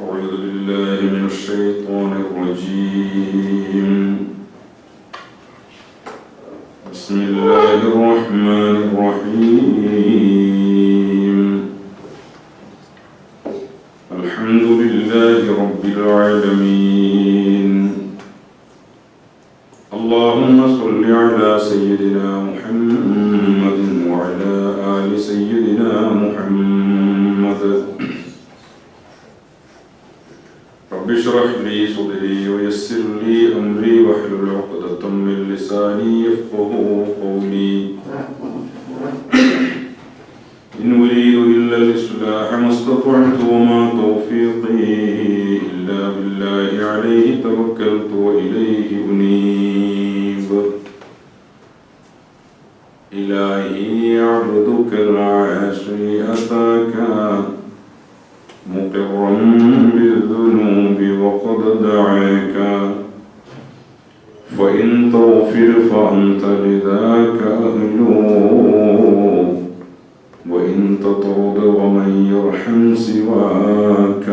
أعوذ بالله من الشيطان الرجيم. بسم الله الرحمن الرحيم. الحمد لله رب العالمين. اللهم صل على سيدنا محمد وعلى آل سيدنا محمد. رب اشرح لي صدري ويسر لي أمري واحلل عقدة من لساني يفقهوا قولي. إن أريد إلا الإصلاح ما استطعت وما توفيقي إلا بالله عليه توكلت وإليه أنيب. إلهي عبدك العاصي أتاك مقرا بالذنوب وقد دعاك، فإن تغفر فأنت لذاك أهل، وإن تطرد ومن يرحم سواك.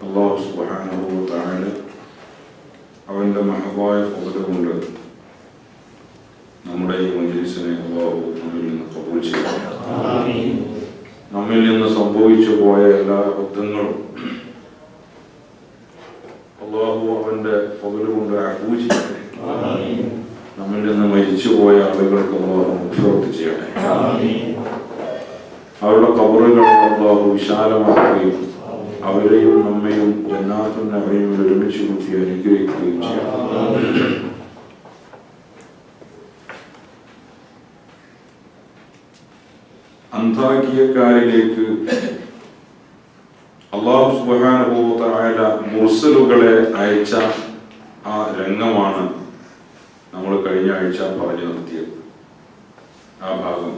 الله سبحانه وتعالى അവൻ്റെ മഹത്തായ ഫضل കൊണ്ട് നമ്മുടെ ഈ മജ്‌ലിസിനെ അല്ലാഹു നമ്മിൽ നിന്ന് ഖബൂൽ ചെയ്യട്ടെ. ആമീൻ. നമ്മിൽ നിന്ന് സംഭവിച്ചു പോയ എല്ലാ അബദ്ധങ്ങളും അല്ലാഹു അവൻ്റെ ഫضل കൊണ്ട് അഫൂ ചെയ്യട്ടെ. ആമീൻ. നമ്മിൽ നിന്ന് മരിച്ചുപോയ ആളുകൾക്ക് അല്ലാഹു മഗ്ഫിറത്ത് ചെയ്യട്ടെ. ആമീൻ. അവരുടെ ഖബറുകൾ അല്ലാഹു വിശാലമാക്കുകയും അവരെയും നമ്മയും ജന്നാത്തുൻ നഈമിൽ ഒരുമിച്ച് കൂട്ടി അനുഗ്രഹിക്കുകയും ചെയ്യട്ടെ. അന്താകിയക്കാരിലേക്ക് അല്ലാഹു സുബ്ഹാനഹു വ തആല മുർസലുകളെ അയച്ച ആ രംഗമാണ് നമ്മൾ കഴിഞ്ഞ ആഴ്ച പറഞ്ഞു നിർത്തിയത്. ആ ഭാഗം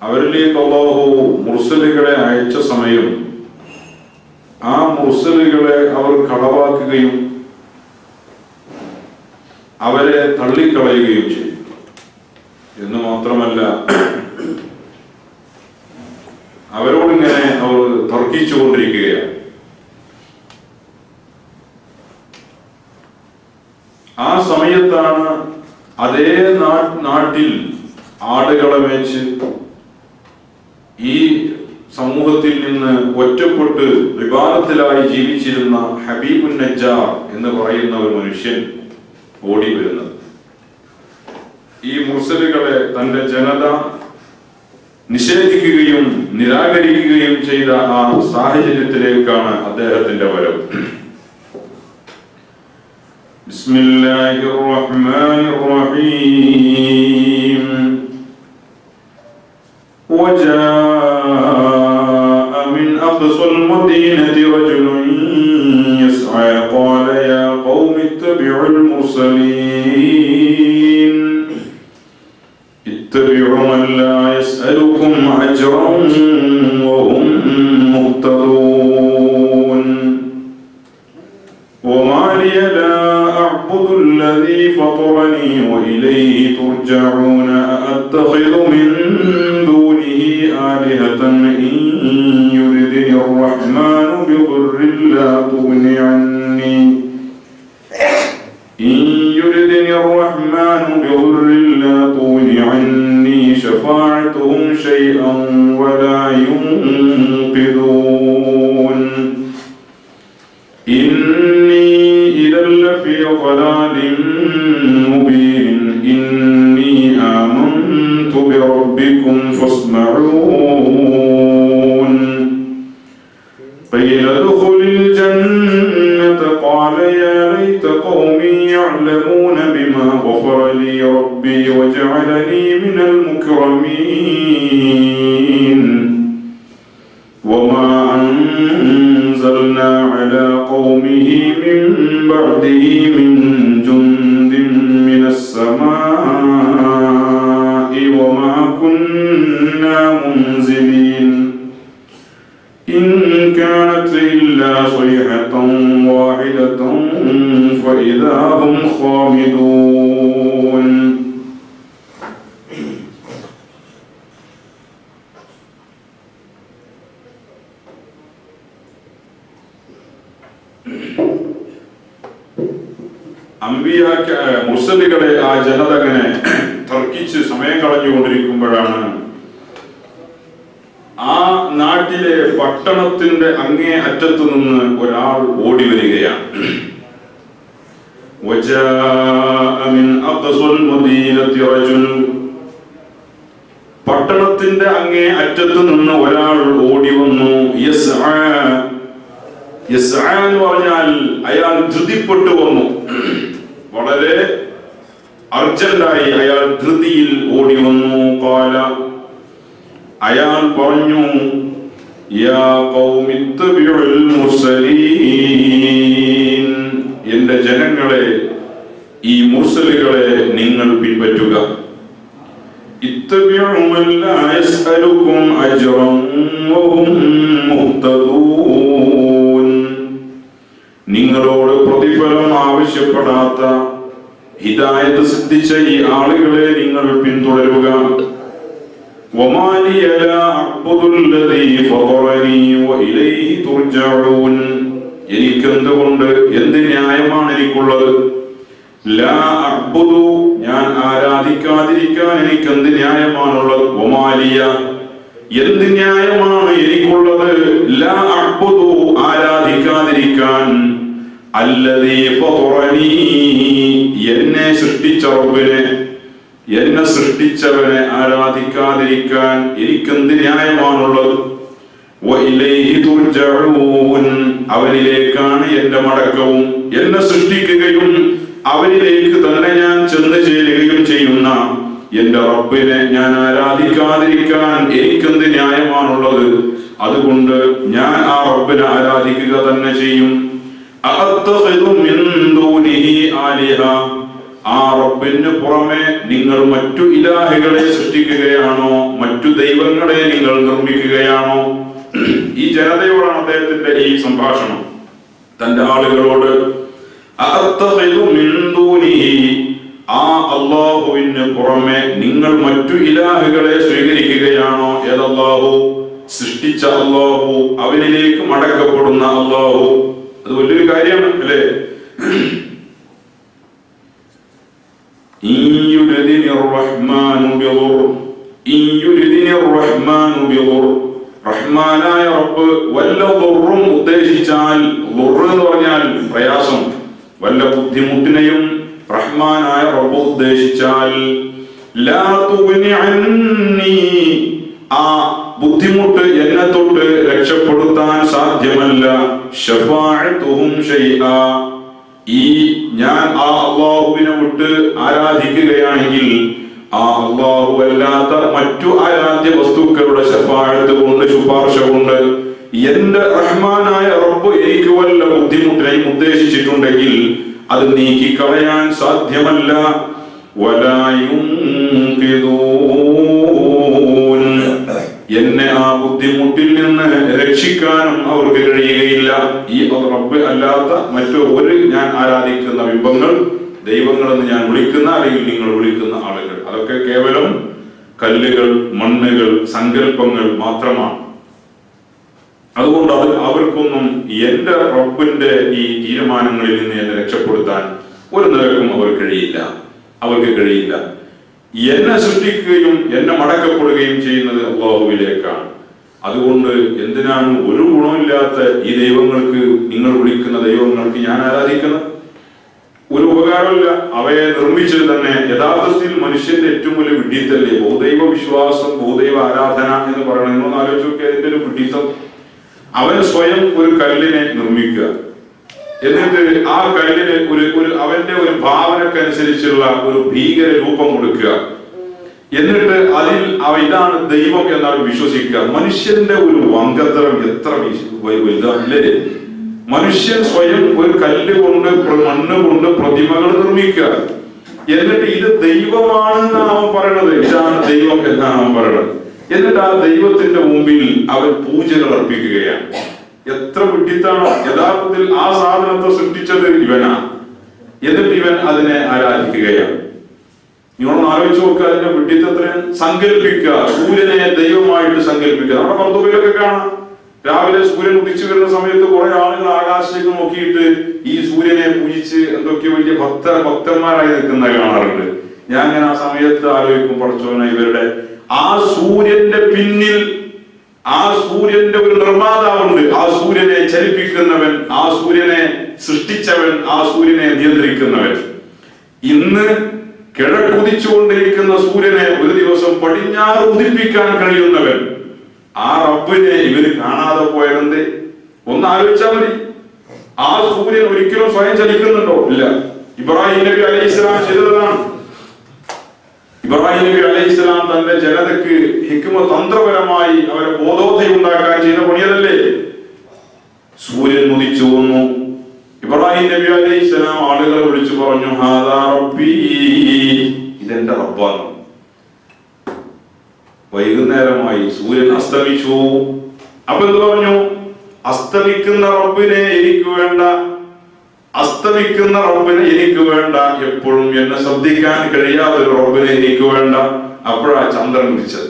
അവരിലേക്ക് അല്ലാഹു മുർസലുകളെ അയച്ച സമയം ആ മുർസലുകളെ അവർ കളവാക്കുകയും അവരെ തള്ളിക്കളയുകയും ചെയ്തു എന്ന് മാത്രമല്ല, അവരോടിങ്ങനെ അവർ തർക്കിച്ചുകൊണ്ടിരിക്കുകയാണ്. ആ സമയത്താണ് അതേ നാട്ടിൽ ആടുകളെ മേച്ച് ഈ സമൂഹത്തിൽ നിന്ന് ഒറ്റപ്പെട്ട് വിവാദത്തിലായി ജീവിച്ചിരുന്ന ഹബീബുൻ നജ്ജാർ എന്ന് പറയുന്ന ഒരു മനുഷ്യൻ ഓടി വരുന്നത്. ഈ മുർസലുകളെ തന്റെ ജനത നിഷേധിക്കുകയും നിരാകരിക്കുകയും ചെയ്ത ആ സാഹചര്യത്തിലേക്കാണ് അദ്ദേഹത്തിന്റെ വരവ്. ബിസ്മില്ലാഹിർ റഹ്മാനിർ റഹീം. وجاء من أقصى المدينة رجل يسعى قال يا قوم اتبعوا المرسلين اتبعوا من لا يسألكم أجرا وهم مهتدون وما لي لا أعبد الذي فطرني وإليه ترجعون أأتخذ من دونه آلهة إن يردني الرحمن بضر لا تغن عني شفاعتهم شيئا ولا ينقذون إني إذا لفي ضلال مبين إني آمنت بربكم فاسمعون قيل ادخل الجنة قال يا ليت قومي يعلمون بما غفر لي ربي وجعلني من المكرمين وما أنزلنا على قومه من بعده من جند من السماء وما كنا منزلين إن كانت إلا صيحة واحدة فإذا هم خامدون മുർസലുകളെ ആ ജനത അങ്ങനെ തർക്കിച്ച് സമയം കളഞ്ഞുകൊണ്ടിരിക്കുമ്പോഴാണ് ആ നാട്ടിലെ പട്ടണത്തിന്റെ അങ്ങേ അറ്റത്തു നിന്ന് ഒരാൾ ഓടി വരികയാണ്. പട്ടണത്തിന്റെ അങ്ങേ അറ്റത്തു നിന്ന് ഒരാൾ ഓടി വന്നു. എന്ന് പറഞ്ഞാൽ അയാൾ ധൃതിപ്പെട്ടു വന്നു. വളരെ അർജന്റായി അയാൾ ധൃതിയിൽ ഓടി വന്നു. ഖാല, അയാൾ പറഞ്ഞു, യാ ഖൗമി ഇത്തബിഉൽ മുർസലീൻ, എന്റെ ജനങ്ങളെ, ഈ മുർസലുകളെ നിങ്ങൾ പിൻപറ്റുക. ഇത്തബിഉ മൻ ലാ യസ്അലുകും അജ്റൻ വഹും മുഹ്തദൂൻ, നിങ്ങളോട് പ്രതിഫലം ആവശ്യപ്പെടാത്ത ഹിദായത്ത് സിദ്ധിച്ച ഈ ആളുകളെ നിങ്ങൾ പിന്തുടരുക. വമാ ലിയ ലാ അഅ്ബുദുൽ ലദീ ഫതറനീ വഇലൈഹി തുർജഊൻ, എനിക്കെന്തുകൊണ്ട്, എന്ത് ന്യായമാണ് എനിക്കുള്ളത്? ലാ അഅ്ബുദു, ഞാൻ ആരാധിക്കാതിരിക്കാൻ എനിക്കെന്ത് ന്യായമാണുള്ളത്? വമാ ലിയ, എന്ത് ന്യായമാണ് എനിക്കുള്ളത്? ലാ അഅ്ബുദു, ആരാധിക്കാതിരിക്കാൻ, അല്ലദീ ഫതറനീ, എന്നെ സൃഷ്ടിച്ച റബ്ബിനെ, എന്നെ സൃഷ്ടിച്ചവനെ ആരാധിക്കാതിരിക്കാൻ എനിക്കെന്ത് ന്യായമാണുള്ളത്? വഇലൈഹി തുർജഊൻ, അവനിലേക്കാണ് എന്റെ മടക്കവും. എന്നെ സൃഷ്ടിക്കുകയും അവനിലേക്ക് തന്നെ ഞാൻ ചെന്ന് ചേരുകയും ചെയ്യുന്ന എന്റെ റബ്ബിനെ ഞാൻ ആരാധിക്കാതിരിക്കാൻ എനിക്കെന്ത് ന്യായമാണുള്ളത്? അതുകൊണ്ട് ഞാൻ ആ റബ്ബിനെ ആരാധിക്കുക തന്നെ ചെയ്യും. അഅത്തഖിദു മിൻ ദൂനിഹി ആലിഹ, ആ റബ്ബിന് പുറമെ നിങ്ങൾ മറ്റു ഇലാഹുകളെ സൃഷ്ടിക്കുകയാണോ? മറ്റു ദൈവങ്ങളെ നിങ്ങൾ നിർമ്മിക്കുകയാണോ? ഈ ജനതയോടാണ് അദ്ദേഹത്തിന്റെ ഈ സംഭാഷണം, തന്റെ ആളുകളോട്. അഅത്തഖിദു മിൻ ദൂനിഹി, ആ അല്ലാഹുവിന് പുറമെ നിങ്ങൾ മറ്റു ഇലാഹുകളെ സ്വീകരിക്കുകയാണോ? ഏതല്ലാഹു? സൃഷ്ടിച്ച അല്ലാഹു, അവനിലേക്ക് മടക്കപ്പെടുന്ന അല്ലാഹു. അത് വലിയൊരു കാര്യമാണ് അല്ലേ? റഹ്മാനായ റബ്ബ് വല്ല ദുർറും ഉദ്ദേശിച്ചാൽ, ദുർറ് എന്ന് പറഞ്ഞാൽ പ്രയാസം, വല്ല ബുദ്ധിമുട്ടിനെയും റഹ്മാനായ റബ്ബ് ഉദ്ദേശിച്ചാൽ, ലാ തുഗ്നി അന്നി, ആ ബുദ്ധിമുട്ട് എന്നെ തൊട്ട് രക്ഷപ്പെടുത്താൻ സാധ്യമല്ല. ശഫാഅത്തുഹും ശൈആ, ഈ ഞാൻ ആ അല്ലാഹുവിനെ വിട്ട് ആരാധിക്കുകയാണെങ്കിൽ ആ അല്ലാഹു അല്ലാത്ത മറ്റു ആരാധ്യ വസ്തുക്കളുടെ ശഫാഅത്ത് കൊണ്ട്, ശുപാർശ കൊണ്ട് എന്റെ റഹ്മാനായ റബ്ബ് എനിക്ക് വല്ല ബുദ്ധിമുട്ടിനെയും ഉദ്ദേശിച്ചിട്ടുണ്ടെങ്കിൽ അത് നീക്കിക്കളയാൻ സാധ്യമല്ല. വലാ യുൻഖിദൂൻ, എന്നെ ആ ബുദ്ധിമുട്ടിൽ നിന്ന് രക്ഷിക്കാനും അവർക്ക് കഴിയുകയില്ല. ഈ റബ്ബ് അല്ലാത്ത മറ്റു ഒരു ഞാൻ ആരാധിക്കുന്ന ബിംബങ്ങൾ, ദൈവങ്ങളെന്ന് ഞാൻ വിളിക്കുന്ന അല്ലെങ്കിൽ നിങ്ങൾ വിളിക്കുന്ന ആളുകൾ, അതൊക്കെ കേവലം കല്ലുകൾ, മണ്ണുകൾ, സങ്കല്പങ്ങൾ മാത്രമാണ്. അതുകൊണ്ട് അവർക്കൊന്നും എന്റെ റബ്ബിന്റെ ഈ തീരുമാനങ്ങളിൽ നിന്ന് എന്നെ രക്ഷപ്പെടുത്താൻ ഒരു നിലക്കും അവർക്ക് കഴിയില്ല. എന്നെ സൃഷ്ടിക്കുകയും എന്നെ മടക്കപ്പെടുകയും ചെയ്യുന്നത് അല്ലാഹുവിലേക്കാണ്. അതുകൊണ്ട് എന്തിനാണ് ഒരു ഗുണമില്ലാത്ത ഈ ദൈവങ്ങൾക്ക്, നിങ്ങൾ വിളിക്കുന്ന ദൈവങ്ങൾക്ക് ഞാൻ ആരാധിക്കുന്നത്? ഒരു ഉപകാരമില്ല. അവയെ നിർമ്മിച്ചത് തന്നെ യഥാർത്ഥത്തിൽ മനുഷ്യന്റെ ഏറ്റവും വലിയ വിഡ്ഢിത്തല്ലേ ബഹുദൈവ വിശ്വാസം, ബഹുദൈവ ആരാധന എന്ന് പറയുന്നത്. നിങ്ങളൊന്ന് ആലോചിച്ച് നോക്കിയാൽ അതിന്റെ ഒരു വിഡ്ഢിത്തം. അവൻ സ്വയം ഒരു കല്ലിനെ നിർമ്മിക്കുക, എന്നിട്ട് ആ കല്ലിന് അവന്റെ ഒരു ഭാവനക്കനുസരിച്ചുള്ള ഒരു ഭീകര രൂപം കൊടുക്കുക, എന്നിട്ട് അതിൽ ഇതാണ് ദൈവം എന്നാണ് വിശ്വസിക്കുക. മനുഷ്യന്റെ ഒരു വങ്കത്തരം എത്ര വലുതല്ലേ! മനുഷ്യൻ സ്വയം ഒരു കല്ല് കൊണ്ട്, മണ്ണ് കൊണ്ട് പ്രതിമകൾ നിർമ്മിക്കുക, എന്നിട്ട് ഇത് ദൈവമാണ് എന്നാണ് അവൻ പറയണത്. ഇതാണ് ദൈവം എന്നാണ് അവൻ പറയണത്. എന്നിട്ട് ആ ദൈവത്തിന്റെ മുമ്പിൽ അവൻ പൂജകൾ അർപ്പിക്കുകയാണ്. എത്ര വിഡ്ഢിത്താണോ! യഥാർത്ഥത്തിൽ ആ സാധനത്തെ സൃഷ്ടിച്ചത് ഇവനാ, എന്നിട്ട് ഇവൻ അതിനെ ആരാധിക്കുകയാണ്. നിങ്ങളൊന്ന് ആലോചിച്ച് നോക്കുക, അതിന്റെ വിഡ്ഢിത്തത്തിന്. സങ്കല്പിക്കുക, സൂര്യനെ ദൈവമായിട്ട് സങ്കല്പിക്കുക. നമ്മുടെ പർദ്ദുകളിലൊക്കെ കാണാം, രാവിലെ സൂര്യൻ ഉദിച്ചു വരുന്ന സമയത്ത് കുറെ ആളുകൾ ആകാശത്തേക്ക് നോക്കിയിട്ട് ഈ സൂര്യനെ പൂജിച്ച് എന്തൊക്കെയോ വലിയ ഭക്തന്മാരായി നിൽക്കുന്നത് കാണാറുണ്ട്. ഞാൻ ഇങ്ങനെ ആ സമയത്ത് ആലോചിക്കും, പഠിച്ചോനെ, ഇവരുടെ ആ സൂര്യന്റെ പിന്നിൽ ആ സൂര്യന്റെ ഒരു നിർമ്മാതാവുണ്ട്. ആ സൂര്യനെ ചലിപ്പിക്കുന്നവൻ, ആ സൂര്യനെ സൃഷ്ടിച്ചവൻ, ആ സൂര്യനെ നിയന്ത്രിക്കുന്നവൻ. ഇന്ന് കിഴക്കുദിച്ചുകൊണ്ടിരിക്കുന്ന സൂര്യനെ ഒരു ദിവസം പടിഞ്ഞാറ് ഉദിപ്പിക്കാൻ കഴിയുന്നവൻ, ആ റബ്ബിനെ ഇവര് കാണാതെ പോയതെന്തേ? ഒന്ന് ആലോചിച്ചാൽ മതി. ആ സൂര്യൻ ഒരിക്കലും സ്വയം ചലിക്കുന്നുണ്ടോ? ഇല്ല. ഇബ്രാഹിം നബി അലൈഹിസ്സലാം ചെയ്തതാണ്. ഇബ്രാഹിം നബി അലൈഹിസ്സലാം തന്റെ ജനതയ്ക്ക് തന്ത്രപരമായി അവരെ ബോധോദയുണ്ടാക്കാൻ ചെയ്ത പണിയതല്ലേ? സൂര്യൻ ഉദിച്ചു വന്നു. ഇബ്രാഹിം നബി അലൈഹിസ്സലാം ആളുകളെ വിളിച്ചു പറഞ്ഞു, ഹാദാ റബ്ബി, ഇതെന്റെ റബ്ബാണ്. വൈകുന്നേരമായി, സൂര്യൻ അസ്തമിച്ചു. അപ്പൊ എന്ത് പറഞ്ഞു? അസ്തമിക്കുന്ന റബ്ബിനെ എനിക്ക് വേണ്ട, അസ്തമിക്കുന്ന റബ്ബിനെ എനിക്ക് വേണ്ട, എപ്പോഴും എന്നെ ശ്രദ്ധിക്കാൻ കഴിയാത്ത ഒരു റബ്ബിനെ എനിക്ക് വേണ്ട. അപ്പോഴാ ചന്ദ്രൻ ഉദിച്ചത്.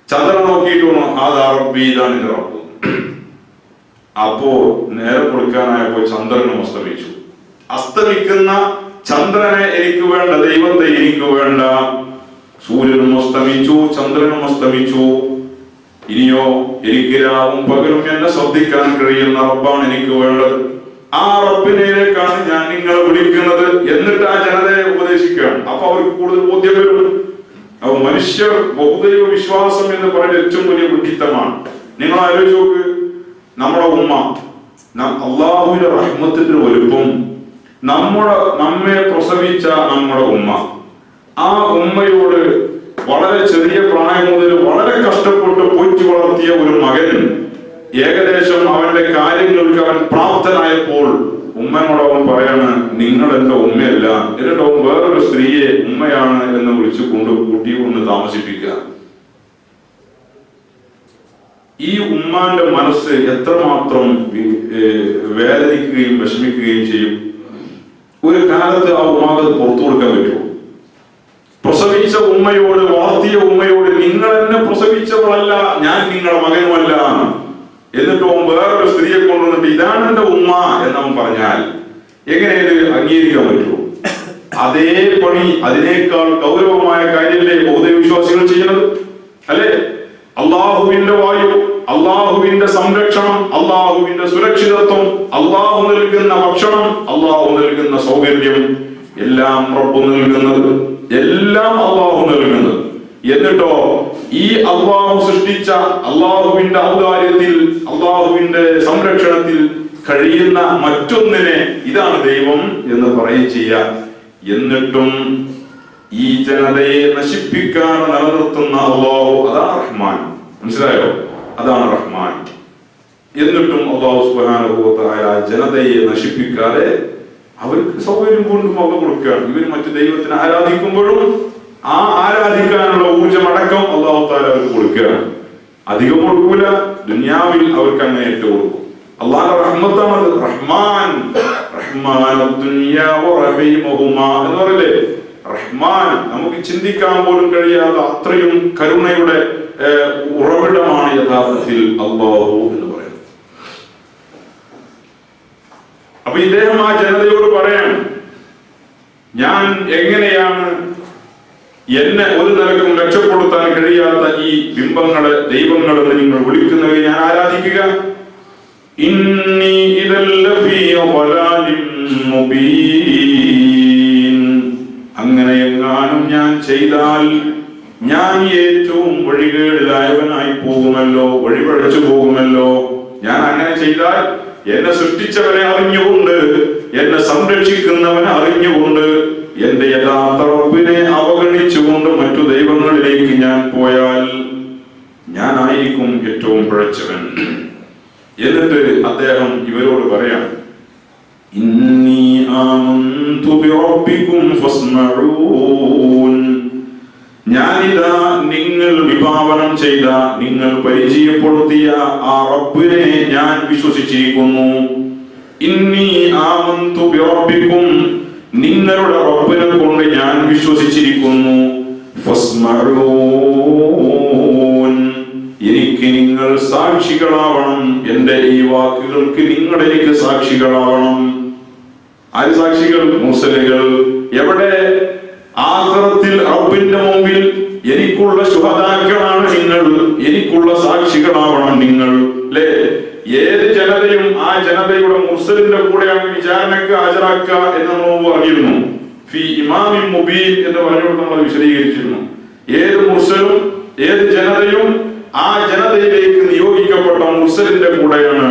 ചന്ദ്രൻ നോക്കിയിട്ട് ആദാ റബ്ബി, ഇതാണ് എന്റെ റബ്ബ്. അപ്പോ നേരം കൊടുക്കാനായപ്പോ ചന്ദ്രനും അസ്തമിച്ചു. അസ്തമിക്കുന്ന ചന്ദ്രനെ എനിക്ക് വേണ്ട, ദൈവത്തെ എനിക്ക് വേണ്ട. സൂര്യനും അസ്തമിച്ചു, ചന്ദ്രനും അസ്തമിച്ചു. ഇനിയോ എനിക്ക് രാവും പകലും എന്നെ ശ്രദ്ധിക്കാൻ കഴിയുന്ന റബ്ബാണ് എനിക്ക് വേണ്ടത്. ആ റബ്ബിനേക്കാണ് ഞാൻ നിങ്ങളെ വിളിക്കുന്നത്. എന്നിട്ട് ആ ജനതയെ ഉപദേശിക്കുകയാണ്. അപ്പൊ അവർക്ക് കൂടുതൽ ബോധ്യം വരും. അപ്പൊ മനുഷ്യർ ബഹുദൈവ വിശ്വാസം എന്ന് പറയുന്നത് ഏറ്റവും വലിയ വിഡിത്തമാണ്. നിങ്ങൾ ആലോചിച്ച് നോക്ക്, നമ്മുടെ ഉമ്മ, അള്ളാഹുവിന്റെ റഹ്മത്തിന്റെ വലുപ്പം, നമ്മെ പ്രസവിച്ച നമ്മുടെ ഉമ്മ, ആ ഉമ്മയോട് വളരെ ചെറിയ പ്രായം മുതൽ വളരെ കഷ്ടപ്പെട്ട് പോറ്റി വളർത്തിയ ഒരു മകൻ ഏകദേശം അവന്റെ കാര്യങ്ങൾക്ക് അവൻ പ്രാപ്തനായപ്പോൾ ഉമ്മനോടവൻ പറയാണ്, നിങ്ങൾ എന്റെ ഉമ്മയല്ല, എന്നിട്ട് അവൻ വേറൊരു സ്ത്രീയെ ഉമ്മയാണ് എന്ന് വിളിച്ചു കൂട്ടിക്കൊണ്ട് താമസിപ്പിക്കുക. ഈ ഉമ്മാന്റെ മനസ്സ് എത്രമാത്രം വേദനിക്കുകയും വിഷമിക്കുകയും ചെയ്യും. ഒരു കാലത്ത് ആ ഉമ്മാക്ക് പുറത്തു കൊടുക്കാൻ പറ്റുമോ? പ്രസവിച്ച ഉമ്മയോട്, വളർത്തിയ ഉമ്മയോട്, നിങ്ങൾ എന്നെ പ്രസവിച്ചവളല്ല, ഞാൻ നിങ്ങളുടെ മകനുമല്ല, എന്നിട്ടോ വേറൊരു സ്ത്രീയെ കൊണ്ടുവന്നിട്ട് ഇതാണ് എന്റെ ഉമ്മ എന്നവൻ പറഞ്ഞാൽ എങ്ങനെയത് അംഗീകരിക്കാൻ പറ്റുമോ? അതേ പണി, അതിനേക്കാൾ ഗൗരവമായ കാര്യമല്ലേ ബൗദ്ധവിശ്വാസികൾ ചെയ്യുന്നത്? അല്ലെ? അള്ളാഹുവിന്റെ വായു, അള്ളാഹുവിന്റെ സംരക്ഷണം, അള്ളാഹുവിന്റെ സുരക്ഷിതത്വം, അള്ളാഹു നൽകുന്ന ഭക്ഷണം, അള്ളാഹു നൽകുന്ന സൗകര്യം, എല്ലാം റബ്ബ് നൽകുന്നത്, എല്ലാം അള്ളാഹു നൽകുന്നത്. എന്നിട്ടോ ഈ അള്ളാഹു സൃഷ്ടിച്ച അള്ളാഹുവിന്റെ ഔദാര്യത്തിൽ, അള്ളാഹുവിന്റെ സംരക്ഷണത്തിൽ കഴിയുന്ന മറ്റൊന്നിനെ ഇതാണ് ദൈവം എന്ന് പറയുകയും ചെയ്യാം. എന്നിട്ടും ഈ ജനതയെ നശിപ്പിക്കാൻ നിലനിർത്തുന്ന അള്ളാഹു, അതാണ് റഹ്മാൻ. മനസ്സിലായോ? അതാണ് റഹ്മാൻ. എന്നിട്ടും അള്ളാഹു സുബ്ഹാനഹു വ തആല ജനതയെ നശിപ്പിക്കാതെ അവർക്ക് സൗകര്യം കൊണ്ടും അവ കൊടുക്കുകയാണ്. ഇവർ മറ്റു ദൈവത്തിനെ ആരാധിക്കുമ്പോഴും ആ ആരാധിക്കാനുള്ള ഊർജ്ജമടക്കം അള്ളാഹു തആല അവർക്ക് കൊടുക്കുകയാണ്. അധികം കൊടുക്കൂല, ദുനിയാവിൽ അവർക്ക് അങ്ങനെ ഏറ്റു കൊടുക്കും. അള്ളാഹുടെ റഹ്മത്താണത്. റഹ്മാൻ, റഹ്മാൻ ദുനിയാ വ റഹീമുഹുമാ എന്ന് പറയില്ലേ? റഹ്മാൻ, നമുക്ക് ചിന്തിക്കാൻ പോലും കഴിയാത്ത അത്രയും കരുണയുടെ ഉറവിടമാണ് യഥാർത്ഥത്തിൽ അള്ളാഹു എന്ന് പറയുന്നത്. അപ്പൊ ഇദ്ദേഹം ആ ജനതയോട് പറയാൻ, ഞാൻ എങ്ങനെയാണ് എന്നെ ഒരു നിലക്കും രക്ഷപ്പെടുത്താൻ കഴിയാത്ത ഈ ബിംബങ്ങളെ ദൈവങ്ങളെന്ന് നിങ്ങൾ വിളിക്കുന്നവരെ ഞാൻ ആരാധിക്കുക? ഇന്നി ഇദല്ലഫീ ളലാലിൻ മുബീൻ. അങ്ങനെ എങ്ങാനും ഞാൻ ചെയ്താൽ ഞാൻ ഏറ്റവും വഴികേടിലായവനായി പോകുമല്ലോ, വഴിപഴച്ചു പോകുമല്ലോ. ഞാൻ അങ്ങനെ ചെയ്താൽ എന്നെ സൃഷ്ടിച്ചവനെ അറിഞ്ഞുകൊണ്ട്, എന്നെ സംരക്ഷിക്കുന്നവനെ അറിഞ്ഞുകൊണ്ട്, എന്റെ യഥാർത്ഥ റബ്ബിനെ അവഗണിച്ചുകൊണ്ട് മറ്റു ദൈവങ്ങളിലേക്ക് ഞാൻ പോയാൽ ഞാനായിരിക്കും ഏറ്റവും പിഴച്ചവൻ. എന്നിട്ട് അദ്ദേഹം ഇവരോട് പറയാം, ഇന്നി ആമന്തു ബിറബ്ബികും ഫസ്മഊൻ. ഞാനിതാ നിങ്ങൾ വിഭാവനം ചെയ്ത, നിങ്ങൾ പരിചയപ്പെടുത്തിയ ആ റബ്ബിനെ ഞാൻ വിശ്വസിച്ചിരിക്കുന്നു. ഇന്നി ആമന്തു ബിറബ്ബികും, നിങ്ങളുടെ റബ്ബിനെ കൊണ്ട് ഞാൻ വിശ്വസിച്ചിരിക്കുന്നു. ഫസ്മഊൻ, എനിക്ക് എനിക്ക് നിങ്ങൾ സാക്ഷികളാവണം. എന്റെ ഈ വാക്കുകൾക്ക് നിങ്ങൾ എനിക്ക് സാക്ഷികളാവണം. ആര് സാക്ഷികൾ? മുർസലുകൾ. എവിടെ? ആഖിറത്തിൽ റബ്ബിന്റെ മുമ്പിൽ എനിക്കുള്ള ശുഹദാക്കളാണ് നിങ്ങൾ, എനിക്കുള്ള സാക്ഷികളാവണം നിങ്ങൾ. അല്ലേ? ഏത് ജനതയും ആ ജനതയുടെ മുർസലിന്റെ കൂടെയാണ് വിചാരണക്ക് ഹാജരാക്കുക എന്ന് നമ്മൾ പറഞ്ഞിരുന്നു. ഫി ഇമാമിൻ മുബീൻ എന്ന് പറഞ്ഞുകൊണ്ട് നമ്മൾ വിശദീകരിച്ചിരുന്നു. ഏത് മുർസലും ഏത് ജനതയും ആ ജനതയിലേക്ക് നിയോഗിക്കപ്പെട്ട മുർസലിന്റെ കൂടെയാണ്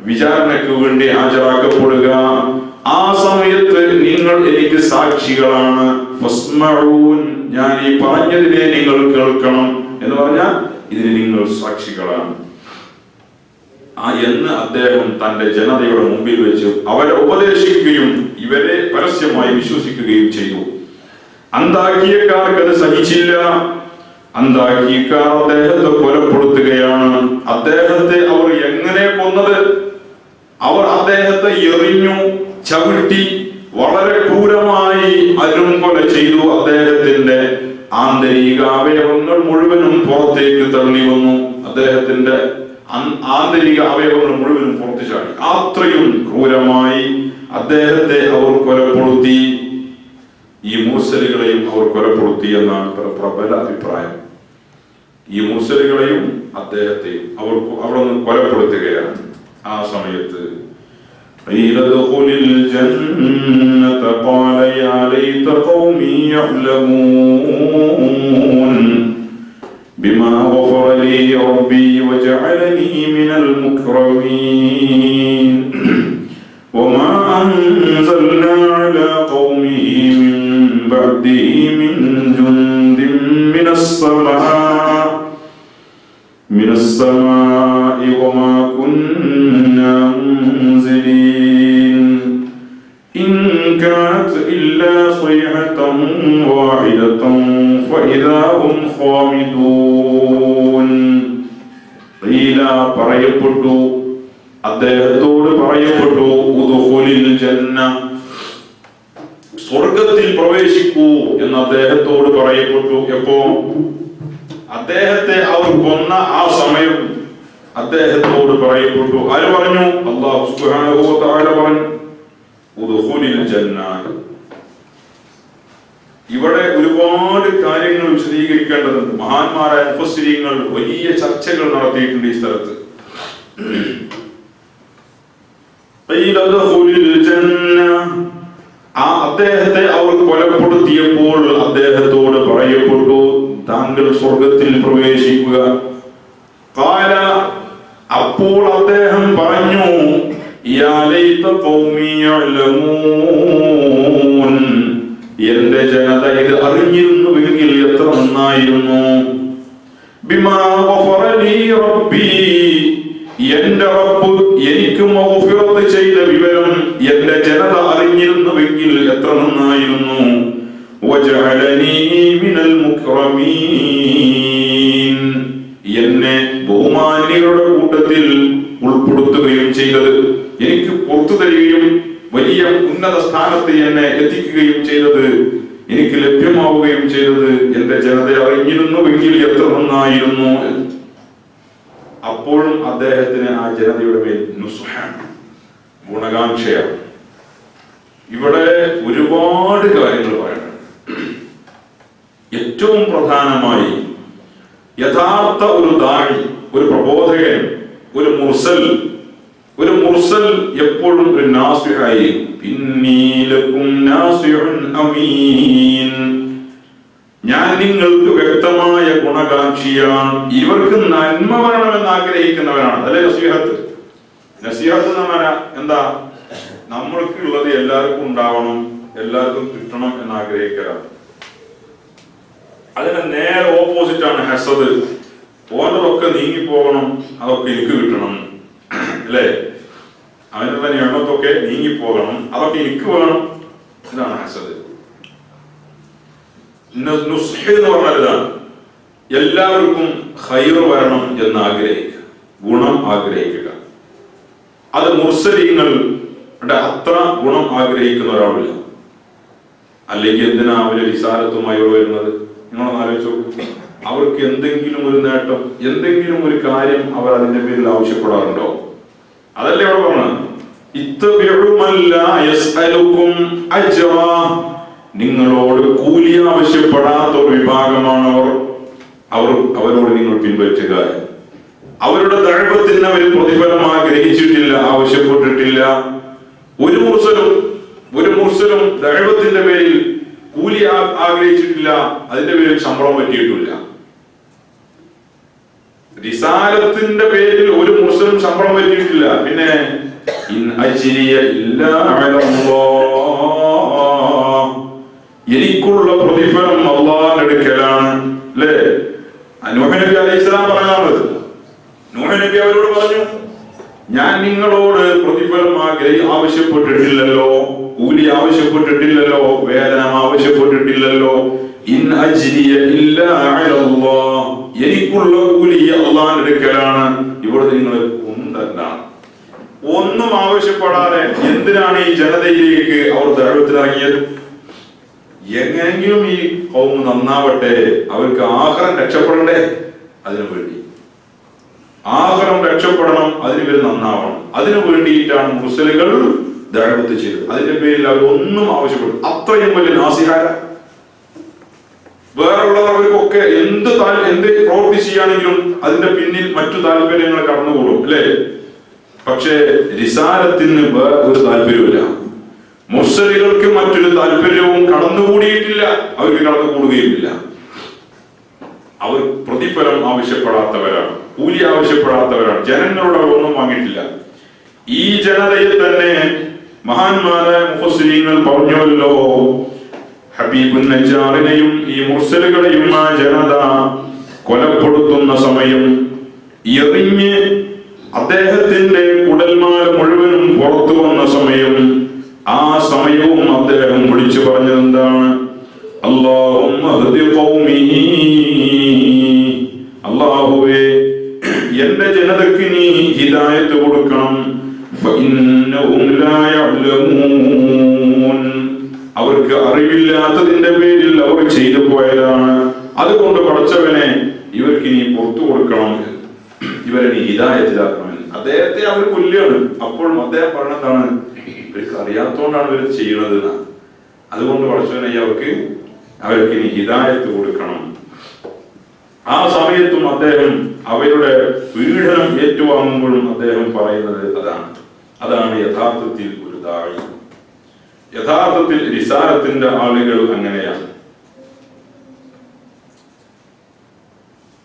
വിചാരണക്ക് വേണ്ടി ഹാജരാക്കപ്പെടുക. ആ സമയത്ത് നിങ്ങൾ എനിക്ക് സാക്ഷികളാണ്. ഫസ്മഊൻ, ഞാൻ ഈ പറഞ്ഞതിനെ നിങ്ങൾ കേൾക്കണം എന്ന് പറഞ്ഞാൽ ഇതിന് നിങ്ങൾ സാക്ഷികളാണ് എന്ന് അദ്ദേഹം തന്റെ ജനതയുടെ മുമ്പിൽ വെച്ച് അവരെ ഉപദേശിക്കുകയും ഇവരെ പരസ്യമായി വിശ്വസിക്കുകയും ചെയ്തു. അന്താക്കിയക്കാർക്ക് അത് സഹിച്ചില്ല. അന്താക്കിയക്കാർ അദ്ദേഹത്തെ കൊലപ്പെടുത്തുകയാണ്. അദ്ദേഹത്തെ അവർ എങ്ങനെ കൊന്നത്? അവർ അദ്ദേഹത്തെ എറിഞ്ഞു, ചവിട്ടി, വളരെ ക്രൂരമായി അരുംകൊല ചെയ്തു. അദ്ദേഹത്തിന്റെ ആന്തരിക അവയവങ്ങൾ മുഴുവനും പുറത്തേക്ക് തള്ളി വന്നു. അദ്ദേഹത്തിന്റെ ആന്തരിക അവയവങ്ങൾ മുഴുവനും പുറത്തു ചാടി. അത്രയും ക്രൂരമായി അദ്ദേഹത്തെ അവർ കൊലപ്പെടുത്തി. ഈ മുർസലുകളെയും അവർ കൊലപ്പെടുത്തി എന്നാണ് പ്രബല അഭിപ്രായം. ഈ മുർസലുകളെയും അദ്ദേഹത്തെയും അവിടെ നിന്ന് കൊലപ്പെടുത്തുകയാണ്. ആ സമയത്ത് قيل ادخل الجنة قال يا ليت قومي يعلمون بما غفر لي ربي وجعلني من المكرمين وما أنزلنا على قومه من بعده من جند من السماء وما كنا منزلين إن كانت إلا صيحة واحدة فإذا هم خامدون. قيل പറയപ്പെട്ടു, അദ്ദേഹത്തോട് പറയപ്പെട്ടു, ഉദ്ഖുലിൽ ജന്ന, സ്വർഗ്ഗത്തിൽ പ്രവേശിക്കൂ എന്ന് അദ്ദേഹത്തോട് പറയപ്പെട്ടു. എപ്പോ? അദ്ദേഹത്തെ അവർ കൊന്ന ആ സമയം അദ്ദേഹത്തോട് പറയപ്പെട്ടു. ആര് പറഞ്ഞു? അല്ലാഹു സുബ്ഹാനഹു വ തആല പറഞ്ഞു, ഉദ്ഖുലിൽ ജന്ന. ഇവിടെ ഒരുപാട് കാര്യങ്ങൾ വിശദീകരിക്കേണ്ടതുണ്ട്. മഹാന്മാരായ മുഫസ്സിരീങ്ങൾ വലിയ ചർച്ചകൾ നടത്തിയിട്ടുണ്ട് ഈ സ്ഥലത്ത്. ആ അദ്ദേഹത്തെ അവർ കൊലപ്പെടുത്തിയപ്പോൾ അദ്ദേഹത്തോട് പറയപ്പെട്ടു, താങ്കൾ സ്വർഗത്തിൽ പ്രവേശിക്കുക. ഖാല, അപ്പോൾ അദ്ദേഹം പറഞ്ഞു, യാ ലൈത ഖൗമി യഅലമൂൻ, എന്റെ ജനത ഇത് അറിഞ്ഞിരുന്നുവെങ്കിൽ എത്ര നന്നായിരുന്നു. ബിമാ ഗഫറ ലി റബ്ബി, എന്റെ റബ്ബ് എനിക്ക് മഗ്ഫിറത്ത് ചെയ്ത വിവരം എന്റെ ജനത അറിഞ്ഞിരുന്നുവെങ്കിൽ എത്ര നന്നായിരുന്നു. വജഅലനി മിനൽ മുക്രമീൻ, എന്നെ ബഹുമാനികളുടെ കൂട്ടത്തിൽ ഉൾപ്പെടുത്തുകയും ചെയ്തത്, എനിക്ക് പുറത്തു തരികയും വലിയ ഉന്നത സ്ഥാനത്ത് എന്നെ എത്തിക്കുകയും ചെയ്തത്, എനിക്ക് ലഭ്യമാവുകയും ചെയ്തത് എന്റെ ജനത അറിഞ്ഞിരുന്നുവെങ്കിൽ എത്ര നന്നായിരുന്നു. അപ്പോഴും അദ്ദേഹത്തിന് ആ ജനതയുടെ മേൽ നുസ്ഹാണ്, ഗുണകാംക്ഷയാണ്. ഇവിടെ ഒരുപാട് കാര്യങ്ങൾ പറയണം. ഏറ്റവും പ്രധാനമായി യഥാർത്ഥ ഒരു ദാഇ, ഒരു പ്രബോധകൻ, ഒരു മുർസൽ എപ്പോഴും ഒരു നാസിഹായി, ഇന്നീ ലക്കും നാസിഹുൻ അമീൻ, ഞാൻ നിങ്ങൾക്ക് വ്യക്തമായ ഗുണകാംക്ഷിയാണ്, ഇവർക്ക് നന്മ വരണമെന്ന് ആഗ്രഹിക്കുന്നവരാണ്. അല്ലെ നസീഹത്ത്? നസീഹത്ത് എന്ന് പറഞ്ഞാൽ എന്താ? നമ്മൾക്ക് ഉള്ളത് എല്ലാവർക്കും ഉണ്ടാവണം, എല്ലാവർക്കും കിട്ടണം എന്ന് ആഗ്രഹിക്കലാണ്. അതിന് നേരെ ഓപ്പോസിറ്റ് ആണ് ഹസദ്. ഓരോക്കെ നീങ്ങിപ്പോകണം, അതൊക്കെ എനിക്ക് കിട്ടണം, അല്ലേ? അവനുള്ള എണ്ണത്തൊക്കെ നീങ്ങിപ്പോകണം, അതൊക്കെ എനിക്ക് വേണം. ഇതാണ് ഹസദ്. നുസ്ഹ് എന്ന് പറഞ്ഞാൽ ഇതാണ്, എല്ലാവർക്കും ഖൈർ വരണം എന്ന് ആഗ്രഹിക്കുക, ഗുണം ആഗ്രഹിക്കുക. അത് മുർസലീങ്ങളുടെ അത്ര ഗുണം ആഗ്രഹിക്കുന്ന ഒരാളില്ല. അല്ലെങ്കിൽ എന്തിനാ അവര് വിസാരത്തുമായി വരുന്നത്? നിങ്ങളൊന്ന് ആലോചിച്ച് നോക്കുക. അവർക്ക് എന്തെങ്കിലും ഒരു നേട്ടം, എന്തെങ്കിലും ഒരു കാര്യം അവർ അതിന്റെ പേരിൽ ആവശ്യപ്പെടാറുണ്ടോ? അതല്ലേ അവിടെ പറഞ്ഞത്, നിങ്ങളോട് കൂലി ആവശ്യപ്പെടാത്ത ഒരു വിഭാഗമാണ് അവരോട് നിങ്ങൾ പിൻപറ്റുക. അവരുടെ ദഅവത്തിന് അവർ പ്രതിഫലം ആഗ്രഹിച്ചിട്ടില്ല, ആവശ്യപ്പെട്ടിട്ടില്ല. ഒരു മുർസലും ദഅവത്തിന്റെ പേരിൽ കൂലി ആഗ്രഹിച്ചിട്ടില്ല, അതിന്റെ പേരിൽ ശമ്പളം പറ്റിയിട്ടില്ല. റിസാലത്തിന്റെ പേരിൽ ഒരു മുർസലും ശമ്പളം പറ്റിയിട്ടില്ല. പിന്നെ എനിക്കുള്ള പ്രതിഫലം അല്ലാഹുവിന്റെ അടുക്കലാണ്. അല്ലേ? നൂഹ് നബി അലൈഹിസ്സലാം പറഞ്ഞത്. നൂഹ് നബി അവരോട് പറഞ്ഞു, ഞാൻ നിങ്ങളോട് പ്രതിഫലം ആവശ്യപ്പെട്ടിട്ടില്ലല്ലോ, കൂലി ആവശ്യപ്പെട്ടിട്ടില്ലല്ലോ, വേതനം ആവശ്യപ്പെട്ടിട്ടില്ലല്ലോ. ഇൻ അജ്രിയ ഇല്ലാ അലല്ലാഹ്, എനിക്കുള്ള കൂലി അല്ലാഹുവിന്റെ അടുക്കലാണ്. ഇവിടെ നിങ്ങൾ ഒന്നും ആവശ്യപ്പെടാതെ എന്തിനാണ് ഈ ജനതയിലേക്ക് അവർ ദഅവത്തിനിറങ്ങിയത്? എങ്ങനെങ്കിലും ഈ ഖൗം നന്നാവട്ടെ, അവർക്ക് ആഖിറം രക്ഷപ്പെടണ്ടേ, അതിനു വേണ്ടി ആഖിറം രക്ഷപ്പെടണം, അതിന് ഇവർ നന്നാവണം, അതിനു വേണ്ടിയിട്ടാണ് മുർസലുകൾ ദഅവത്ത് ചെയ്തത്. അതിന്റെ പേരിൽ അവർ ഒന്നും ആവശ്യപ്പെടും. അത്രയും വലിയ നാസിഹാര. വേറുള്ളവർക്കൊക്കെ എന്ത് പ്രവൃത്തി ചെയ്യുകയാണെങ്കിലും അതിന്റെ പിന്നിൽ മറ്റു താല്പര്യങ്ങൾ കടന്നുകൂടും, അല്ലേ? പക്ഷേ റിസാലത്തിന് ഒരു താല്പര്യമില്ല. മുർസലുകൾക്ക് മറ്റൊരു താല്പര്യവും കടന്നുകൂടിയിട്ടില്ല, അവർക്ക് കടന്നുകൂടുകയുമില്ല. അവർ പ്രതിഫലം ആവശ്യപ്പെടാത്തവരാണ്, കൂലി ആവശ്യപ്പെടാത്തവരാണ്. ജനങ്ങളോട് അവർ ഒന്നും വാങ്ങിയിട്ടില്ല. ഈ ജനതയിൽ തന്നെ മഹാന്മാരായ മുഫസ്സിരീങ്ങൾ പറഞ്ഞുവല്ലോ, ഹബീബുൻ നജ്ജാറിനെയും ഈ മുർസലുകളെയും ആ ജനത കൊലപ്പെടുത്തുന്ന സമയം എറിഞ്ഞ് അദ്ദേഹത്തിന്റെ കുടൽമാല മുഴുവനും പുറത്തു വന്ന സമയം, ആ സമയവും അദ്ദേഹം വിളിച്ചു പറഞ്ഞത് എന്താണ്? അല്ലാഹുവേ, എന്റെ ജനതയ്ക്ക് നീ ഹിദായത്ത് കൊടുക്കണം. അവർക്ക് അറിവില്ലാത്തതിന്റെ പേരിൽ അവർ ചെയ്തു പോയതാണ്. അതുകൊണ്ട് പടച്ചവനെ, ഇവർക്ക് നീ പുറത്തു കൊടുക്കണം, ഇവരെ നീ ഹിദായത്തിലാക്കണം. അദ്ദേഹത്തെ അവർ കൊല്ലുകയാണ്. അപ്പോഴും അദ്ദേഹം പറഞ്ഞതാണ്, ഇവർക്ക് അറിയാത്തോണ്ടാണ് ഇവർ ചെയ്യുന്നത്. അതുകൊണ്ട് പടച്ചവനെ, അവർക്ക് നീ ഹിദായത്ത് കൊടുക്കണം. ആ സമയത്തും അദ്ദേഹം അവരുടെ പീഡനം ഏറ്റുവാങ്ങുമ്പോഴും അദ്ദേഹം പറയുന്നത് അതാണ് യഥാർത്ഥത്തിൽ ഒരു ദാഇ. യഥാർത്ഥത്തിൽ റിസാലത്തിന്റെ ആളുകൾ അങ്ങനെയാണ്.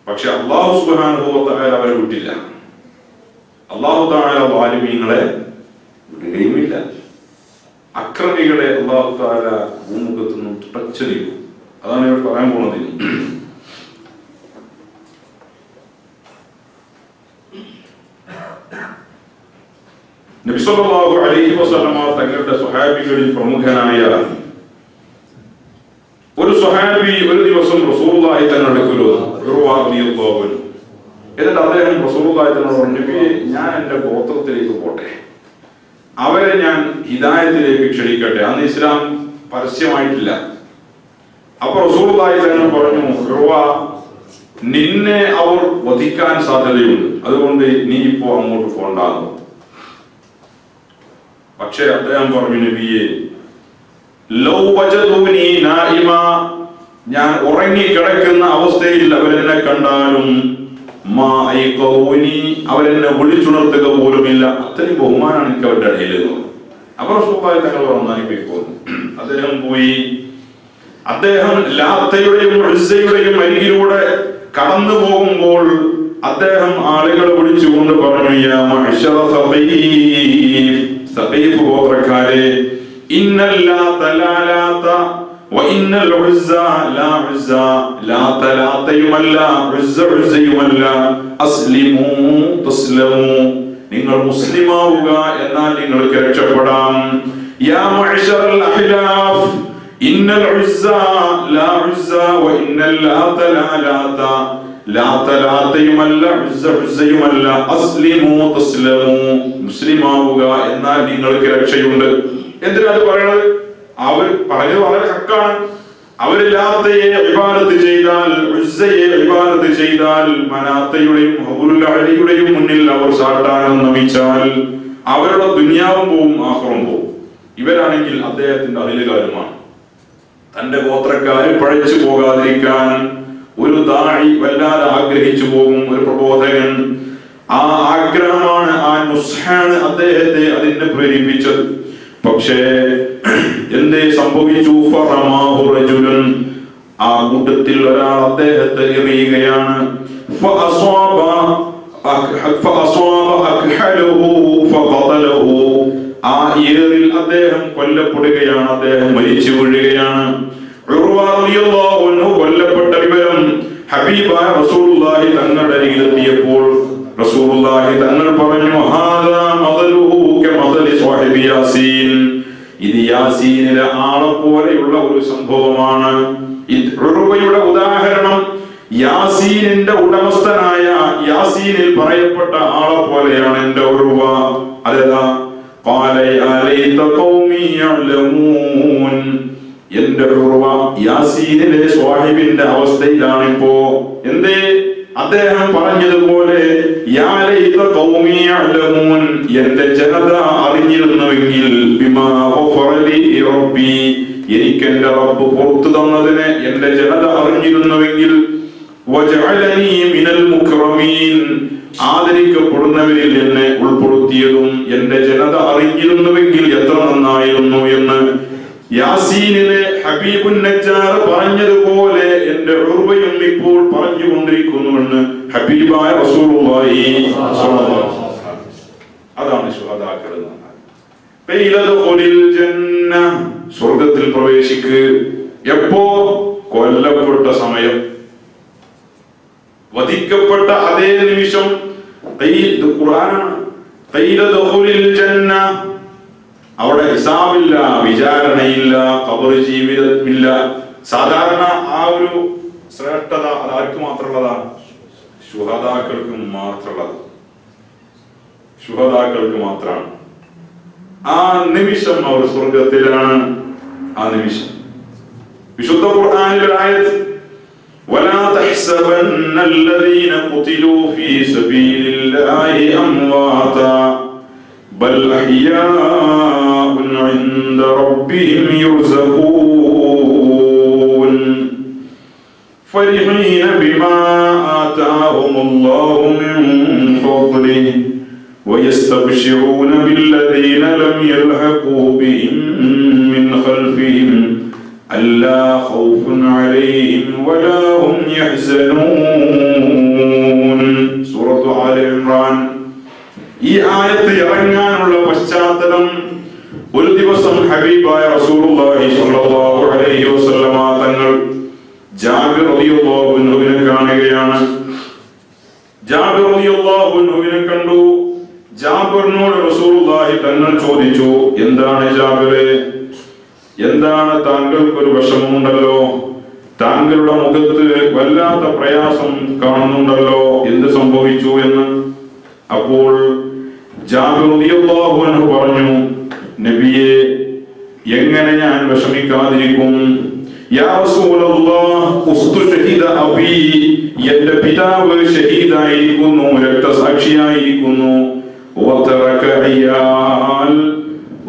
പക്ഷെ അല്ലാഹു സുബ്ഹാനഹു വ തആല അവരെ വിട്ടില്ല. അല്ലാഹു തആല വാലിമീങ്ങളെ വിടുകയുമില്ല. അക്രമികളെ അല്ലാഹു തആല ഭൂമുഖത്തു നിന്നും തുടച്ചു നീക്കും. അതാണ് ഇവർ പറയാൻ പോകുന്നത്. നബി സല്ലല്ലാഹു അലൈഹി വസല്ലമ തങ്ങളുടെ സ്വഹാബികളിൽ പ്രമുഖനായ ഒരു സ്വഹാബി ഒരു ദിവസം റസൂലുള്ളാഹി തങ്ങളുടെ അടുക്കൽ വന്നു. എന്നിട്ട് അദ്ദേഹം റസൂലുള്ളാഹി തങ്ങളോട് പറഞ്ഞു, നബിയെ, ഞാൻ എൻ്റെ ഗോത്രത്തിലേക്ക് പോട്ടെ, അവരെ ഞാൻ ഹിദായത്തിലേക്ക് ക്ഷണിക്കട്ടെ. അന്ന് ഇസ്ലാം പരസ്യമായിട്ടില്ല. അപ്പൊ റസൂലുള്ളാഹി തങ്ങൾ പറഞ്ഞു, നിന്നെ അവർ വധിക്കാൻ സാധ്യതയുണ്ട്, അതുകൊണ്ട് നീ ഇപ്പോ അങ്ങോട്ട് പോണ്ടാകും. പക്ഷെ അദ്ദേഹം പറഞ്ഞു, നബിയെ, ലൗ വജദൂനി നായിമ, ഞാൻ ഉറങ്ങി കിടക്കുന്ന അവസ്ഥയിൽ അവരെന്നെ കണ്ടാലും മാ ഐഖൗനി, അവരെന്നെ വിളിച്ചുണർത്തുക പോലുമില്ല. അത്രയും ബഹുമാനാണ് എനിക്ക് അവരുടെ ഇടയിൽ. അപ്പൊ റസൂലുള്ളാഹി തങ്ങൾ പറഞ്ഞു, അദ്ദേഹം പോയി. അദ്ദേഹം ലാത്തയുടെയും ഉസ്സയുടെയും അരികിലൂടെ കടന്നു പോകുമ്പോൾ അദ്ദേഹം ആളുകളെ വിളിച്ചുകൊണ്ട് പറഞ്ഞു, യാ മഅ്ശറ സഖീഫ് ഗോത്രക്കാരെ, ഇന്നൽ ലാത ലാ ലാത വ ഇന്നൽ ഉസ്സ ലാ ഉസ്സ, ലാത ലാതയുമല്ല ഉസ്സ ഉസ്സയുമല്ല, അസ്ലിമൂ തസ്ലമൂ, നിങ്ങൾ മുസ്ലിമാവുക, എന്നാൽ നിങ്ങൾക്ക് രക്ഷപ്പെടാം. യാ മഅ്ശറൽ അഹ്ലാഫ്, ഇന്നൽ ഉസ്സ ലാ ഉസ്സ വ ഇന്നൽ ലാത ലാ ലാത, ലാത ലാതയുമല്ല ഉസ്സ ഉസ്സയുമല്ല, അസ്ലിമൂ തസ്ലമൂ, മുസ്ലിമാവുക, എന്നാൽ നിങ്ങൾക്ക് രക്ഷയുണ്ട്. എന്തിനാണ് പറയണത്? അവർ പറഞ്ഞത് വളരെ ഹക്കാണ്. അവരില്ലാത്തയെ ഇബാദത്ത് ചെയ്താൽ, ഉസ്സയെ ഇബാദത്ത് ചെയ്താൽ, മനാത്തയുടെയും ഹുബുൽ അലിയുടെയും മുന്നിൽ അവർ സാട്ടാനം നമിച്ചാൽ അവരുടെ ദുനിയാവും പോവും ആഖിറവും പോവും. ഇവരാണെങ്കിൽ അദ്ദേഹത്തിന്റെ അയലുകാരുമാണ്. തന്റെ ഗോത്രക്കാര് പഴച്ചു പോകാതിരിക്കാൻ ഒരു ദാഇ വല്ലാതെ ആഗ്രഹിച്ചു പോകും, ഒരു പ്രബോധകൻ. ആ ആഗ്രഹമാണ്, ആ നുസ്ഹാണ് അദ്ദേഹത്തെ അതിന് പ്രേരിപ്പിച്ചത്. പക്ഷേ എന്തേ സംഭവിച്ചു? ഫറമാഹു റജുലുൻ, ആ കൂട്ടത്തിൽ ഒരാൾ അദ്ദേഹത്തെ എറിയുകയാണ്. ഫഅസ്വാബ അക്ഹലഹു ഫഖതലഹു, ആ ഏറിൽ അദ്ദേഹം കൊല്ലപ്പെടുകയാണ്, അദ്ദേഹം മരിച്ചു വീഴുകയാണ്. ഉർവ റളിയല്ലാഹു അൻഹു കൊല്ലപ്പെട്ട വിവരം ഹബീബായ റസൂലുള്ളാഹി തങ്ങളുടെ അരികിലെത്തിയപ്പോൾ റസൂലുള്ളാഹി തങ്ങൾ പറഞ്ഞു, ഹാദാ മദലുഹു കമദലി സ്വഹിബി യാസീൻ, ഇത് യാസീനിലെ ആളെ പോലെയുള്ള ഒരു സംഭവമാണ്. ഉർവയുടെ ഉദാഹരണം യാസീനിന്റെ ഉടമസ്ഥനായ യാസീനിൽ പറയപ്പെട്ട ആളെ പോലെയാണ് എന്റെ ഉർവ. അതെന്താ? എന്റെ ഉർവ യാസീനിലെ സ്വാഹിബിന്റെ അവസ്ഥയിലാണിപ്പോ. എന്തേ? അദ്ദേഹം പറഞ്ഞതുപോലെ എന്റെ ജനത അറിഞ്ഞിരുന്നുവെങ്കിൽ, എനിക്ക് എന്റെ റബ്ബ് പുറത്തു തന്നതിനെ എന്റെ ജനത അറിഞ്ഞിരുന്നുവെങ്കിൽ, ആദരിക്കപ്പെടുന്നവരിൽ എന്നെ ഉൾപ്പെടുത്തിയതും എന്റെ ജനത അറിഞ്ഞിരുന്നുവെങ്കിൽ എത്ര നന്നായിരുന്നു എന്ന് യാസീനിലെ ഹബീബുൻ നജ്ജാർ പറഞ്ഞതുപോലെ എന്റെ ഉർവയും ഇപ്പോൾ പറഞ്ഞുകൊണ്ടിരിക്കുന്നുവെന്ന് ഹബീബായ റസൂലുള്ളാഹി സ്വല്ലല്ലാഹു അലൈഹി വസല്ലം. അതാണ് ശുഹദാക്കൾ. സ്വർഗത്തിൽ പ്രവേശിക്ക്. എപ്പോ? കൊല്ലപ്പെട്ട സമയം, വധിക്കപ്പെട്ട അതേ നിമിഷം. അവിടെ ഹിസാബില്ല, വിചാരണയില്ല, ഖബർ ജീവിതമില്ല. സാധാരണ ആ ഒരു ശ്രേഷ്ഠത അത് ആർക്ക് മാത്രമുള്ളതാണ്? ശുഹദാക്കൾക്ക് മാത്രമുള്ളത്, ശുഹദാക്കൾക്ക് മാത്രമാണ്. ആ നിമിഷം അവർ സ്വർഗത്തിലാണ്. ആ നിമിഷം വിശുദ്ധ ഖുർആനിലെ ആയത്ത്, ولا تحسبن الذين قتلوا في سبيل الله أمواتا بل أحياء عند ربهم يرزقون فرحين بما آتاهم الله من فضله ويستبشرون بالذين لم يلحقوا بهم من خلفهم ألا خوف عليهم ولا هم يحزنون. സൂറത്ത് ആല ഇംറാൻ. ഈ ആയത്ത് ഇറങ്ങാനുള്ള പശ്ചാത്തലം, ഒരു ദിവസം ഹബീബായ റസൂലുള്ളാഹി സ്വല്ലല്ലാഹു അലൈഹി വസല്ലമ തങ്ങൾ ജാബിർ റളിയല്ലാഹു അൻഹുവിനെ കാണുകയാണ്. ജാബിർ റളിയല്ലാഹു അൻഹുവിനെ കണ്ടു. ജാബിറിനോട് റസൂലുള്ളാഹി തങ്ങൾ ചോദിച്ചു, എന്താണ് ജാബിറെ, എന്താണ് താങ്കൾക്ക് ഒരു വിഷമമുണ്ടല്ലോ, താങ്കളുടെ മുഖത്ത് വല്ലാത്ത പ്രയാസം കാണുന്നുണ്ടല്ലോ, എന്ത് സംഭവിച്ചു എന്ന്. അപ്പോൾ ജാബിർ റളിയല്ലാഹു അൻഹു പറഞ്ഞു, നബിയെ, എങ്ങനെ ഞാൻ വിഷമിക്കാതിരിക്കും? യാ റസൂലല്ലാഹ്, ഉസ്തുശഹിദ അബീ, എന്റെ പിതാവ് ഷഹീദായിരിക്കുന്നു, രക്തസാക്ഷിയായിരിക്കുന്നു. വതറക അയ്യാൽ,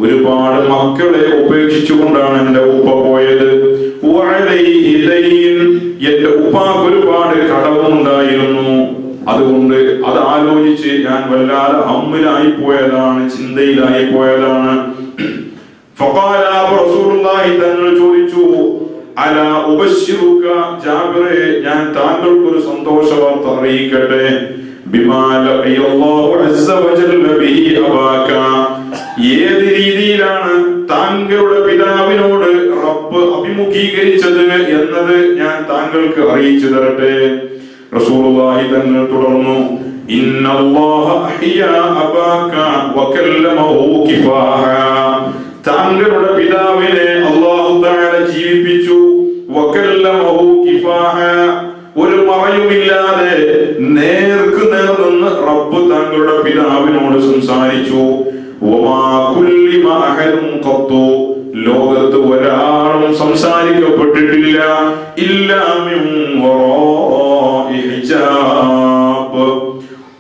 ഒരുപാട് മക്കളെ ഉപേക്ഷിച്ചുകൊണ്ടാണ് എന്റെ ഉപ്പ പോയത്. എന്റെ ഉപ്പാക്ക് ഒരുപാട് കടവുണ്ടായിരുന്നു. അതുകൊണ്ട് അത് ആലോചിച്ച് ഞാൻ വല്ലാതെ ഹമ്മിലായി പോയതാണ്, ചിന്തയിലായി പോയതാണ്. തങ്ങൾ ചോദിച്ചു, അലാ ഉബശ്ശിറുക ജാബിറേ, ഞാൻ താങ്കൾക്ക് ഒരു സന്തോഷ വാർത്ത അറിയിക്കട്ടെ. ബിമാ ലഖിയല്ലാഹു അസ്സ വജല്ല ബിഹി അബാക, ഏത് രീതിയിലാണ് താങ്കളുടെ പിതാവിനോട് റബ്ബ് അഭിമുഖീകരിച്ചത് എന്നത് ഞാൻ താങ്കൾക്ക് അറിയിച്ചു തരട്ടെ. റസൂലുള്ളാഹി തങ്ങൾ തുടർന്നു, ഇന്നല്ലാഹ അഹ്യാ അബാക വകല്ലമഹു കിഫാഹ, താങ്കളുടെ പിതാവിനെ അല്ലാഹു തആല ജീവിപ്പിച്ചു. വകല്ലമഹു കിഫാഹ, ഒരു മറയുമില്ലാതെ നേർക്ക് നേർ നിന്ന് റബ്ബ് താങ്കളുടെ പിതാവിനോട് സംസാരിച്ചു. വമാ കുല്ലിമ അഹദുൻ ഖത്തു ലോകത്ത് ഒരാളും സംസാരിക്കപ്പെട്ടിട്ടില്ല. ഇല്ലാ മിൻ വറാഇ ഹിജാബ്.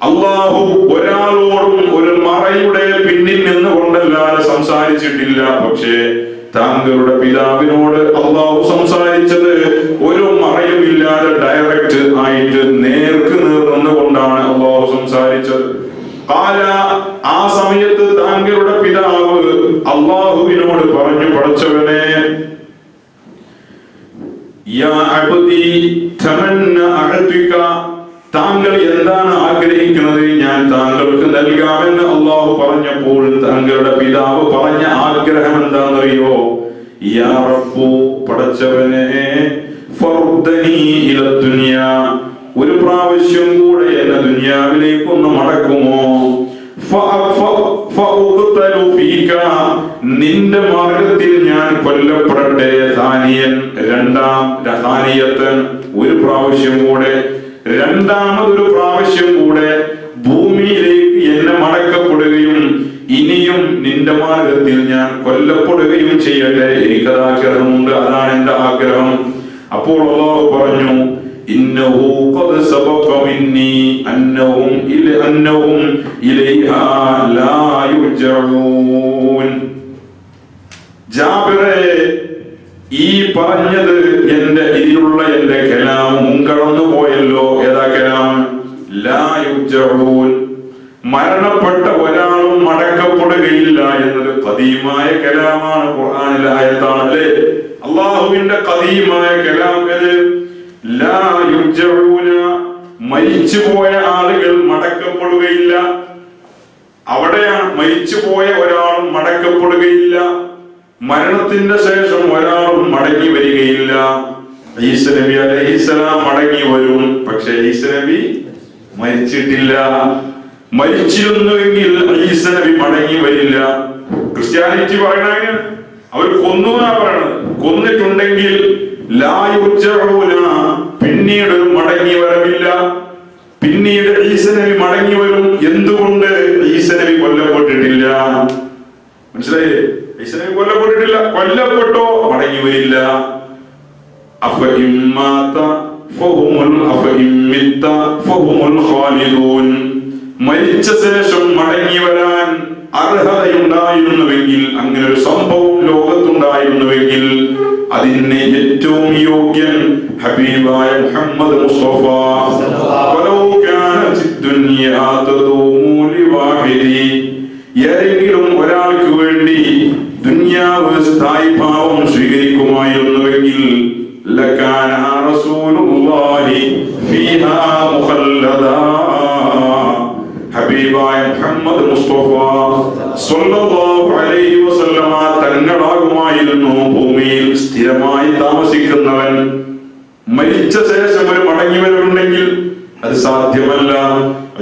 അല്ലാഹു ഒരാളോടും ഒരു മറയുടെ പിന്നിൽ നിന്നുകൊണ്ടല്ലാതെ സംസാരിച്ചിട്ടില്ല. പക്ഷേ താങ്കളുടെ പിതാവിനോട് അല്ലാഹു സംസാരിച്ചത് ഒരു മറയുമില്ലാതെ ഡയറക്റ്റ് ആയിട്ട് നേർക്ക് നേർ നിന്നുകൊണ്ടാണ് അല്ലാഹു സംസാരിച്ചത്. കാല, ആ സമയത്ത് താങ്കളുടെ പിതാവ് അല്ലാഹുവിനോട് പറഞ്ഞു, പടച്ചവനെ, യാ അബ്ദി തമന്ന അഅതിക, താങ്കൾ എന്താണ് ആഗ്രഹിക്കുന്നത്, ഞാൻ താങ്കൾക്ക് നൽകാമെന്ന് അല്ലാഹു പറഞ്ഞപ്പോൾ താങ്കളുടെ പിതാവ് പറഞ്ഞ ആഗ്രഹം എന്താണെന്നറിയോ? യാ റബ്ബു, പടച്ചവനെ, ഫർദനി ഇല ദുനിയാ, ഒരു പ്രാവശ്യം കൂടെ എന്നെ ദുനിയാവിലേക്കൊന്ന് മടക്കുമോ? നിന്റെ മാർഗത്തിൽ ഞാൻ കൊല്ലപ്പെടട്ടെ. ഥാനിയത്തൻ, ഒരു പ്രാവശ്യം കൂടെ, രണ്ടാമതൊരു പ്രാവശ്യം കൂടെ ഭൂമിയിലേക്ക് എന്നെ മടക്കപ്പെടുകയും ഇനിയും നിന്റെ മാർഗത്തിൽ ഞാൻ കൊല്ലപ്പെടുകയും ചെയ്യട്ടെ. എനിക്കത് ആഗ്രഹമുണ്ട്, അതാണ് എന്റെ ആഗ്രഹം. അപ്പോൾ അല്ലാഹു പറഞ്ഞു, ഇന്നഹു ഖദ് സബഖ മിന്നി അന്നഹും ഇലൈഹാ ലാ യുർജഊൻ. ജാബിറേ, ഈ പറഞ്ഞത് ഇതിലുള്ള എന്റെ കലാം മുൻകടന്നു പോയല്ലോ. ഏതാ കലാം? ലാ യുർജഊൻ, മരണപ്പെട്ട ഒരാളും മടക്കപ്പെടുകയില്ല എന്നത് ഖദീമായ കലാമാണ്. ഖുർആനിലെ ആയത്താണ് അല്ലേ? അല്ലാഹുവിന്റെ ഖദീമായ കലാം ഏത്? ലാ യുർജഊന, മരിച്ചുപോയ ആളുകൾ മടക്കപ്പെടുകയില്ല. അവിടെയാണ് മരിച്ചുപോയ ഒരാളും മടക്കപ്പെടുകയില്ല. മരണത്തിന്റെ ശേഷം ഒരാളും മടങ്ങി വരികയില്ല. ഈസ നബി അലൈഹിസ്സലാം മടങ്ങി വരും, പക്ഷെ ഈസ നബി മരിച്ചിട്ടില്ല. മരിച്ചിരുന്നുവെങ്കിൽ ഈസ നബി മടങ്ങി വരില്ല. ക്രിസ്ത്യാനിറ്റി പറയണ അവർ കൊന്നു എന്നാ പറയണത്. കൊന്നിട്ടുണ്ടെങ്കിൽ ലാ യുർജഊന, പിന്നീട് മടങ്ങി വരവില്ല. പിന്നീട് ഈസ നബി മടങ്ങി വരും. എന്തുകൊണ്ട്? ഈസ നബി കൊല്ലപ്പെട്ടിട്ടില്ല. മനസ്സിലായില്ലേ? ഈസ നബി കൊല്ലപ്പെട്ടിട്ടില്ല. കൊല്ലപ്പെട്ടോ മടങ്ങി വരില്ല. മരിച്ച ശേഷം മടങ്ങി വരാൻ അർഹതയുണ്ടായിരുന്നുവെങ്കിൽ, അങ്ങനെ ഒരു സംഭവം ലോകത്തുണ്ടായിരുന്നുവെങ്കിൽ അതിന് ഏറ്റവും യോഗ്യൻ ഹബീബായ മുഹമ്മദ് മുസ്തഫ. ഏതെങ്കിലും ഒരാൾക്ക് വേണ്ടി ദുനിയാവ് സ്ഥായി ഭാവം സ്വീകരിക്കുമായിരുന്നുവെങ്കിൽ ലകാന റസൂലുള്ളാഹി ഫീഹാ മുഖല്ലദാ, ഹബീബായ മുഹമ്മദ് മുസ്തഫ സ്വല്ലല്ലാഹു അലൈഹി വസല്ലമ തങ്ങളാകുമായിരുന്നു ഭൂമിയിൽ സ്ഥിരമായി താമസിക്കുന്നവൻ. മരിച്ച ശേഷം ഒരു മടങ്ങി വരവുണ്ടെങ്കിൽ അത് സാധ്യമല്ല.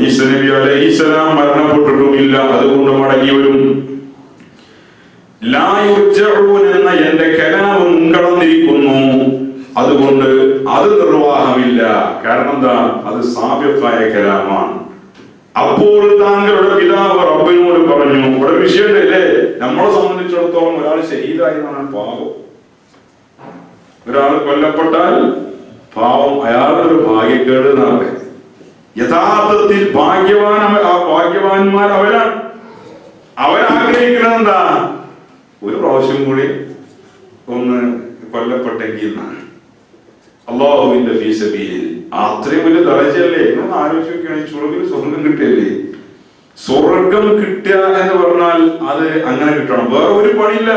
ഈസ നബി അലൈഹിസ്സലാം മരണപ്പെട്ടിട്ടുമില്ല, അതുകൊണ്ട് മടങ്ങി വരും. ലാ യുർജഊൻ എന്ന എന്റെ കലാം മുൻകടന്നിരിക്കുന്നു, അതുകൊണ്ട് അത് നിർവാഹമില്ല. കാരണം എന്താ? അത് സാബിഖായ കലാമാണ്. അപ്പോൾ താങ്കളുടെ പിതാവ് റബ്ബിനോട് പറഞ്ഞു. ഇവിടെ വിഷയമില്ലേ? നമ്മളെ സംബന്ധിച്ചിടത്തോളം ഒരാൾ ശഹീദായി എന്നാണ് പാപം. ഒരാൾ കൊല്ലപ്പെട്ടാൽ പാവം, അയാളുടെ ഒരു ഭാഗ്യക്കേട് എന്നാണ്. യഥാർത്ഥത്തിൽ ഭാഗ്യവാന്മാർ അവരാണ്. അവരാഗ്രഹിക്കുന്നത് എന്താ? ഒരു പ്രാവശ്യം കൂടി ഒന്ന് കൊല്ലപ്പെട്ടെങ്കിൽ എന്നാണ്. അല്ലാഹുവിന്റെ ഫീ സബീലിൽ അത്രയും വലിയ ദറജയല്ലേ? നിങ്ങൾ ആലോചിച്ച് നോക്കുകയാണെങ്കിൽ സ്വർഗം കിട്ടിയല്ലേ? സ്വർഗം കിട്ടുക എന്ന് പറഞ്ഞാൽ അത് അങ്ങനെ കിട്ടണം. വേറെ ഒരു പണിയില്ല.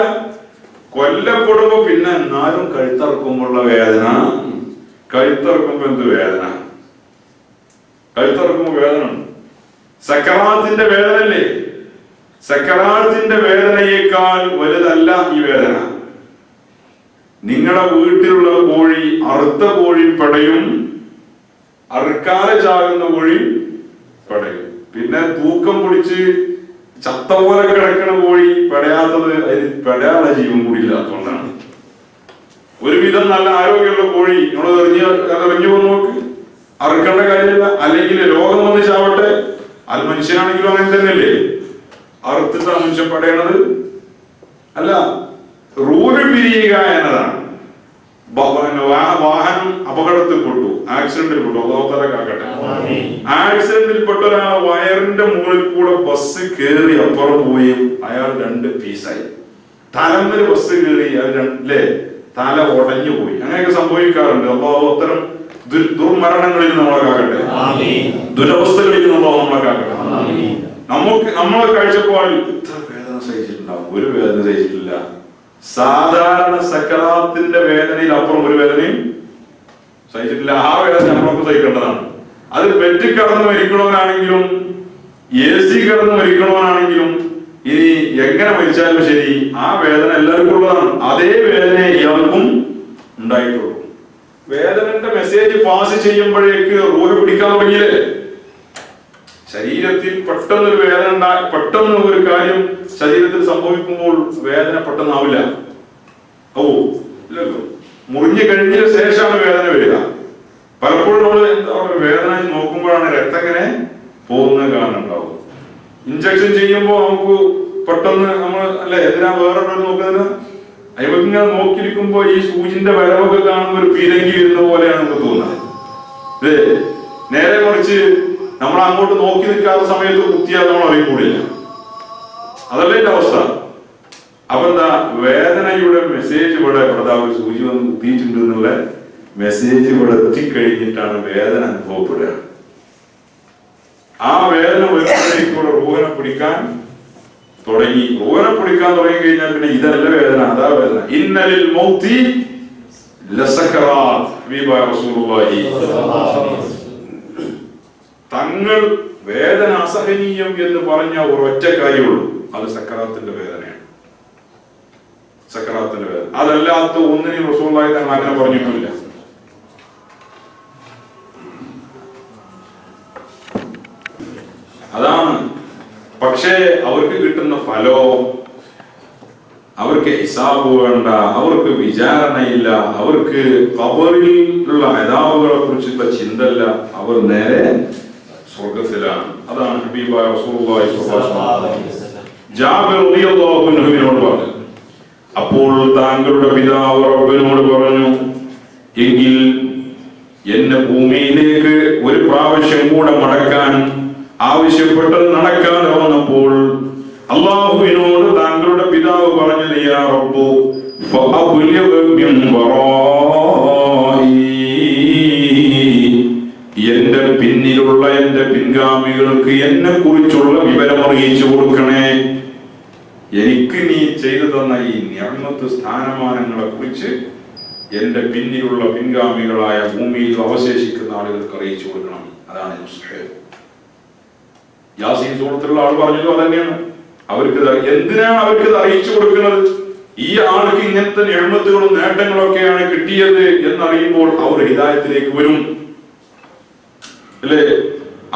കൊല്ലപ്പെടുമ്പോ പിന്നെ എന്നാലും കഴുത്തറക്കുമ്പോഴുള്ള വേദന, കഴുത്തറക്കുമ്പോ എന്ത് വേദന? കഴുത്തറക്കുമ്പോ വേദന സക്കറാത്തിന്റെ വേദനല്ലേ? സക്കറാത്തിന്റെ വേദനയേക്കാൾ വലുതല്ല ഈ വേദന. നിങ്ങളുടെ വീട്ടിലുള്ള കോഴി, അറുത്ത കോഴി പടയും, അറുക്കാതെ ചാകുന്ന കോഴി പടയും. പിന്നെ തൂക്കം പൊടിച്ച് ചത്ത പോലെ കിടക്കുന്ന കോഴി പെടയാത്തത് അതിന് പെടയാനുള്ള ജീവൻ കൂടി ഇല്ലാത്തതുകൊണ്ടാണ്. ഒരുവിധം നല്ല ആരോഗ്യമുള്ള കോഴി നമ്മൾ എറിഞ്ഞു വന്ന് നോക്ക്, അറുക്കേണ്ട കാര്യമില്ല. അല്ലെങ്കിൽ രോഗം വന്ന് ചാവട്ടെ, അത് മനുഷ്യനാണെങ്കിലും അങ്ങനെ തന്നെയല്ലേ? അറുത്തിട്ട് മനുഷ്യൻ പടയണത് അല്ല. റൂഹ് പിരിയുക എന്നതാണ്. വാഹനം അപകടത്തിൽപ്പെട്ടു, ആക്സിഡന്റിൽപ്പെട്ടു, അള്ളാഹുത്താലക്കാക്കട്ടെ. ആക്സിഡന്റിൽപ്പെട്ട ഒരാളെ വയറിന്റെ മുകളിൽ കൂടെ ബസ് കയറി അപ്പുറം പോയി അയാൾ 2 പീസായി. തലമ്മൽ ബസ് കയറി അല്ലേ, തല ഉടഞ്ഞു പോയി. അങ്ങനെയൊക്കെ സംഭവിക്കാറുണ്ട്. അള്ളാഹു അത്തരം ദുർമരണങ്ങളിൽ നമ്മളെ കാക്കട്ടെ, ദുരവസ്ഥകളിൽ നമ്മളെ കാക്കട്ടെ. നമ്മളെ കാഴ്ചപ്പാടിൽ ഇത്ര വേദന സഹിച്ചിട്ടുണ്ടാവും, ഒരു വേദന സഹിച്ചിട്ടില്ല. സാധാരണ സക്കറാത്തിന്റെ വേദനയിൽ അപ്പുറം ഒരു വേദനയും സഹിച്ചിട്ടില്ല. ആ വേദന നമ്മളൊക്കെ സഹിക്കേണ്ടതാണ്. അത് ബെഡ് കിടന്ന് മരിക്കണവനാണെങ്കിലും AC കിടന്ന് മരിക്കണവനാണെങ്കിലും ഇനി എങ്ങനെ മരിച്ചാലും ശരി, ആ വേദന എല്ലാവർക്കും ഉള്ളതാണ്. അതേ വേദന ഇയാൾക്കും ഉണ്ടായിട്ടുള്ളൂ. വേദനന്റെ മെസ്സേജ് പാസ് ചെയ്യുമ്പോഴേക്ക് റൂഹ് പിടിക്കാൻ തുടങ്ങിയില്ലേ? ശരീരത്തിൽ പെട്ടെന്നൊരു വേദന പെട്ടെന്ന് ഒരു കാര്യം ശരീരത്തിൽ സംഭവിക്കുമ്പോൾ വേദന പെട്ടെന്നാവില്ല. ഇല്ലല്ലോ, മുറിഞ്ഞു കഴിഞ്ഞതിന് ശേഷമാണ് വേദന വരിക. പലപ്പോഴും നമ്മൾ എന്താ വേദന നോക്കുമ്പോഴാണ് രക്തം ഇങ്ങനെ പോകുന്നത് കാണുന്നുണ്ടാവും. ഇഞ്ചക്ഷൻ ചെയ്യുമ്പോൾ നമുക്ക് പെട്ടെന്ന് നമ്മൾ അല്ലെ എന്തിനാ വേറെ നോക്കുന്നത്, അയ്യങ്ങനെ നോക്കിയിരിക്കുമ്പോ ഈ സൂചിന്റെ വരവൊക്കെ കാണുമ്പോൾ ഒരു പീരങ്കി വരുന്ന പോലെയാണ് നമുക്ക് തോന്നുന്നത്. അല്ലേ? നേരെ മറിച്ച് നമ്മൾ അങ്ങോട്ട് നോക്കി നിൽക്കാത്ത സമയത്ത് കുത്തിയാൽ നമ്മൾ അറിയും കൂടില്ല. അതല്ലേ എന്റെ അവസ്ഥ. അപ്പൊ എന്താ, വേദനയുടെ മെസ്സേജ് ഇവിടെ ഒരു സൂചി വന്ന് കുത്തിയിട്ടുണ്ട് എന്നുള്ള മെസ്സേജ് ഇവിടെ എത്തിക്കഴിഞ്ഞിട്ടാണ് വേദന അനുഭവപ്പെടുക. ആ വേദന വരുമ്പോഴേക്കൂടെ റൂഹനെ പിടിക്കാൻ തുടങ്ങി. റൂഹനെ പിടിക്കാൻ തുടങ്ങി കഴിഞ്ഞാൽ പിന്നെ ഇതല്ല വേദന, അതാ വേദന. ഇന്നലിൽ മൗതി ലസക്കറാത്ത്. റസൂലുള്ളാഹി തങ്ങൾ വേദന അസഹനീയം എന്ന് പറഞ്ഞ ഒരൊറ്റ കാര്യമുള്ളൂ, അത് സക്കറാത്തിന്റെ വേദനയാണ്. സക്കറാത്തിന്റെ വേദന അതല്ലാത്ത ഒന്നിനും റസൂലുള്ളാഹി തങ്ങൾ അങ്ങനെ പറഞ്ഞിട്ടില്ല. അതാണ്. പക്ഷേ അവർക്ക് കിട്ടുന്ന ഫലോ, അവർക്ക് ഹിസാബ് വേണ്ട, അവർക്ക് വിചാരണയില്ല, അവർക്ക് ഖബറിൽ ഉള്ള അദാബുകളെ കുറിച്ചുള്ള ചിന്തല്ല, അവർ നേരെ സ്വർഗ്ഗത്തിലാണ്. അതാണ് ഹബീബായ റസൂലുള്ളാഹി സ്വല്ലല്ലാഹു അലൈഹി വസല്ലം ജാബിർ റളിയല്ലാഹു അൻഹുവിനോട് പറഞ്ഞു. അപ്പോൾ താങ്കളുടെ പിതാവ് റബ്ബിനോട് പറഞ്ഞു, എങ്കിൽ എന്നെ ഭൂമിയിലേക്ക് ഒരു പ്രാവശ്യം കൂടെ മടക്കാൻ ആവശ്യപ്പെട്ടത് നടക്കാതെ വന്നപ്പോൾ അല്ലാഹുവിനോട് താങ്കളുടെ പിതാവ് പറഞ്ഞത്, യാ റബ്ബു ഫഅബ്ലിഗ് മിൻ വറാഇ, എന്റെ പിന്നിലുള്ള എന്റെ പിൻഗാമികൾക്ക് എന്നെ കുറിച്ചുള്ള വിവരം അറിയിച്ചു കൊടുക്കണേ. എനിക്ക് നീ ചെയ്തു തന്ന ഈ നിഅമത്ത് സ്ഥാനമാനങ്ങളെ കുറിച്ച് എന്റെ പിന്നിലുള്ള പിൻഗാമികളായ ഭൂമിയിൽ അവശേഷിക്കുന്ന ആളുകൾക്ക് അറിയിച്ചു കൊടുക്കണം. അതാണ് മുസ്ലിം. യാസീൻ സൂറത്തിലുള്ള ആൾ പറഞ്ഞത് അതന്നെയാണ്. അവർക്ക് എന്തിനാണ് അവർക്കത് അറിയിച്ചു കൊടുക്കുന്നത്? ഈ ആൾക്ക് ഇങ്ങനത്തെ നിഅമത്തുകളും നേട്ടങ്ങളൊക്കെയാണ് കിട്ടിയത് എന്നറിയുമ്പോൾ അവർ ഹിദായത്തിലേക്ക് വരും, അല്ലേ?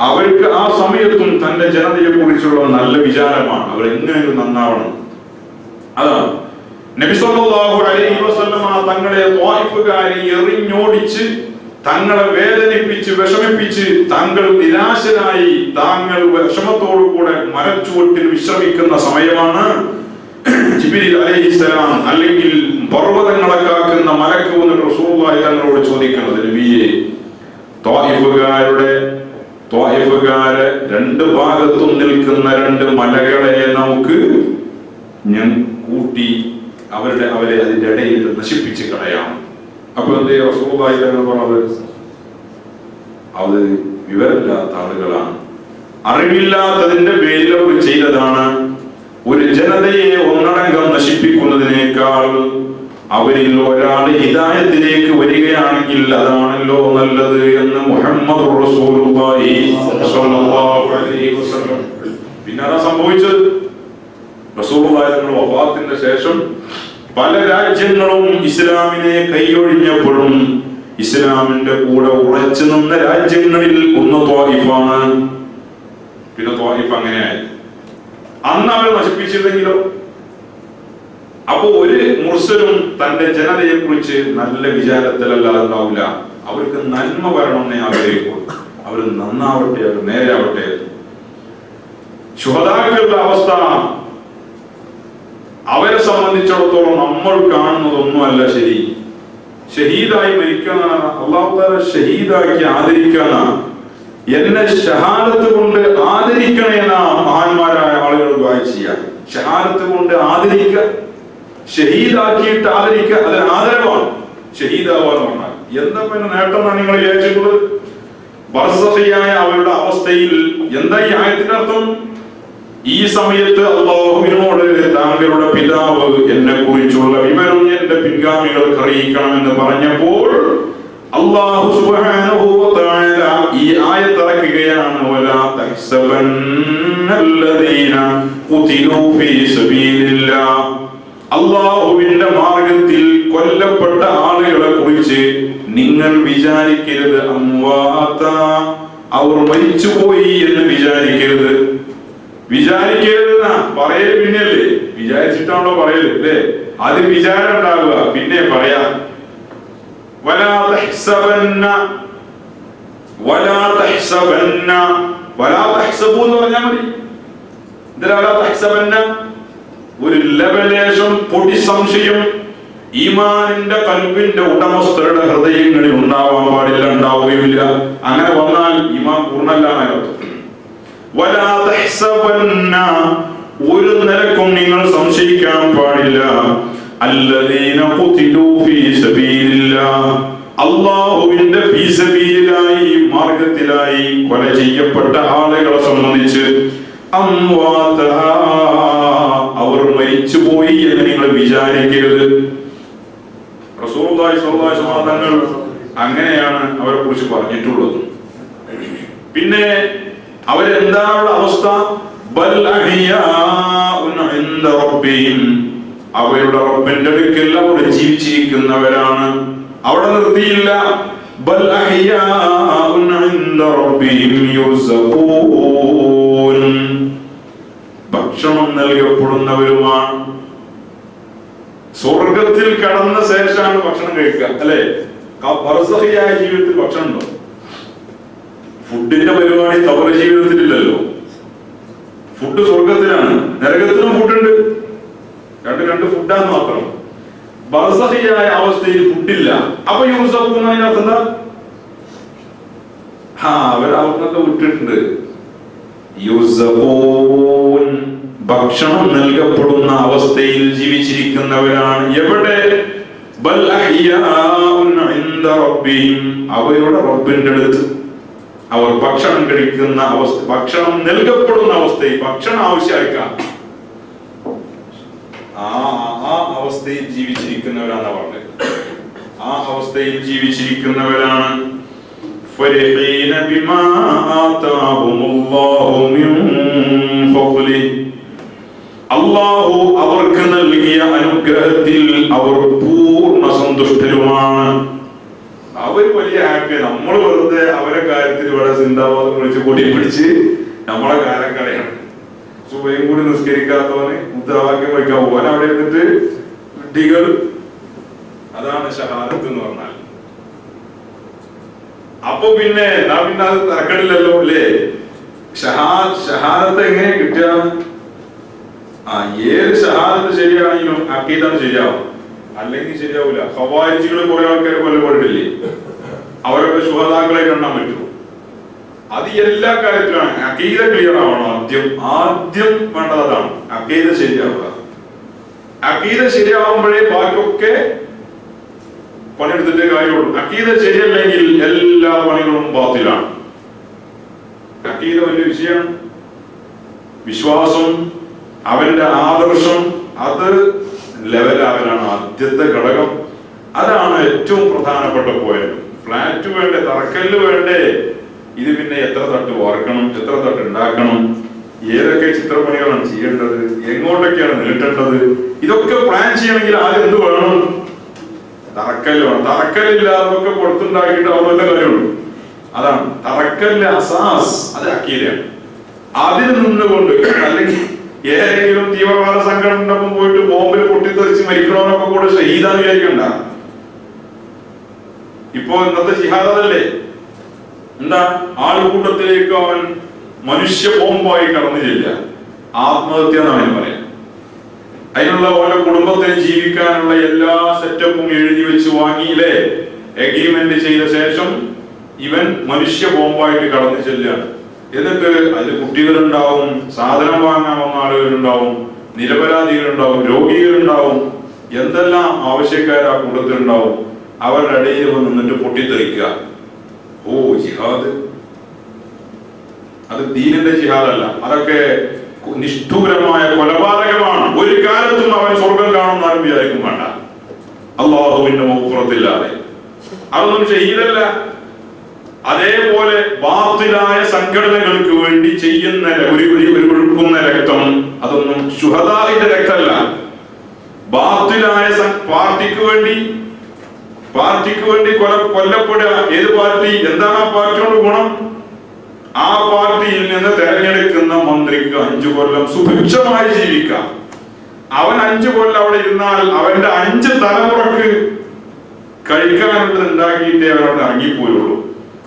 അവർക്ക് ആ സമയത്തും തന്റെ ജനതയെ കുറിച്ചുള്ള നല്ല വിചാരമാണ്, അവർ എങ്ങനെയും നന്നാവണം. അതാണ് നബി സല്ലല്ലാഹു അലൈഹി വസല്ലമ തങ്ങളെ ത്വായിഫുകാരെ എറിഞ്ഞോടിച്ച്, തങ്ങളെ വേദനിപ്പിച്ച് വിഷമിപ്പിച്ച്, താങ്കൾ നിരാശരായി താങ്കൾ വിഷമത്തോടു കൂടെ മരച്ചുവട്ടിൽ വിശ്രമിക്കുന്ന സമയമാണ് ജിബ്രീൽ അലൈഹിസ്സലാം അല്ലെങ്കിൽ പർവ്വതങ്ങളെ കാക്കുന്ന മലക്ക് വന്നിട്ട് റസൂലുള്ളാഹി തങ്ങളോട് ചോദിക്കുന്നത്, നബിയെ, ത്വായിഫുകാരെ 2 ഭാഗത്തും നിൽക്കുന്ന 2 മലകളെ നമുക്ക് ഞാൻ കൂട്ടി അവരെ അതിന്റെ ഇടയിൽ നശിപ്പിച്ച് കളയാം. അപ്പൊ എന്തേ റസൂലുള്ളാഹി തങ്ങൾ പറഞ്ഞത്? അത് വിവരമില്ലാത്ത ആളുകളാണ്, അറിവില്ലാത്തതിന്റെ പേരിൽ അവർ ചെയ്തതാണ്. ഒരു ജനതയെ ഒന്നടങ്കം നശിപ്പിക്കുന്നതിനേക്കാൾ അവരിൽ ഒരാൾ ഹിദായത്തിലേക്ക് വരികയാണെങ്കിൽ അതാണല്ലോ നല്ലത് എന്ന് മുഹമ്മദ് റസൂലുള്ളാഹി സ്വല്ലല്ലാഹു അലൈഹി വസല്ലം. പിന്നെ അതാ സംഭവിച്ചത്. റസൂലുള്ളാഹി തങ്ങളുടെ വഫാത്തിന്റെ ശേഷം പല രാജ്യങ്ങളും ഇസ്ലാമിനെ കൈയൊഴിഞ്ഞപ്പോഴും ഇസ്ലാമിന്റെ കൂടെ ഉറച്ചു നിന്ന രാജ്യങ്ങളിൽ ഒന്ന് ത്വായിഫാണ്. പിന്നെ ത്വായിഫ് അങ്ങനെയായി. അന്ന് അവർ നശിപ്പിച്ചിരുന്നെങ്കിലോ? അപ്പൊ ഒരു മുർസലും തന്റെ ജനതയെ കുറിച്ച് നല്ല വിചാരത്തിലല്ലാതെ ഉണ്ടാവില്ല. അവർക്ക് നന്മ വരണമെന്നേ ആഗ്രഹിക്കുള്ളൂ. അവർ നന്നാവട്ടെ, അവർ നേരെയാവട്ടെ. ശുഹദാക്കളുടെ അവസ്ഥ അവരെ സംബന്ധിച്ചിടത്തോളം നമ്മൾ കാണുന്നതൊന്നുമല്ല ശരി. ഷഹീദായി മരിക്കാനാണ്, അല്ലാഹു തആല ഷഹീദാക്കി ആദരിക്കാനാണ്. എന്നെ ഷഹാദത്ത് കൊണ്ട് ആദരിക്കണേ എന്നാ മഹാന്മാരായ ആളുകൾ ദുആ ചെയ്യുക. ഷഹാദത്ത് കൊണ്ട് ആദരിക്കുക, ഷഹീദാക്കിയിട്ട് ആദരിക്കുക, അത് ആദരവാണ്. ഷഹീദാവാന്ന് പറഞ്ഞാൽ എന്താ പിന്നെ നേട്ടം എന്നാണ് നിങ്ങൾ വിചാരിച്ചിട്ടുള്ളത്? ബർസഖിയായ അവരുടെ അവസ്ഥയിൽ എന്താ ഈ ആയത്തിന്റെ അർത്ഥം? ഈ സമയത്ത് അല്ലാഹുവിനോട് താങ്കളുടെ പിതാവ് എന്നെ കുറിച്ചുള്ള വിവരം എന്റെ പിൻഗാമികൾക്ക് അറിയിക്കണമെന്ന് പറഞ്ഞപ്പോൾ അല്ലാഹു സുബ്ഹാനഹു വ തആല ഈ ആയത്ത് ഇറക്കുകയാണ്. വലാ തഹ്സബന്നല്ലദീന ഖുതിലൂ ഫീ സബീലില്ലാഹ്, അല്ലാഹുവിന്റെ മാർഗ്ഗത്തിൽ കൊല്ലപ്പെട്ട ആളുകളെ കുറിച്ച് നിങ്ങൾ വിചാരിക്കരുത് അംവാത, അവർ മരിച്ചുപോയി എന്ന് വിചാരിക്കരുത്. വിചാരിക്കരുത് പറയല് പിന്നല്ലേ, വിചാരിച്ചിട്ടാണല്ലോ പറയല് അല്ലേ? അത് വിചാരം ഉണ്ടാവുക പിന്നെ പറയാ. വലാ തഹ്സബന്ന, വലാ തഹ്സബന്ന, വലാ തഹ്സബു എന്ന് പറഞ്ഞാൽ മതി. എന്തിനാ വലാ തഹ്സബന്ന? ഒരു ലവലേശം പൊടി സംശയം ഈമാനിന്റെ കൽബിന്റെ ഉടമസ്ഥരുടെ ഹൃദയങ്ങളിൽ ഉണ്ടാവാൻ പാടില്ല, ഉണ്ടാവുകയില്ല. അങ്ങനെ വന്നാൽ ഈമാൻ പൂർണ്ണല്ലാന്ന് അർത്ഥം. വലാ തഹ്സബന്ന, ഒരു നിലക്കും നിങ്ങൾ സംശയിക്കാൻ പാടില്ല. അല്ലദീന ഖുതിലൂ ഫീ സബീലില്ലാഹ്, അല്ലാഹുവിന്റെ ഫീ സബീലില്ലാഹി മാർഗ്ഗത്തിലായി കൊല ചെയ്യപ്പെട്ട ആളുകളെ സംബന്ധിച്ച് അംവാത, അവർ മരിച്ചുപോയി എന്ന് നിങ്ങൾ വിചാരിക്കരുത്. റസൂലുള്ളാഹി സ്വല്ലല്ലാഹു അലൈഹി വസല്ലം തങ്ങൾ അങ്ങനെയാണ് അവരെ കുറിച്ച് പറഞ്ഞിട്ടുള്ളത്. പിന്നെ അവരെന്താണ് അവസ്ഥ? ബൽ അഹ്യാഉൻ ഇൻദ റബ്ബിഹിം, അവരുടെ റബ്ബിന്റെ അടുക്കൽ അവർ ജീവിച്ചിരിക്കുന്നവരാണ്. അവിടെ നിർത്തിയില്ല. ബൽ അഹ്യാഉൻ ഇൻദ റബ്ബിഹിം യുർസഖൂൻ, ഭക്ഷണം നൽകപ്പെടുന്നവരുമാണ്. സ്വർഗത്തിൽ കടന്ന ശേഷമാണ് ഭക്ഷണം കഴിക്കുക അല്ലെ? ബർസഖിയായ ജീവിതത്തിൽ ഭക്ഷണം ഉണ്ടോ? ഫുഡിന്റെ പരിപാടി കബർ ജീവിതത്തിലില്ലല്ലോ. ഫുഡ് സ്വർഗത്തിലാണ്, നരകത്തിലും ഫുഡുണ്ട്. രണ്ട് ഫുഡാന്ന് മാത്രം. ബർസഖിയായ അവസ്ഥയിൽ ഫുഡില്ല. അപ്പൊ യൂസഫ് അതിനകത്ത് എന്താ? അവരവർക്കൊക്കെ വിട്ടിട്ടുണ്ട്. യൂസഫൂൻ, ഭക്ഷണം നൽകപ്പെടുന്ന അവസ്ഥയിൽ ജീവിച്ചിരിക്കുന്നവരാണ്. എവിടെ? ബൽ അഹ്യാഉൻ ഇൻദ റബ്ബിഹിം, അവരുടെ റബ്ബിന്റെ അടുത്ത് അവർ ഭക്ഷണം കഴിക്കുന്ന അവസ്ഥ, ഭക്ഷണം നൽകപ്പെടുന്ന അവസ്ഥയിൽ, ഭക്ഷണം ആവശ്യമാക്കാം ആ അവസ്ഥയിൽ ജീവിച്ചിരിക്കുന്നവരാണ് പറഞ്ഞത്. ആ അവസ്ഥയിൽ ജീവിച്ചിരിക്കുന്നവരാണ്. ഫരീന ബിമാ ആതാഹുമുല്ലാഹു മിൻ ഫദ്ലിഹി, അല്ലാഹു അവർക്ക് നൽകിയ അനുഗ്രഹത്തിൽ അവർ പൂർണ്ണ സന്തുഷ്ടരുമാണ്. അവർ വലിയ ഹാപ്പിയാണ്. നമ്മൾ വെറുതെ അവരെ കാര്യത്തിൽ ഇവിടെ സിന്ദാബാദ് വിളിച്ച് കൂടി പിടിച്ച് നമ്മളെ കാലം കളയാണ്. സുബയും കൂടി നിസ്കരിക്കാത്തവന് മുദ്രാവാക്യം വയ്ക്കാൻ പോകാൻ അവിടെ ഇരുന്നിട്ട് കുട്ടികൾ, അതാണ് ഷഹാദത്ത് എന്ന് പറഞ്ഞാൽ. അപ്പൊ പിന്നെ അത് തരക്കടില്ലല്ലോ അല്ലേ? ഷഹാദത്ത് എങ്ങനെ കിട്ടുക? ഏത് ഷഹാദത്ത് ശരിയാണെങ്കിലും അഖീദാണ് ശരിയാവും, അല്ലെങ്കിൽ ശരിയാവൂല. ഖവാരിജികൾ കുറെ ആൾക്കാർ കൊല്ലപ്പെട്ടിട്ടില്ലേ? അവരൊക്കെ ശുഹദാക്കളെ കാണാൻ പറ്റുമോ? അത് എല്ലാ കാര്യത്തിലാണ്. അഖീദ ക്ലിയർ ആവണം. ആദ്യം വേണ്ടത് അതാണ്, അഖീദ ശരിയാവുക. അഖീദ ശരിയാവുമ്പോഴേ ബാക്കിയൊക്കെ പണിയെടുത്തിട്ടേ കാര്യമുള്ളൂ. അഖീദ ശരിയല്ലെങ്കിൽ എല്ലാ പണികളും ബാത്തിലാണ്. അഖീദ വലിയ വിഷയമാണ്. വിശ്വാസം, അവന്റെ ആദർശം, അത് ലെവലാവലാണ് ആദ്യത്തെ ഘടകം. അതാണ് ഏറ്റവും പ്രധാനപ്പെട്ട പോയിന്റ്. ഫ്ലാറ്റ് വേണ്ടേ? തറക്കല്ല് വേണ്ടേ? ഇത് പിന്നെ എത്ര തട്ട് വാർക്കണം, എത്ര തട്ട് ഉണ്ടാക്കണം, ഏതൊക്കെ ചിത്രപ്പണികളാണ് ചെയ്യേണ്ടത്, എങ്ങോട്ടൊക്കെയാണ് നീട്ടേണ്ടത്, ഇതൊക്കെ പ്ലാൻ ചെയ്യണമെങ്കിൽ ആദ്യം എന്ത് വേണം? തറക്കല്ല് വേണം. തറക്കല്ലില്ലാതൊക്കെ പുറത്തുണ്ടാക്കിയിട്ട് അവരുടെ കാര്യമുള്ളൂ. അതാണ് തറക്കല്ല് അസാസ്. അത് അക്കീദയാണ്. അതിൽ നിന്നുകൊണ്ട്, അല്ലെങ്കിൽ ഏതെങ്കിലും തീവ്രവാദ സംഘടനൊപ്പം പോയിട്ട് ബോംബിൽ പൊട്ടിത്തെറിച്ച് മരിക്കണമെന്നൊക്കെ കൂടെ ഷഹീദാന്ന് വിചാരിക്കണ്ട. ഇപ്പോ ഇന്നത്തെ ജിഹാദല്ലേ? എന്താ? ആൾക്കൂട്ടത്തിലേക്ക് അവൻ മനുഷ്യ ബോംബായി കടന്നു ചെല്ലുക, ആത്മഹത്യ എന്നാണ് പറയാം. അതിനുള്ള ഓരോ കുടുംബത്തിന് ജീവിക്കാനുള്ള എല്ലാ സെറ്റപ്പും എഴുതി വെച്ച് വാങ്ങിയില്ലേ, എഗ്രിമെന്റ് ചെയ്ത ശേഷം ഇവൻ മനുഷ്യ ബോംബായിട്ട് കടന്നു ചെല്ലുകയാണ്. എന്നിട്ട് അതിൽ കുട്ടികളുണ്ടാവും, സാധനം വാങ്ങാൻ വന്ന ആളുകളുണ്ടാവും, നിരപരാധികളുണ്ടാവും, രോഗികളുണ്ടാവും, എന്തെല്ലാം ആവശ്യക്കാർ ആ കൂട്ടത്തിലുണ്ടാവും. അവരുടെ ഇടയിൽ വന്നിട്ട് പൊട്ടിത്തെറിക്കുക. ഓ ജിഹാദ്, അത് ദീനിന്റെ ജിഹാദല്ല, അതൊക്കെ നിഷ്ഠൂരമായ കൊലപാതകമാണ്. ഒരു കാലത്തും അവൻ സ്വർഗം കാണുന്ന ആരും വിചാരിക്കും വേണ്ട, അള്ളാഹുവിന്റെ മൗഫറത്തില്ലാതെ. അതൊന്നും ഷഹീദല്ല. അതേപോലെ ബാത്തിലായ സംഘടനകൾക്ക് വേണ്ടി ചെയ്യുന്ന ഒരു ഒഴുക്കുന്ന രക്തം, അതൊന്നും ശുഹദാഇന്റെ രക്തമല്ല. ബാത്തിലായ പാർട്ടിക്ക് വേണ്ടി കൊല്ലപ്പെടുക. ഏത് പാർട്ടി? എന്താണ് ആ പാർട്ടിയോട് ഗുണം? ആ പാർട്ടിയിൽ നിന്ന് തെരഞ്ഞെടുക്കുന്ന മന്ത്രിക്ക് 5 കൊല്ലം സുഭിക്ഷമായി ജീവിക്കാം. അവൻ 5 കൊല്ലം അവിടെ ഇരുന്നാൽ അവന്റെ 5 തലമുറക്ക് കഴിക്കാനുള്ളത് ഉണ്ടാക്കിയിട്ടേ അവരവിടെ ഇറങ്ങിപ്പോയുള്ളൂ.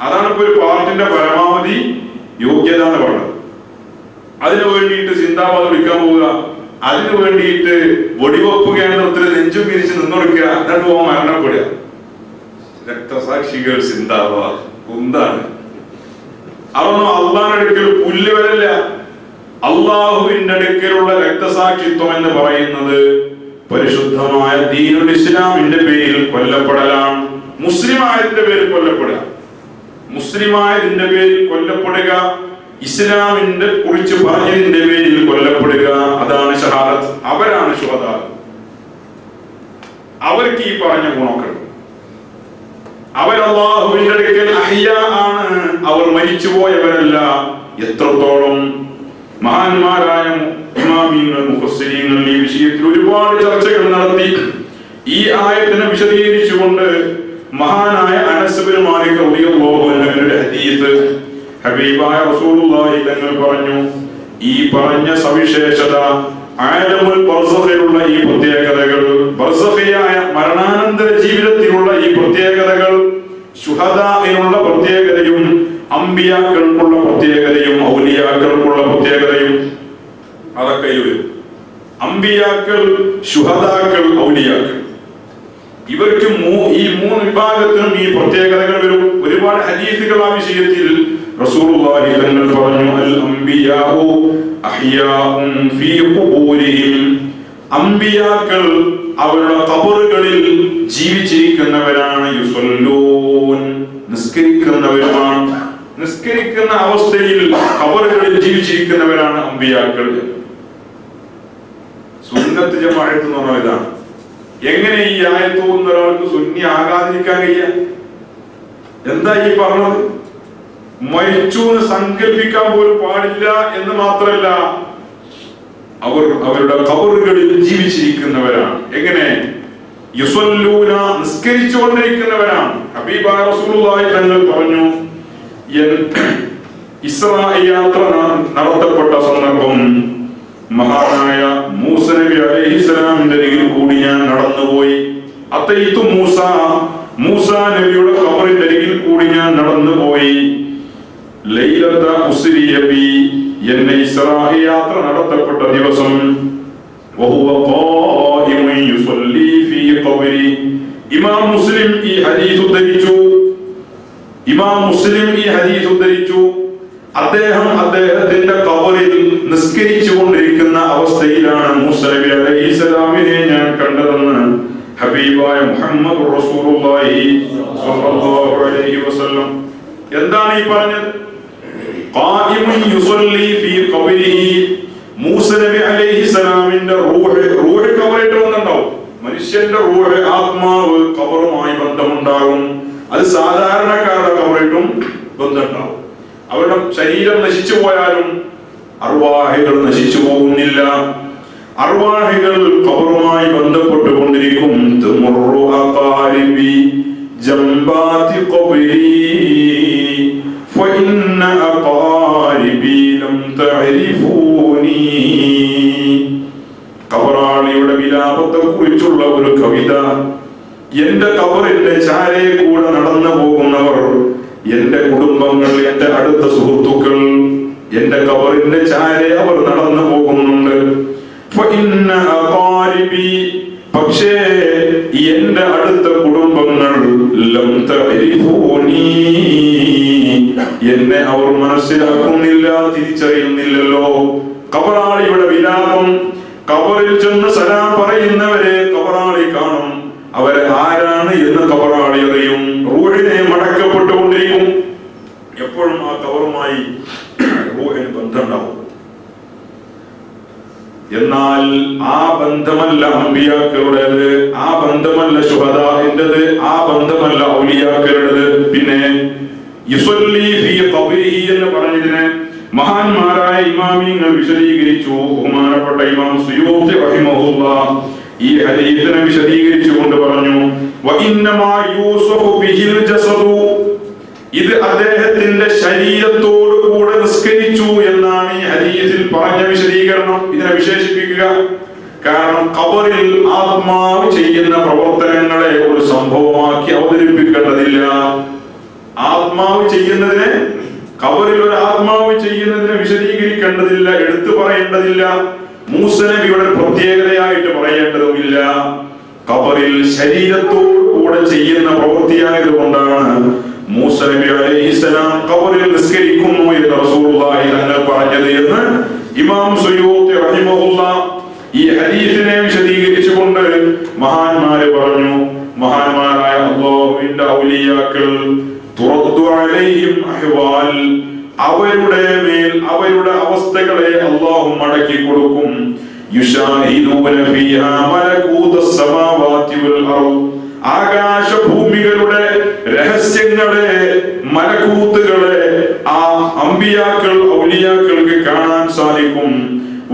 അതാണ് ഇപ്പൊ ഒരു പാർട്ടിന്റെ പരമാവധി യോഗ്യത എന്ന് പറയുന്നത്. അതിനു വേണ്ടിയിട്ട് സിന്ദാബാദ് വിളിക്കാൻ പോവുക, അതിനു വേണ്ടിയിട്ട് വെടിവെപ്പ് കേന്ദ്രത്തിൽ നെഞ്ചും പിരിച്ച് നിന്നൊടുക്കുക, എന്നിട്ട് പോകാൻ മരണപ്പെടുക. രക്തസാക്ഷികൾ സിന്ദാബാദ് എന്താണ്? അതൊന്നും അള്ളാഹിന്റെ അടുക്കൽ പുല്ല് വരല്ല. അള്ളാഹുവിന്റെ അടുക്കലുള്ള രക്തസാക്ഷിത്വം എന്ന് പറയുന്നത് പരിശുദ്ധമായ ദീനുൽ ഇസ്ലാമിന്റെ പേരിൽ കൊല്ലപ്പെടലാണ്. മുസ്ലിമായതിന്റെ പേരിൽ കൊല്ലപ്പെടുക, മുസ്ലിമായതിന്റെ പേരിൽ കൊല്ലപ്പെടുക, ഇസ്ലാമിന്റെ കുറിച്ച് പറഞ്ഞതിന്റെ പേരിൽ കൊല്ലപ്പെടുക, അതാണ് ഷഹാദത്ത്. അവരാണ് ശുഹദാ. അവർക്ക് ഈ പറഞ്ഞ ഗുണമൊക്കെ. അവർ അല്ലാഹുവിന്റെ അടുക്കൽ അഹ്യാ ആണ്, അവർ മരിച്ചുപോയവരല്ല. എത്രത്തോളം മഹാന്മാരായ ഇമാമിങ്ങൾ, മുഫസ്സിരീങ്ങൾ ഈ വിഷയത്തിൽ ഒരുപാട് ചർച്ചകൾ നടത്തി. ഈ ആയത്തിനെ വിശദീകരിച്ചുകൊണ്ട് മഹാനായ അനസ് ബിൻ മാലിക് റളിയല്ലാഹു അൻഹുവിന്റെ ഹദീസ് ഹബീബായ റസൂലുള്ളാഹി തങ്ങൾ പറഞ്ഞു, ഈ പറഞ്ഞ സവിശേഷത, ആലമുൽ ബർസഖിലുള്ള ഈ പ്രത്യേകതകൾ, ബർസഖിയായ മരണാനന്തര ജീവിതത്തിലുള്ള ഈ പ്രത്യേകതകൾ, ശുഹദാഇനുള്ള പ്രത്യേകതയും അംബിയാക്കൾക്കുള്ള പ്രത്യേകതയും ഔലിയാക്കൾക്കുള്ള പ്രത്യേകതയും അതൊക്കെ വരും. അംബിയാക്കൾ, ശുഹദാക്കൾ, ഔലിയാക്കൾ, ഇവർക്ക് ഈ 3 വിഭാഗത്തിനും ഈ പ്രത്യേകതകൾ വരും. ഒരുപാട് ഹദീസുകൾ ആ വിഷയത്തിൽ റസൂലുള്ളാഹി തങ്ങൾ പറഞ്ഞു, അൽ അംബിയാഉ അഹ്യാഉൻ ഫീ ഖുബൂരിഹിം. അംബിയാക്കൾ അവരുടെ ഖബറുകളിൽ ജീവിച്ചിരിക്കുന്നവരാണ്. യുസല്ലൂൻ, നിസ്കരിക്കുന്നവരാണ്. നിസ്കരിക്കുന്ന അവസ്ഥയിൽ ഖബറുകളിൽ ജീവിച്ചിരിക്കുന്നവരാണ് അംബിയാക്കൾ. സുന്നത്ത് ജമാഅത്ത് എന്ന് പറഞ്ഞാൽ ഇതാണ്. എങ്ങനെ ഈ ആയത്ത് പോകുന്ന ഒരാൾക്ക് സുന്നി ആകാതിരിക്കാൻ കഴിയ? എന്താ ഈ പറഞ്ഞത്? മരിച്ചു എന്ന് സങ്കല്പിക്കാൻ പോലും പാടില്ല എന്ന് മാത്രമല്ല, അവർ അവരുടെ ഖബറുകളിൽ ജീവിച്ചിരിക്കുന്നവരാണ്. എങ്ങനെ? യുസല്ലൂന, നിസ്കരിച്ചുകൊണ്ടിരിക്കുന്നവരാണ്. ഹബീബായ റസൂലുള്ളാഹി തങ്ങൾ പറഞ്ഞു, ഇസ്രാ യാത്ര നടത്തപ്പെട്ട സന്ദർഭം, മഹാനായ മൂസ നബി അലൈഹിസ്സലാമിന്റെ അരികിൽ കൂടി ഞാൻ നടന്നുപോയി. അത്തൈതു മൂസ, മൂസ നബിയുടെ ഖബറിന്റെ അരികിൽ കൂടി ഞാൻ നടന്നുപോയി. ലൈലത ഉസ്രിയ ബി, എന്നെ ഇസ്രാ യാത്ര നടത്തപ്പെട്ട ദിവസം, വഹുവ ഖായിമുൻ യുസല്ലി ഫീ ഖബരി. ഇമാം മുസ്ലിം ഈ ഹദീസ് ഉദ്ധരിച്ചു. ഇമാം മുസ്ലിം ഈ ഹദീസ് ഉദ്ധരിച്ചു. അദ്ദേഹത്തിന്റെ ഖബറിൽ നിസ്കരിച്ചു കൊണ്ടിരിക്കുന്ന അവസ്ഥയിലാണ് മൂസ നബി അലൈഹിസ്സലാമിനെ ഞാൻ കണ്ടതെന്ന് ഹബീബായ മുഹമ്മദ് റസൂലുള്ളാഹി സ്വല്ലല്ലാഹു അലൈഹി വസല്ലം. എന്താണ് ഈ പറഞ്ഞത്? ഖായിമുൻ യുസല്ലി ഫീ ഖബരിഹി. മൂസ നബി അലൈഹിസ്സലാമിന്റെ റൂഹ് ഖബറിൽ വന്നിട്ടുണ്ടാവും. മനുഷ്യന്റെ റൂഹ്, ആത്മാവ് ഖബറുമായി ബന്ധമുണ്ടാകും. അത് സാധാരണക്കാരുടെ ഖബറിലും ബന്ധമുണ്ടാവും. അവരുടെ ശരീരം നശിച്ചു പോയാലും അർവാഹികൾ നശിച്ചു പോകുന്നില്ല. അർവാഹികൾ ഖബറുമായി ബന്ധപ്പെട്ടുകൊണ്ടിരിക്കും. തുമുറു അഖാരിബി ജംബാതി ഖബരി ഫഇന്ന അഖാരിബി ലം തഅരിഫൂനി. ഖബറാളിയുടെ വിലാപത്തെ കുറിച്ചുള്ള ഒരു കവിത. എന്റെ ഖബറിന്റെ ചാരേ കൂടെ നടന്നു പോകുന്നവർ, എന്റെ കുടുംബങ്ങൾ, എന്റെ അടുത്ത സുഹൃത്തുക്കൾ, എന്റെ ഖബറിന്റെ ചാരെ അവർ നടന്നു പോകുന്നുണ്ട്. ഫഇന്ന അഖാരിബി, പക്ഷേ എന്റെ അടുത്ത കുടുംബങ്ങൾ ലം തഅരിഫൂനി, എന്നെ അവർ മനസ്സിലാക്കുന്നില്ല, തിരിച്ചറിയുന്നില്ലല്ലോ. ഖബറാളിയുടെ വിലാപം, ഖബറിൽ ചെന്ന് സലാം പറയുന്നവരെ ഖബറാളി കാണും, അവരെ ആരാണ് എന്ന് ഖബറാളി അറിയും. റൂഹിനെ മടക്കപ്പെട്ടുകൊണ്ടിരിക്കും. എപ്പോഴും ആ ഖബറുമായി റൂഹിന് ബന്ധമുണ്ടാവും. എന്നാൽ ആ ബന്ധമല്ല അമ്പിയാക്കളുടേത്, ആ ബന്ധമല്ല ശുഹദാഇന്റേത്, ആ ബന്ധമല്ല ഔലിയാക്കളുടേത്. പിന്നെ യുസല്ലി ഫീ ഖബരിഹി എന്ന് പറഞ്ഞതിനെ മഹാന്മാരായ ഇമാമിങ്ങൾ വിശദീകരിച്ചു. ബഹുമാനപ്പെട്ട ഇമാം സുയൂത്തി റഹിമഹുല്ലാഹ് ഈ ഹദീസിനെ വിശദീകരിച്ചുകൊണ്ട് പറഞ്ഞു, വഇന്നമാ യൂസഫു ബിഹിൽ ജസദു, ഇത് അദ്ദേഹത്തിന്റെ ശരീരത്തോട് കൂടെ നിസ്കരിച്ചു എന്നാണ് ഈ ഹദീസിൽ പറഞ്ഞ വിശദീകരണം. ഇതിനെ വിശേഷിപ്പിക്കുക. കാരണം ഖബറിൽ ആത്മാവ് ചെയ്യുന്ന പ്രവർത്തനങ്ങളെ ഒരു സംഭവമാക്കി അവതരിപ്പിക്കേണ്ടതില്ല. ആത്മാവ് ചെയ്യുന്നതിനെ, ഖബറിൽ ഒരു ആത്മാവ് ചെയ്യുന്നതിനെ വിശദീകരിക്കേണ്ടതില്ല, എടുത്തു പറയേണ്ടതില്ല. മൂസ നബിയുടെ പ്രത്യേകതയായിട്ട് പറയേണ്ടതുമില്ല. ഖബറിൽ ശരീരത്തോട് കൂടെ ചെയ്യുന്ന പ്രവൃത്തിയായതുകൊണ്ടാണ് മൂസ നബി അലൈഹിസ്സലാം ഖബറിൽ നിസ്കരിക്കുന്നു എന്ന് റസൂലുള്ളാഹി തങ്ങൾ പറഞ്ഞത് എന്ന് ഇമാം സുയൂത്തി റഹിമഹുല്ലാഹ് ഈ ഹദീസിനെ വിശദീകരിച്ചുകൊണ്ട് മഹാന്മാര് പറഞ്ഞു. മഹാന്മാരായ അല്ലാഹുവിന്റെ ഔലിയാക്കൾ തുറദ്ദു അലൈഹിം അഹ്വാൽ, അവരുടെ മേൽ അവരുടെ അവസ്ഥകളെ അല്ലാഹു മടക്കി കൊടുക്കും. യുശാഹിദൂന ഫീഹാ മലകൂതസ് സമാവാതി വൽ അർദ്, ആകാശഭൂമികളുടെ രഹസ്യങ്ങളെ, മലകൂത്തുകളെ ആ അമ്പിയാക്കൾ ഔലിയാക്കൾക്ക് കാണാൻ സാധിക്കും.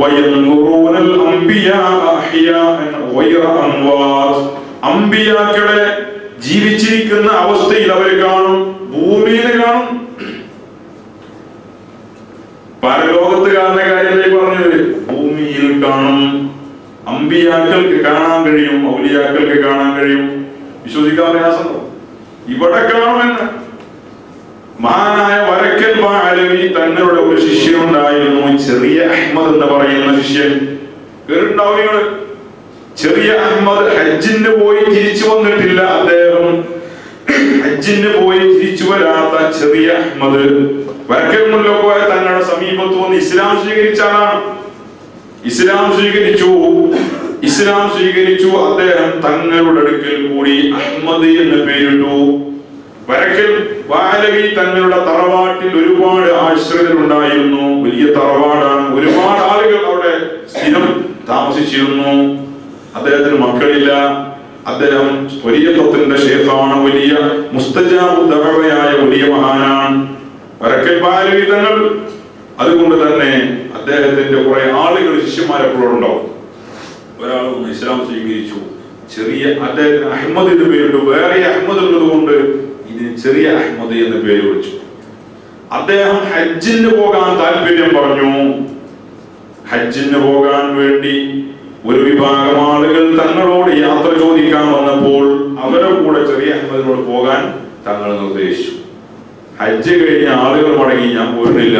വയൻദുറൂനൽ അംബിയാ അഹ്യാഅൻ ഗൈറ അംവാത്, അമ്പിയാക്കളെ ജീവിച്ചിരിക്കുന്ന അവസ്ഥയിൽ അവർ കാണും, ഭൂമിയിൽ കാണും. പരലോകത്ത് കാണുന്ന കാര്യമായി പറഞ്ഞത് ഭൂമിയിൽ കാണും. അമ്പിയാക്കൾക്ക് കാണാൻ കഴിയും, ഔലിയാക്കൾക്ക് കാണാൻ കഴിയും. വിശ്വസിക്കാൻ പ്രയാസമുണ്ടോ? ഇവിടെ കാണുമെന്ന്. മഹാനായ വരക്കൽ ബാലവി തങ്ങളുടെ ഒരു ശിഷ്യനുണ്ടായിരുന്നു, ചെറിയ അഹ്മദ് എന്ന് പറയുന്ന ശിഷ്യൻ. കേട്ടിട്ടുണ്ടാവുക. ചെറിയ അഹ്മദ് ഹജ്ജിന് പോയി തിരിച്ചു വന്നിട്ടില്ല. അദ്ദേഹം ഹജ്ജിന് പോയി തിരിച്ചു വരാത്ത ചെറിയ അഹ്മദ് വരക്കൽ മുല്ലക്കോയ തങ്ങളുടെ സമീപത്ത് വന്ന് ഇസ്ലാം സ്വീകരിച്ച ആളാണ്. ഇസ്ലാം സ്വീകരിച്ചു. അദ്ദേഹം തങ്ങളുടെ അടുക്കൽ കൂടി അഹ്മദ് എന്ന് പേരിട്ടു. വരക്കൽ ബാലവി തങ്ങളുടെ തറവാട്ടിൽ ഒരുപാട് ആശ്രിതരുണ്ടായിരുന്നു. വലിയ തറവാടാണ്, ഒരുപാട് ആളുകൾ അവിടെ സ്ഥിരം താമസിച്ചിരുന്നു. അദ്ദേഹത്തിന് മക്കളില്ല. അദ്ദേഹം ത്വരീഖത്തിന്റെ ശേഖാണ്, വലിയ മുസ്തജാബ് ദഅവയായ വലിയ മഹാനാണ് വരക്കൽ ബാലവി തങ്ങൾ. അതുകൊണ്ട് തന്നെ അദ്ദേഹത്തിന്റെ കുറെ ആളുകൾ ശിഷ്യന്മാരെപ്പോഴുണ്ടാവും. ഒരാൾ ഇസ്ലാം സ്വീകരിച്ചു. ചെറിയ അദ്ദേഹത്തിന് അഹ്മദ് എന്ന് പേരിട്ടു. വേറെ അഹ്മദ് ഉള്ളതുകൊണ്ട് ഇതിന് ചെറിയ അഹ്മദ് എന്ന് പേര് വിളിച്ചു. അദ്ദേഹം ഹജ്ജിന് പോകാൻ താല്പര്യം പറഞ്ഞു. ഹജ്ജിന് പോകാൻ വേണ്ടി ഒരു വിഭാഗം ആളുകൾ തങ്ങളോട് യാത്ര ചോദിക്കാൻ വന്നപ്പോൾ അവരുടെ കൂടെ ചെറിയ അഹ്മദിനോട് പോകാൻ തങ്ങൾ നിർദ്ദേശിച്ചു. ഹജ്ജ് കഴിഞ്ഞ ആളുകൾ മടങ്ങി, ഞാൻ പോരുന്നില്ല.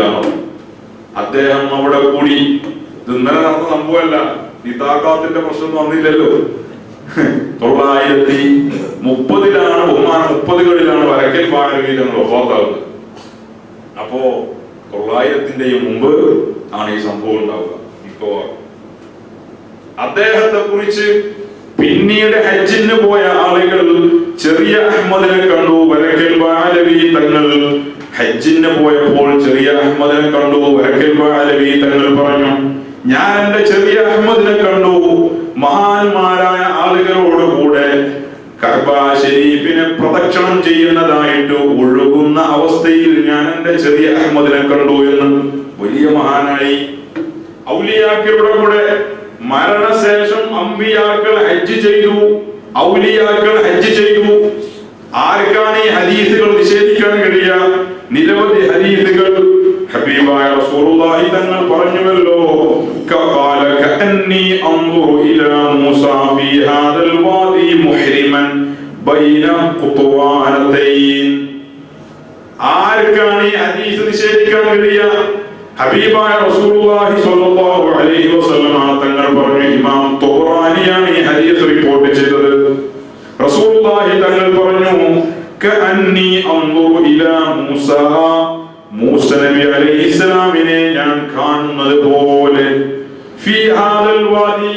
അദ്ദേഹം അവിടെ കൂടി. ഇത് ഇന്നലെ നടന്ന സംഭവമല്ല, നിതാഖാത്തിന്റെ പ്രശ്നം വന്നില്ലല്ലോ. 930 ബഹുമാനം 30കളിലാണ് വരക്കൽ ബാലവി തങ്ങൾ വഫാത്താകുന്നത്. അപ്പോ 900 മുമ്പ് ആണ് ഈ സംഭവം ഉണ്ടാവുക. ഇപ്പോ അദ്ദേഹത്തെ കുറിച്ച് പിന്നീട് ഹജ്ജിന് പോയ ആളുകൾ ചെറിയ അഹ്മദിനെ കണ്ടു. വരക്കൽ ബാലവി തങ്ങൾ ഹജ്ജിന് പോയപ്പോൾ ചെറിയ അഹ്മദിനെ കണ്ടു. വരക്കൽ ബാലവി തങ്ങൾ പറഞ്ഞു, ഞാൻ എന്റെ ചെറിയ അഹ്മദിനെ കണ്ടു മഹാന്മാരായ ആളുകളോട് കൂടെ കഅബ ശരീഫിനെ പ്രദക്ഷിണം ചെയ്യുന്നതായിട്ട് ഒഴുകുന്ന അവസ്ഥയിൽ ഞാൻ എന്റെ ചെറിയ അഹ്മദിനെ കണ്ടു എന്ന്. വലിയ മഹാനായി. ഔലിയാക്കളുടെ കൂടെ മരണശേഷം അമ്പിയാക്കൾ ഹജ്ജ് ചെയ്തു, ഔലിയാക്കൾ ഹജ്ജ് ചെയ്തു. ആർക്കാണ് ഈ ഹദീസുകൾ നിഷേധിക്കാൻ കഴിയുക? നിരവധി ഹദീസുകൾ ഹബീബായ റസൂലുള്ളാഹി തങ്ങൾ പറഞ്ഞുവല്ലോ, ഖാല കഅന്നി അൻദുറു ഇലാ മൂസാ ഫീ ഹാദൽ വാദി മുഹ്രിമൻ ബൈന ഖുത്വാനതൈൻ. ആർക്കാണ് ഈ ഹദീസ് നിഷേധിക്കാൻ കഴിയുക? ഹബീബായ റസൂലുള്ളാഹി സ്വല്ലല്ലാഹു അലൈഹി വസല്ലം തങ്ങൾ പറഞ്ഞു. ഇമാം ത്വബറാനിയാണ് ഹദീസ് റിപ്പോർട്ട് ചെയ്തത്. റസൂലുള്ളാഹി തങ്ങൾ പറഞ്ഞു, കഅന്നി അൻദുറു ഇലാ മൂസ, മൂസ നബി അലൈഹിസ്സലാമിനെ ഞാൻ കാണുന്നത് പോലെ, ഫീ ഹാദൽ വാദി,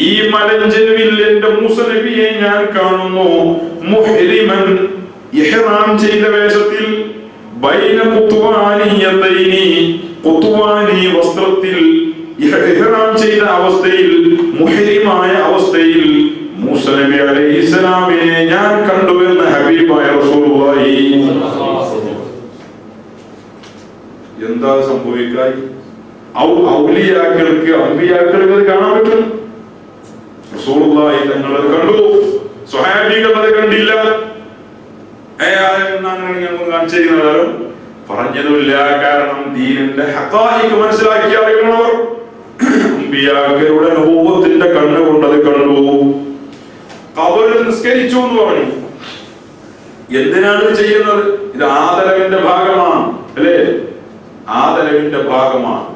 ഈ മലഞ്ചെരുവിൽ എന്റെ മൂസ നബിയെ ഞാൻ കാണുന്നു, മുഹ്രിമൻ, ഇഹ്റാം ചെയ്ത വേഷത്തിൽ, ബൈന ഖുത്വാനിയതൈനി, ഖുത്വാനി വസ്ത്രത്തിൽ ഇഹ്റാം ചെയ്ത അവസ്ഥയിൽ, മുഹ്രിമായ അവസ്ഥയിൽ മൂസ നബി അലൈഹിസ്സലാമിനെ ഞാൻ കണ്ടുവെന്ന് ഹബീബായ റസൂലുള്ളാഹി. എന്താ സംഭവിക്കായി? ഔലിയാക്കൾക്ക്, അമ്പിയാക്കൾക്ക് അത് കാണാൻ പറ്റും. റസൂലുള്ളാഹി തങ്ങൾ അത് കണ്ടു, സ്വഹാബികൾ അത് കണ്ടില്ല. കാണിച്ചിരിക്കുന്നതാരും പറഞ്ഞതുമില്ല. കാരണം ദീനിന്റെ ഹഖായിഖ് മനസ്സിലാക്കിയ ആളുകളാണ്. അമ്പിയാക്കളുടെ നബുവത്തിന്റെ കണ്ണുകൊണ്ടത് കണ്ടു. ഖബറിൽ നിസ്കരിച്ചു എന്ന് പറഞ്ഞു. എന്തിനാണ് ഇത് ചെയ്യുന്നത്? ഇത് ആദരവിന്റെ ഭാഗമാണ്, അല്ലേ? ആദരവിന്റെ ഭാഗമാണ്.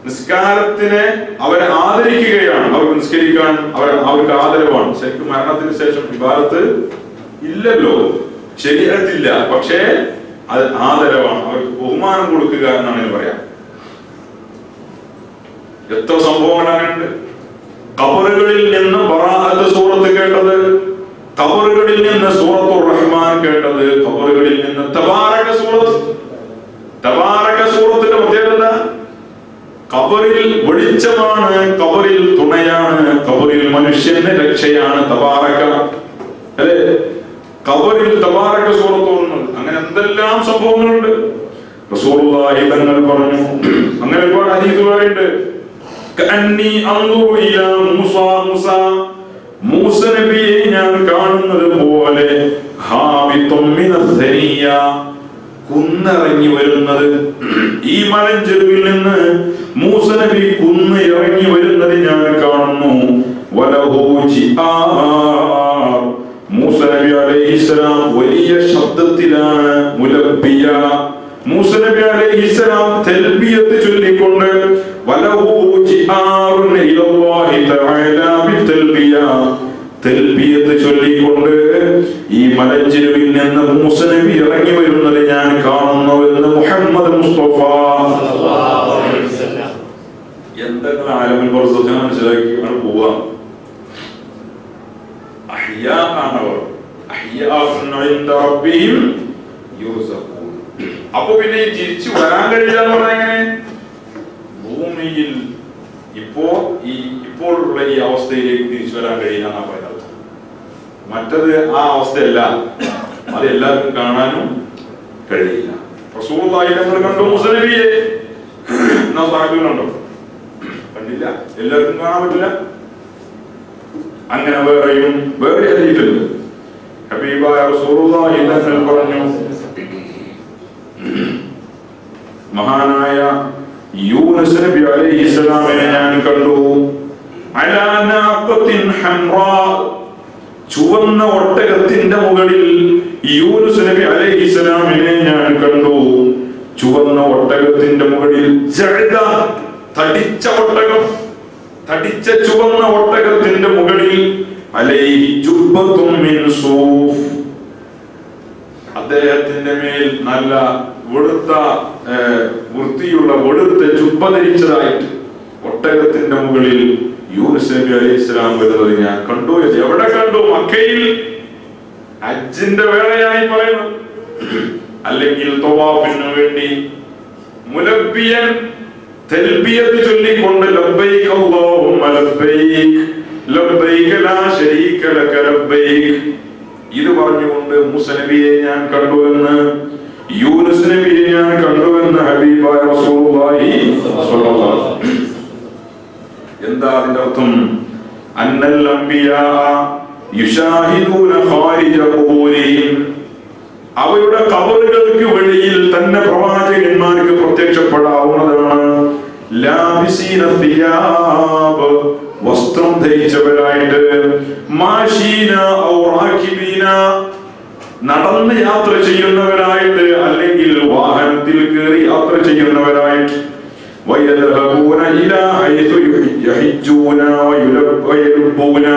നിസ്കാരത്തിനെ അവരെ ആദരിക്കുകയാണ്. അവർക്ക് നിസ്കരിക്കാൻ അവർക്ക് ആദരവാണ്. ശരിക്കും മരണത്തിന് ശേഷം ഇബാദത്ത് ഇല്ലല്ലോ, ശരീഅത്തില്ല, പക്ഷേ അത് ആദരവാണ്. അവർക്ക് ബഹുമാനം കൊടുക്കുക എന്നാണ് പറയാം. എത്ര സംഭവങ്ങൾ അങ്ങനെയുണ്ട്. ഖബറുകളിൽ നിന്ന് ബറാഅത്ത് സൂറത്ത് കേട്ടത്, ഖബറുകളിൽ നിന്ന് സൂറത്തുർ റഹ്മാൻ കേട്ടത്, ഖബറുകളിൽ നിന്ന് തബാറക സൂറത്ത്. തബാറക സൂറത്തിന്റെ പ്രത്യേകത ഖബറിൽ വെളിച്ചമാണ്, ഖബറിൽ തുണയാണ്, ഖബറിൽ മനുഷ്യന്റെ രക്ഷയാണ്. തബാറക, അല്ലേ? ഖബറിൽ തബാറക സൂറത്ത് വന്നു. അങ്ങനെ എന്തെല്ലാം സംഭവങ്ങളുണ്ട്. റസൂലുള്ളാഹി തങ്ങൾ പറഞ്ഞു, അങ്ങനെ ഒരുപാട് ഹദീസ് പറയുന്നുണ്ട്. കഅന്നി അൻദുറു ഇലാ മൂസ, മൂസ നബിയെ ഞാൻ കാണുന്നത് പോലെ, ഹാബിത്തും മിനദ്ദനിയ, കുന്നിറങ്ങി വരുന്നത്. ഈ മലഞ്ചെരുവിൽ നിന്ന് മൂസ നബി കുന്ന് ഇറങ്ങി വരുന്നത് ഞാൻ കാണുന്നു. വലഹു ജിആർ, മൂസ നബി അലൈഹിസ്സലാം വലിയ ശബ്ദത്തിലാണ് മുലബ്ബിയ, മൂസ നബി അലൈഹിസ്സലാം തൽബിയത്ത് ചൊല്ലിക്കൊണ്ട്, വലഹു ജിആറുൻ ഇലല്ലാഹി തആല ബിതൽബിയ, തൽബിയത്ത് ചൊല്ലിക്കൊണ്ട് ഈ മലഞ്ചെരുവിൽ നിന്ന് മൂസ നബി ഇറങ്ങി വരുന്നത് ഞാൻ കാണുന്നുവെന്ന് മുഹമ്മദ് മുസ്തഫ സല്ലല്ലാഹു അലൈഹി വസല്ലം. എന്തെങ്കിലും ആലമുൽ ബർസഖ് മനസ്സിലാക്കിയാണ് പോവാ. അഹ്യാ ആണവർ, അഹ്യാഉൻ ഇൻദ റബ്ബിഹിം യുർസഖൂൻ. അപ്പൊ പിന്നെ തിരിച്ചു വരാൻ കഴിയില്ല എന്ന് പറഞ്ഞാൽ എങ്ങനെ? ഭൂമിയിൽ ഇപ്പോഴുള്ള ഈ അവസ്ഥയിലേക്ക് തിരിച്ചു വരാൻ കഴിയില്ല എന്നാ പറയുന്നത്. മറ്റത് ആ അവസ്ഥയല്ല, അത് എല്ലാവർക്കും കാണാനും കഴിയില്ല. റസൂലുള്ളാഹി തങ്ങൾ കണ്ടു മൂസ നബിയെ, എന്നാ സാഹിബ് കണ്ടോ? കണ്ടില്ല, എല്ലാവർക്കും കാണാൻ പറ്റില്ല. അങ്ങനെ വേറെ ഹദീസുണ്ട്. ഹബീബായ റസൂലുള്ളാഹി തങ്ങൾ പറഞ്ഞു, മഹാനായ യൂനുസ് നബി അലൈഹിസ്സലാമിനെ ഞാൻ കണ്ടു. അലാ നാഖത്തിൻ ഹംറാ, ചുവന്ന ഒട്ടകത്തിന്റെ മുകളിൽ യൂനുസ് നബി അലൈഹിസ്സലാമിനെ ഞാൻ കണ്ടു. ചുവന്ന ഒട്ടകത്തിന്റെ മുകളിൽ ജഅദ, തടിച്ച ഒട്ടകം, തടിച്ച ചുവന്ന ഒട്ടകത്തിന്റെ മുകളിൽ അലൈഹി ജുബ്ബത്തും മിൻ സൂഫ്, അദ്ദേഹത്തിന്റെ മേൽ നല്ല വെളുത്ത വൃത്തിയുള്ള വെളുത്ത ജുബ്ബ ധരിച്ചതായിട്ട് ഒട്ടകത്തിന്റെ മുകളിൽ യൂനുസ് നബി അലൈഹിസ്സലാം വരുന്നത് ഞാൻ കണ്ടു. എവിടെ കണ്ടു? മക്കയിൽ ഹജ്ജിന്റെ വേളയായി പറയുന്നു, അല്ലെങ്കിൽ തവാഫിനു വേണ്ടി മുലബ്ബിയൻ തൽബിയത്ത് ചൊല്ലിക്കൊണ്ട് ലബ്ബൈക അല്ലാഹുമ്മ ലബ്ബൈക ലബ്ബൈക ലാ ശരീക ലക ലബ്ബൈക, ഇത് പറഞ്ഞുകൊണ്ട് മൂസ നബിയെ ഞാൻ കണ്ടുവെന്ന്, യൂനുസ് നബിയെ ഞാൻ കണ്ടുവെന്ന് ഹബീബായ റസൂലുള്ളാഹി സ്വല്ലല്ലാഹു അലൈഹി വസല്ലം. എന്താ അതിന്റെ അർത്ഥം? അന്നൽ അംബിയാ യുശാഹിദൂന ഖാരിജ ഖുബൂരിഹിം, അവരുടെ ഖബറുകൾക്ക് വെളിയിൽ തന്നെ പ്രവാചകന്മാർക്ക് പ്രത്യക്ഷപ്പെടാവുന്നതാണ്. ലാബിസീന സിയാബ്, വസ്ത്രം ധരിച്ചവരായിട്ട്, മാശീന ഔ റാകിബീന, നടന്ന് യാത്ര ചെയ്യുന്നവരായിട്ട്, അല്ലെങ്കിൽ വാഹനത്തിൽ കയറി യാത്ര ചെയ്യുന്നവരായിട്ട്, ويذهبون إلى حيث يحجون ويلبون.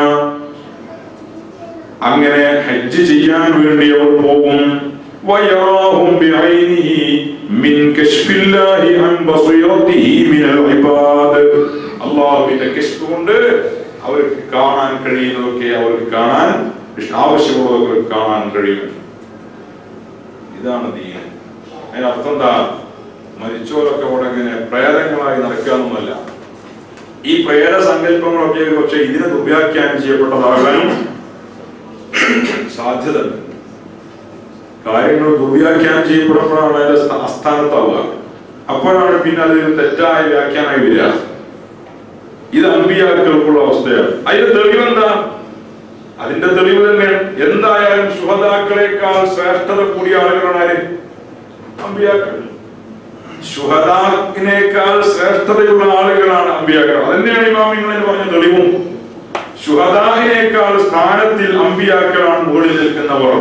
അങ്ങനെ ഹജ്ജ് ചെയ്യാൻ വേണ്ടി അവർ പോകും. ويراهم بعينه من كشف الله عن بصيرته من العباد. അല്ലാഹുവിന്റെ കശ്ഫ് കൊണ്ട് അവർക്ക് കാണാൻ കഴിയുന്നതൊക്കെ അവർക്ക് കാണാൻ ആവശ്യമുള്ളതൊക്കെ കാണാൻ കഴിയും. ഇതാണ് ദീൻ. അതിനർത്ഥം എന്താ? മരിച്ചവരൊക്കെ അവിടെ ഇങ്ങനെ പ്രേതങ്ങളായി നടക്കാനൊന്നുമല്ല. ഈ പ്രേത സങ്കല്പങ്ങളൊക്കെ പക്ഷെ ഇതിനെ ദുർവ്യാഖ്യാനം ചെയ്യപ്പെട്ടതാകാനും സാധ്യതയുണ്ട്. കാര്യങ്ങൾ ദുർവ്യാഖ്യാനം ചെയ്യപ്പെടുമ്പോഴാണ് അതിന്റെ അസ്ഥാനത്താവുക. അപ്പോഴാണ് പിന്നെ അത് തെറ്റായ വ്യാഖ്യാനമായി വരിക. ഇത് അമ്പിയാക്കൾക്കുള്ള അവസ്ഥയാണ്. അതിന്റെ തെളിവെന്താ? അതിന്റെ തെളിവ് തന്നെ എന്തായാലും ശുഹദാക്കളെക്കാൾ ശ്രേഷ്ഠത കൂടിയ ആളുകളാണ് അമ്പിയാക്കൾ. ശുഹദാക്കിനേക്കാൾ ശ്രേഷ്ഠതയുള്ള ആളുകളാണ് അമ്പിയാക്കൾ. അതന്നെയാണ് ഇമാമിങ്ങൾ പറഞ്ഞ തെളിവും. ശുഹദാഹിനേക്കാൾ സ്ഥാനത്തിൽ അമ്പിയാക്കളാണ് മുകളിൽ നിൽക്കുന്നവർ.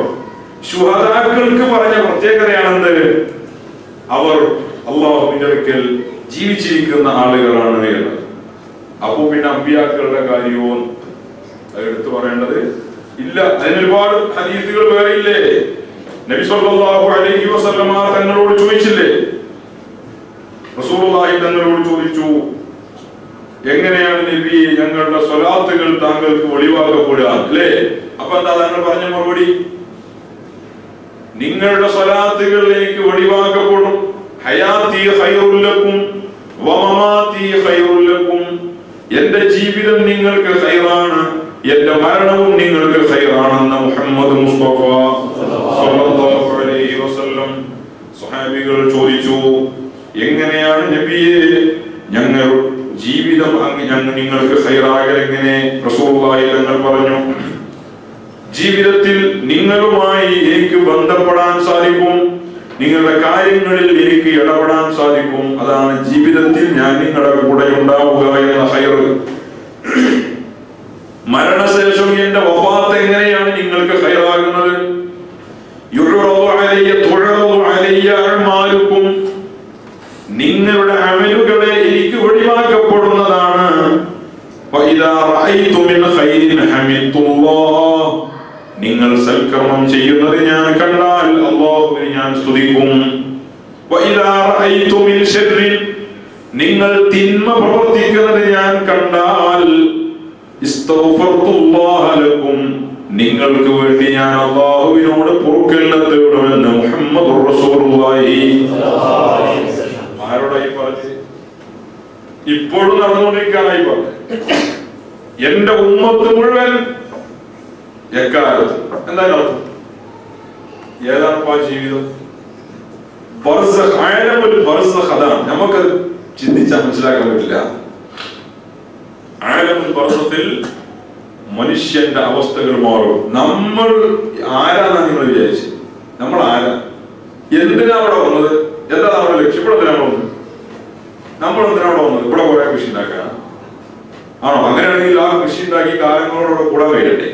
ശുഹദാക്കൾക്ക് പറഞ്ഞ പ്രത്യേകതയാണെന്ത്? അവർ അല്ലാഹുവിന്റെ അടുക്കൽ ജീവിച്ചിരിക്കുന്ന ആളുകളാണ് എന്നത്. അപ്പോ പിന്നെ അമ്പിയാക്കളുടെ കാര്യവും എടുത്തു പറയേണ്ടത് ഇല്ല. അതിനൊരുപാട് ഹദീസുകൾ വേറെ ഇല്ലേ? നബി സല്ലല്ലാഹു അലൈഹി വസല്ലമ തങ്ങളോട് ചോദിച്ചില്ലേ? റസൂലുള്ളാഹി തങ്ങളോട് ചോദിച്ചു, എങ്ങനെയാണ് നബി ഞങ്ങളുടെ സ്വലാത്തുകൾ താങ്കൾക്ക് ഒഴിവാക്കപ്പെടുക അല്ലേ? അപ്പൊ എന്താ താങ്കൾ പറഞ്ഞ മറുപടി? നിങ്ങളുടെ സ്വലാത്തുകൾ എനിക്ക് ഒഴിവാക്കപ്പെടും. ഹയാത്തി ഖൈറുൽ ലക്കും വമമാതി ഖൈറുൽ ലക്കും. എന്റെ ജീവിതം നിങ്ങൾക്ക് ഖൈറാണ്, എന്റെ മരണവും നിങ്ങൾക്ക് ഖൈറാണെന്ന് മുഹമ്മദ് മുസ്തഫ സ്വല്ലല്ലാഹു അലൈഹി വസല്ലം. സ്വഹാബികൾ ചോദിച്ചു, എങ്ങനെയാണ് നബിയെ ഞങ്ങൾ ജീവിതം നിങ്ങൾക്ക് ഖൈറാകൽ എങ്ങനെ? റസൂലുള്ളാഹി തങ്ങൾ പറഞ്ഞു, ജീവിതത്തിൽ നിങ്ങളുമായി എനിക്ക് ബന്ധപ്പെടാൻ സാധിക്കും, നിങ്ങളുടെ കാര്യങ്ങളിൽ എനിക്ക് ഇടപെടാൻ സാധിക്കും. അതാണ് ജീവിതത്തിൽ ഞാൻ നിങ്ങളുടെ കൂടെ ഉണ്ടാവുക എന്ന ഖൈർ. മരണശേഷം എന്റെ വഫാത്ത് എങ്ങനെയാണ് നിങ്ങൾക്ക് ഖൈറാകുന്നത്? നിങ്ങളുടെ അമലുകളെ എനിക്ക് ഒഴിവാക്കപ്പെടുന്നതാണ്. നിങ്ങൾ സൽക്കർമ്മം ചെയ്യുന്നത് ഞാൻ കണ്ടാൽ അല്ലാഹുവിനെ ഞാൻ സ്തുതിക്കും. നിങ്ങൾ തിന്മ പ്രവർത്തിക്കുന്നത് ഞാൻ കണ്ടാൽ നിങ്ങൾക്ക് വേണ്ടി ഞാൻ അല്ലാഹുവിനോട് പൊറുക്കലിനെ തേടുമെന്ന് മുഹമ്മദ് റസൂലുള്ളാഹി. ആരോടായി പറഞ്ഞു? ഇപ്പോഴും നടന്നുകൊണ്ടിരിക്കാനായി പറഞ്ഞു. എന്റെ ഉമ്മത്ത് മുഴുവൻ എക്കാലത്ത്. എന്താണ് അർത്ഥം? ഏതാണ് ജീവിതം? അതാണ്. നമുക്കത് ചിന്തിച്ചാൽ മനസ്സിലാക്കാൻ പറ്റില്ല. ആലമുൽ ബർസഖിൽ മനുഷ്യന്റെ അവസ്ഥകൾ മാറും. നമ്മൾ ആരാന്നാ നിങ്ങൾ വിചാരിച്ചു? നമ്മൾ ആരാ? എന്തിനാ അവിടെ വന്നത്? എന്താ നമ്മുടെ ലക്ഷ്യം? ഇവിടെ എന്തിനാ വന്നത്? നമ്മൾ എന്തിനാ അവിടെ വന്നത്? ഇവിടെ കുറെ കൃഷി ഉണ്ടാക്കാൻ ആണോ? അങ്ങനെയാണെങ്കിൽ ആ കൃഷി ഉണ്ടാക്കി കാലങ്ങളോടെ കൂടാൻ കഴിയട്ടെ.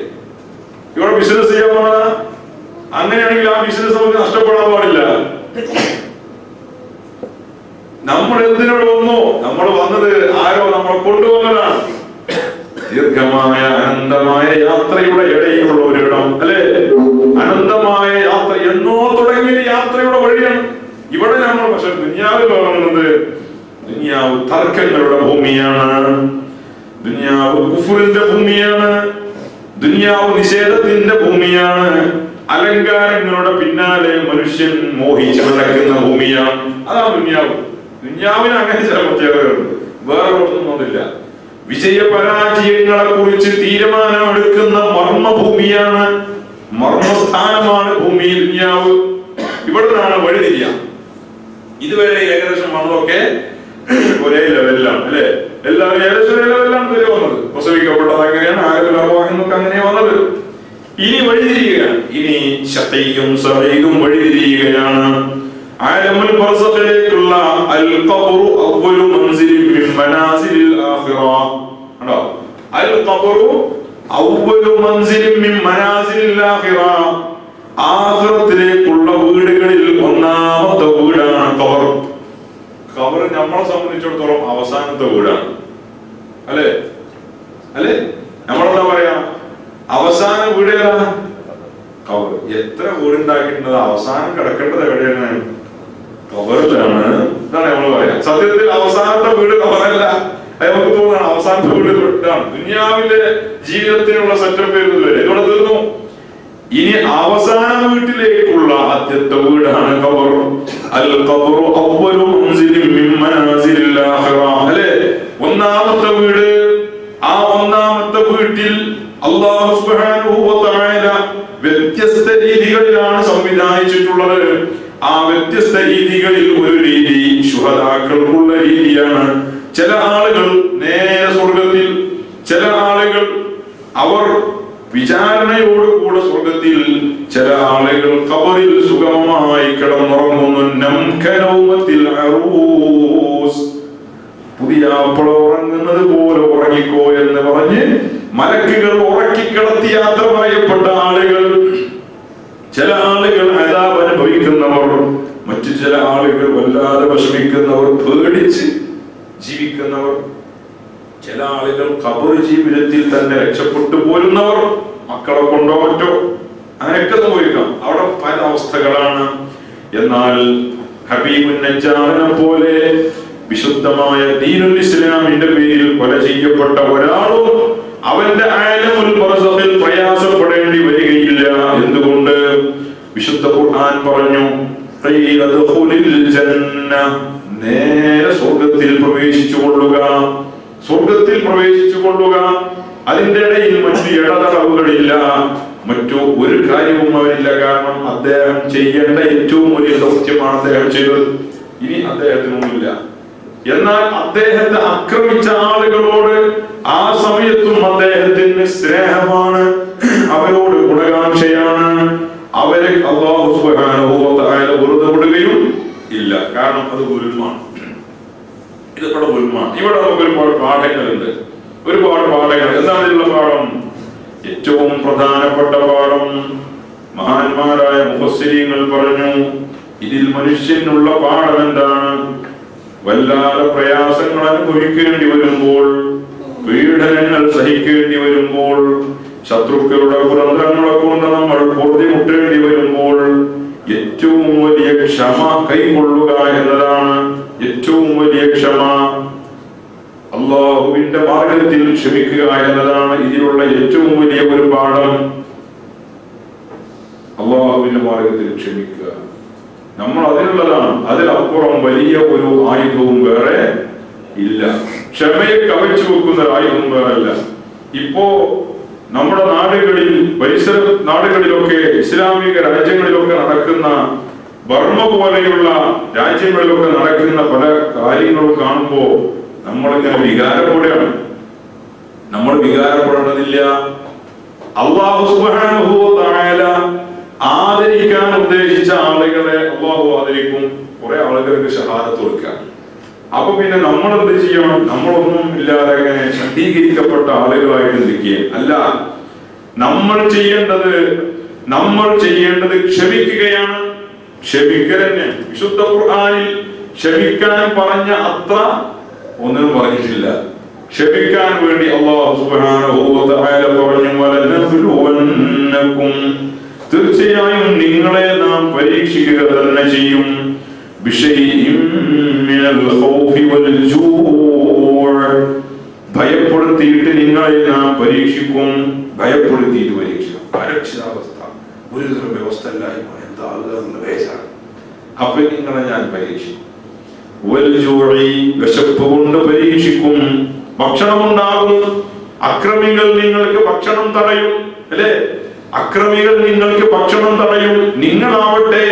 ഇവിടെ ബിസിനസ് ചെയ്യാൻ പോണ, അങ്ങനെയാണെങ്കിൽ ആ ബിസിനസ് നമുക്ക് നഷ്ടപ്പെടാൻ പാടില്ല. നമ്മൾ എന്തിനോട് വന്നു? നമ്മൾ വന്നത് ആരോ നമ്മളെ കൊണ്ടുവന്നതാണ്. ദീർഘമായ അനന്തമായ യാത്രയുടെ ഇടയിലുള്ള ഒരിടം അല്ലെ? അനന്തമായ യാത്ര എന്നോ തുടങ്ങിയ യാത്രയുടെ വഴിയാണ് ഇവിടെ നമ്മൾ. പക്ഷെ ദുനിയാവിൽ പറയുന്നത് ദുനിയാവ് തർക്കങ്ങളുടെ ഭൂമിയാണ്, ദുനിയാവ് കുഫറിന്റെ ഭൂമിയാണ്, ദുനിയാവ് നിഷേധത്തിന്റെ ഭൂമിയാണ്, അലങ്കാരങ്ങളുടെ പിന്നാലെ മനുഷ്യൻ മോഹിച്ച് നടക്കുന്ന ഭൂമിയാണ്. അതാണ് ദുനിയാവ്. ദുനിയാവിന് അങ്ങനെ ചില പ്രത്യേകതകളുണ്ട്, വേറെ ഒന്നുമില്ല. വിജയപരാജയങ്ങളെ കുറിച്ച് തീരുമാനമെടുക്കുന്ന മർമ്മഭൂമിയാണ്, മർമ്മസ്ഥാനമാണ് ഭൂമി ദുനിയാവ്. ഇവിടെ നിന്നാണ് വഴിതിരിയ. ഇതുവരെ ഏകദേശം വന്നതൊക്കെ ഒരേ ലെവലിലാണ് അല്ലെ? എല്ലാവരും ഏകദേശം ഒരേ ലെവലിലാണ് ഇതുവരെ വന്നത്. പ്രസവിക്കപ്പെട്ടത് അങ്ങനെയാണ്, ആരോഗ്യമൊക്കെ അങ്ങനെ വന്നത്. ഇനി വഴിതിരിയുകയാണ്. ഇനി ശഖീയും സഈദും വഴിതിരിയുകയാണ്. ആലമുൽ ബർസഖിലേക്കുള്ള അൽ ഖബ്റു അവ്വലു മൻസിലിൻ മിൻ മനാസിലിൽ ആഖിറ. കണ്ടോ? അൽ ഖബ്റു അവ്വലു മൻസിലിൻ മിൻ മനാസിലിൽ ആഖിറ. ആഖിറത്തിലേക്കുള്ള വീടുകളിൽ ഒന്നാമത്തെ വീടാണ് ഖബർ. ഖബർ നമ്മളെ സംബന്ധിച്ചിടത്തോളം അവസാനത്തെ വീടാണ്. അല്ലേ അല്ലേ? നമ്മളെന്താ പറയാ, അവസാന വീട് ഏതാ? ഖബർ. എത്ര വീടുണ്ടാക്കിയിട്ടുണ്ട്, അവസാനം കിടക്കേണ്ടത് എവിടെയാണ്? ഖബറിലാണ്. ഇതാണ് നമ്മൾ പറയാ. സത്യത്തിൽ അവസാനത്തെ വീട് ഖബറല്ല. അത് നമുക്ക് തോന്നുകയാണ് അവസാനത്തെ വീട് തൊട്ടാണ്. ദുനിയാവിലെ ജീവിതത്തിനുള്ള സെറ്റപ്പ് വരുന്നില്ല, ഇതോടെ തീർന്നു. ഇനി അവസാന വീട്ടിലേക്കുള്ള ആദ്യത്തെ വീടാണ് ഖബർ. അൽ ഖബറു അവ്വലു മൻസിലിൻ മിൻ മനാസിലിൽ ആഖിറ. അല്ലേ? ഒന്നാമത്തെ വീട്. ആ ഒന്നാമത്തെ വീട്ടിൽ അല്ലാഹു സുബ്ഹാനഹു വ തആല വ്യത്യസ്ത രീതികളിലാണ് സംവിധാനിച്ചിട്ടുള്ളത്. ആ വ്യത്യസ്ത രീതികളിൽ ഒരു രീതി ശുഹദാക്കൾക്കുള്ള രീതിയാണ്. ചില ആളുകൾ നേരെ സ്വർഗത്തിൽ, ചില ആളുകൾ അവർ വിചാരണയോടുകൂടെ സ്വർഗത്തിൽ, ചില ആളുകൾ ഖബറിൽ സുഗമമായി കിടന്നുറങ്ങുന്നു. നംകനൗമത്തിൽ അറൂസ്, പുതിയാപ്പള ഉറങ്ങുന്നത് പോലെ ഉറങ്ങിക്കോ എന്ന് പറഞ്ഞ് മലക്കുകൾ ഉറക്കിക്കിടത്തി യാത്ര പറയപ്പെട്ട ആളുകൾ. ചില ആളുകൾ അദാബ് അനുഭവിക്കുന്നവർ, മറ്റു ചില ആളുകൾ വല്ലാതെ വിഷമിക്കുന്നവർ, പേടിച്ച് ജീവിക്കുന്നവർ, ചില ആളുകൾ ഖബർ ജീവിതത്തിൽ തന്നെ രക്ഷപ്പെട്ടു പോരുന്നവർ, മക്കളെ കൊണ്ടോ മറ്റോ അങ്ങനെയൊക്കെ സംഭവിക്കാം. അവിടെ പല അവസ്ഥകളാണ്. എന്നാൽ ഹബീബുൻ നജ്ജാറിനെ പോലെ വിശുദ്ധമായ ദീനുൽ ഇസ്ലാമിന്റെ പേരിൽ കൊല ചെയ്യപ്പെട്ട ഒരാളും അവന്റെ ആലമുൽ ബർസഖിൽ പ്രയാസപ്പെടേണ്ടി വരികയില്ല. എന്തുകൊണ്ട്? വിശുദ്ധ ഖുർആൻ പറഞ്ഞു, നേരെ സ്വർഗത്തിൽ പ്രവേശിച്ചു കൊള്ളുക, സ്വർഗത്തിൽ പ്രവേശിച്ചു കൊള്ളുക. അതിന്റെ ഇടയിൽ മറ്റു ഇടതടവുകളില്ല, മറ്റു ഒരു കാര്യവും അവരില്ല. കാരണം അദ്ദേഹം ചെയ്യേണ്ട ഏറ്റവും വലിയ ദൗത്യമാണ് അദ്ദേഹം ചെയ്തത്. ഇനി അദ്ദേഹത്തിനൊന്നുമില്ല. എന്നാൽ അദ്ദേഹത്തെ ആക്രമിച്ച ആളുകളോട് ആ സമയത്തും അദ്ദേഹത്തിന് സ്നേഹമാണ്, അവരോട് ഗുണകാംക്ഷയാണ്. അവരെ അല്ലാഹു സുബ്ഹാനഹു വ തആല വെറുതെ വിടുകയും ഇല്ല. കാരണം അത് ഗുൽമാണ്. ഇതിവിടെ ഗുൽമാണ്. ഇവിടെ നമുക്ക് ഒരുപാട് പാഠങ്ങളുണ്ട്, ഒരുപാട് പാഠങ്ങൾ. എന്താണ് ഇതിലുള്ള പാഠം? ഏറ്റവും പ്രധാനപ്പെട്ട പാഠം മഹാന്മാരായ മുഫസ്സിരീങ്ങൾ പറഞ്ഞു, ഇതിൽ മനുഷ്യനുള്ള പാഠം എന്താണ്? വല്ലാതെ പ്രയാസങ്ങൾ അനുഭവിക്കേണ്ടി വരുമ്പോൾ, പീഡനങ്ങൾ സഹിക്കേണ്ടി വരുമ്പോൾ, ശത്രുക്കളുടെ കുതന്ത്രങ്ങളെ കൊണ്ട് നമ്മൾ പൊറുതിമുട്ടേണ്ടി വരുമ്പോൾ ഏറ്റവും വലിയ ക്ഷമ കൈക്കൊള്ളുക എന്നതാണ് ഏറ്റവും വലിയ ക്ഷമ. അല്ലാഹുവിന്റെ മാർഗത്തിൽ ക്ഷമിക്കുക എന്നതാണ് ഇതിലുള്ള ഏറ്റവും വലിയ ഒരു പാഠം. അല്ലാഹുവിന്റെ മാർഗത്തിൽ ക്ഷമിക്കുക നമ്മൾ അതിനുള്ളതാണ്. അതിലപ്പുറം വലിയ ഒരു ആയുധവും വേറെ ഇല്ല. ക്ഷമയെ കവച്ചു വെക്കുന്ന ഒരു ആയുധവും വേറെ അല്ല. ഇപ്പോ നമ്മുടെ നാടുകളിൽ, പരിസര നാടുകളിലൊക്കെ, ഇസ്ലാമിക രാജ്യങ്ങളിലൊക്കെ നടക്കുന്ന, ബർമ്മ പോലെയുള്ള രാജ്യങ്ങളിലൊക്കെ നടക്കുന്ന പല കാര്യങ്ങളും കാണുമ്പോൾ നമ്മളിങ്ങനെ വികാരപ്പെടുകയാണ്. നമ്മൾ വികാരപ്പെടേണ്ടതില്ല. അല്ലാഹു സുബ്ഹാനഹു വ തആല ആദരിക്കാൻ ഉദ്ദേശിച്ച ആളുകളെ അല്ലാഹു ആദരിക്കും. കുറെ ആളുകൾക്ക് ഷഹാദത്ത് കൊടുക്കാം. അപ്പൊ പിന്നെ നമ്മൾ എന്ത് ചെയ്യണം? നമ്മളൊന്നും ഇല്ലാതെ അങ്ങനെ ശക്തീകരിക്കപ്പെട്ട ആളുകളായിട്ട് ഇരിക്കുക അല്ല. നമ്മൾ ചെയ്യേണ്ടത് ക്ഷമിക്കുകയാണ്. ക്ഷമിക്കൽ തന്നെ. വിശുദ്ധ ഖുർആനിൽ ക്ഷമിക്കാൻ പറഞ്ഞ അത്ര ഒന്നും പറഞ്ഞിട്ടില്ല. ക്ഷമിക്കാൻ വേണ്ടി അല്ലാഹു സുബ്ഹാനഹു വ തആല പറഞ്ഞു, വലനബ്ലുവന്നകും, തീർച്ചയായും നിങ്ങളെ നാം പരീക്ഷിക്കുക തന്നെ ചെയ്യും. ഭയപ്പെടുത്തിയിട്ട് നിങ്ങളെ നാം പരീക്ഷിക്കും. ഭയപ്പെടുത്തിയിട്ട് പരീക്ഷിക്കും. അരക്ഷിതാവസ്ഥ, ഒരു വ്യവസ്ഥ ഇല്ലായ്മ, എന്താകുക എന്ന് വേശാണ്. അപ്പൊ നിങ്ങളെ ഞാൻ പരീക്ഷിക്കും. വിശപ്പ് കൊണ്ട് പരീക്ഷിക്കും. ഭക്ഷണമുണ്ടാകും. അക്രമികൾ നിങ്ങൾക്ക് ഭക്ഷണം തടയും. അല്ലെ? അക്രമികൾ നിങ്ങൾക്ക് ഭക്ഷണം തടയും. നിങ്ങളാവട്ടെ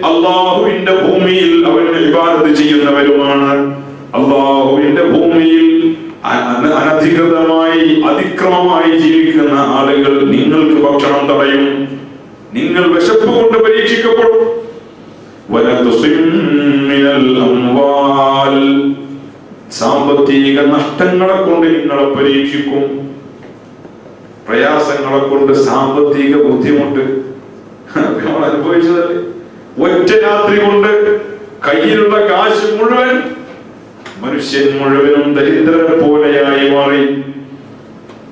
അല്ലാഹുവിന്റെ ഭൂമിയിൽ അവന്റെ ഇബാദത്ത് ചെയ്യുന്നവരുമാണ്. അല്ലാഹുവിന്റെ ഭൂമിയിൽ അനധികൃതമായി, അതിക്രമമായി ജീവിക്കുന്ന ആളുകൾ നിങ്ങൾക്ക് ഭക്ഷണം തടയും. നിങ്ങൾ വിശപ്പ് കൊണ്ട് പരീക്ഷിക്കപ്പെടും. സാമ്പത്തിക നഷ്ടങ്ങളെ കൊണ്ട് നിങ്ങളെ പരീക്ഷിക്കും. പ്രയാസങ്ങളെ കൊണ്ട്, സാമ്പത്തിക ബുദ്ധിമുട്ട് നമ്മൾ അനുഭവിച്ചതല്ലേ. ഒറ്റ രാത്രി കൊണ്ട് കയ്യിലുള്ള കാശ് മുഴുവൻ മനുഷ്യൻ മുഴുവനും ദരിദ്രരെ പോലെയായി മാറി.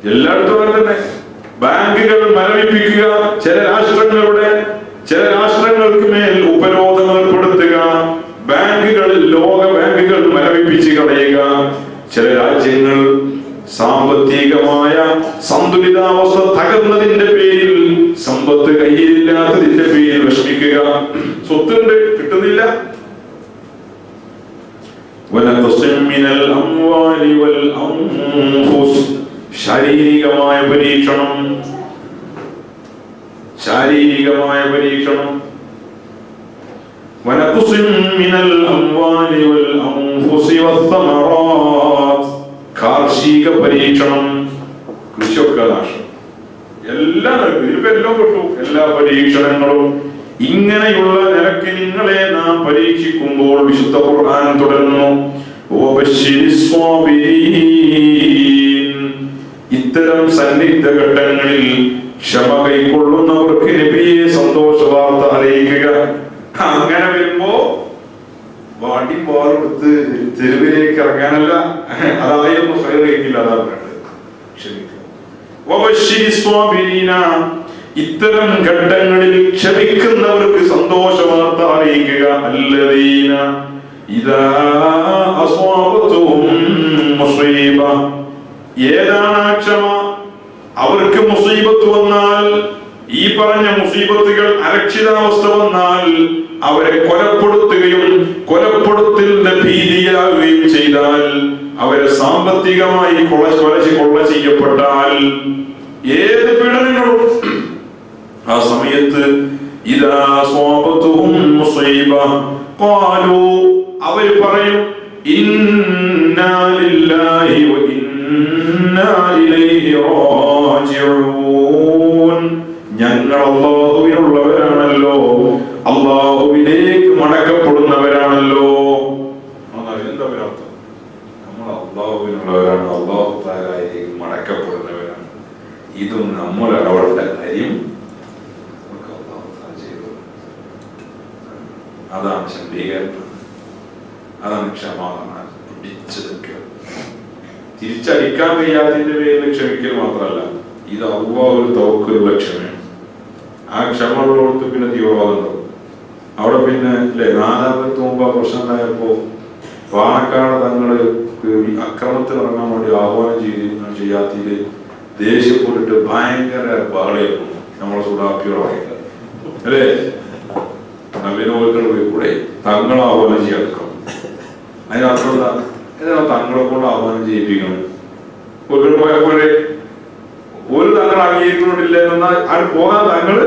എല്ലായിടത്തും തന്നെ ബാങ്കുകൾ മരവിപ്പിക്കുക, ചില രാഷ്ട്രങ്ങൾക്ക് മേൽ ഉപരോധം ഏർപ്പെടുത്തുക, ലോക ബാങ്കുകൾ മരവിപ്പിച്ച് കളയുക, ചില രാജ്യങ്ങൾ സാമ്പത്തികമായ സന്തുലിതാവസ്ഥ തകർന്നതിന്റെ പേരിൽ, സമ്പത്ത് കയ്യിലില്ലാത്തതിന്റെ പേരിൽ വിഷമിക്കുക. സ്വത്തുണ്ട്, കിട്ടുന്നില്ല. ശാരീരികമായ പരീക്ഷണം. കാർഷിക പരീക്ഷണം. കൃഷിയൊക്കെ നാശം. എല്ലാം കിട്ടും. എല്ലാ പരീക്ഷണങ്ങളും. ഇങ്ങനെയുള്ള നിലയ്ക്ക് നിങ്ങളെ നാം പരീക്ഷിക്കുമ്പോൾ വിശുദ്ധ ഖുർആൻ തുടരുന്നു, ഇത്തരം സന്നിഗ്ധ ഘട്ടങ്ങളിൽ ക്ഷമ കൈക്കൊള്ളുന്നവർക്ക് നബിയെ സന്തോഷ വാർത്ത അറിയിക്കുക. അങ്ങനെ വരുമ്പോ വാടി പാറെടുത്ത് തെരുവിലേക്ക് ഇറങ്ങാനല്ല, അതായിരുന്നു ഫൈറിയില്ല, അതാണ് വേണ്ടത്. ക്ഷമിക്കുക. ഇത്തരം ഘട്ടങ്ങളിൽ ക്ഷമിക്കുന്നവർക്ക് സന്തോഷ വാർത്ത അറിയിക്കുക. അല്ലദീന ഇദാ അസ്വാബതുഹും മുസീബ. ഏതാണ് ക്ഷമ? അവർക്ക് മുസീബത്ത് വന്നാൽ, ഈ പറഞ്ഞ മുസീബത്തുകൾ അരക്ഷിതാവസ്ഥ വന്നാൽ, അവരെ കൊലപ്പെടുത്തുകയും കൊലപ്പെടുത്തലിന്റെ ഭീതിയാവുകയും ചെയ്താൽ, അവരെ സാമ്പത്തികമായി കൊള്ള ചെയ്യപ്പെട്ടാൽ, ഏത് പീഡനങ്ങളും ആ സമയത്ത് ഇദാ സ്വാബതുഹും മുസീബ ഖാലൂ, അവർ പറയും, ഇന്നാ ലില്ലാഹി വ ഇന്നാ ഇലൈഹി റാജിഊൻ. ഞങ്ങൾ അല്ലാഹുവിനുള്ളവരാണല്ലോ, അല്ലാഹുവിലേക്ക് മടക്കപ്പെടുന്നവരാണല്ലോ. എന്താ അർത്ഥം? നമ്മൾ അല്ലാഹുവിനുള്ളവരാണ്, അല്ലാഹു തആലയിലേക്ക് മടക്കപ്പെടുന്നവരാണ്. ഇതും നമ്മൾ ഇടപെടേണ്ട കാര്യം. അതാണ് ശാന്തീകരണം, അതാണ് ക്ഷമാപണം. പിടിച്ചു നിൽക്കുക. തിരിച്ചടിക്കാൻ കഴിയാത്തതിന്റെ പേരിൽ ക്ഷമിക്കൽ മാത്രമല്ല, ഇത് അല്ലാഹു ഒരു തവക്കുലുള്ള ക്ഷമയാണ്. ആ ക്ഷമ ഉള്ളവർക്ക് പിന്നെ തീവ്രവാദം ഉണ്ടാവും. അവിടെ പിന്നെ അല്ലെ, 4 മുമ്പ് പ്രശ്നം ഉണ്ടായപ്പോ പാണക്കാട് തങ്ങള് അക്രമത്തിൽ ഇറങ്ങാൻ വേണ്ടി ആഹ്വാനം ചെയ്യാത്തതില് ദേഷ്യപ്പെട്ടിട്ട് ഭയങ്കര ബഹളയായിരുന്നു. നമ്മളെ സുഡാപ്പിയോടെ അല്ലേ, നവീനോൽക്കൾ കൂടെ തങ്ങൾ ആഹ്വാനം ചെയ്യാതിരിക്കണം. അതിനർത്ഥം എന്താ? തങ്ങളെ കൊണ്ട് ആഹ്വാനം ചെയ്യിപ്പിക്കണം. പോയപ്പോഴേ ഒരു തങ്ങൾ അംഗീകരിക്കുന്നില്ല എന്നാൽ അത് പോകാൻ തങ്ങൾ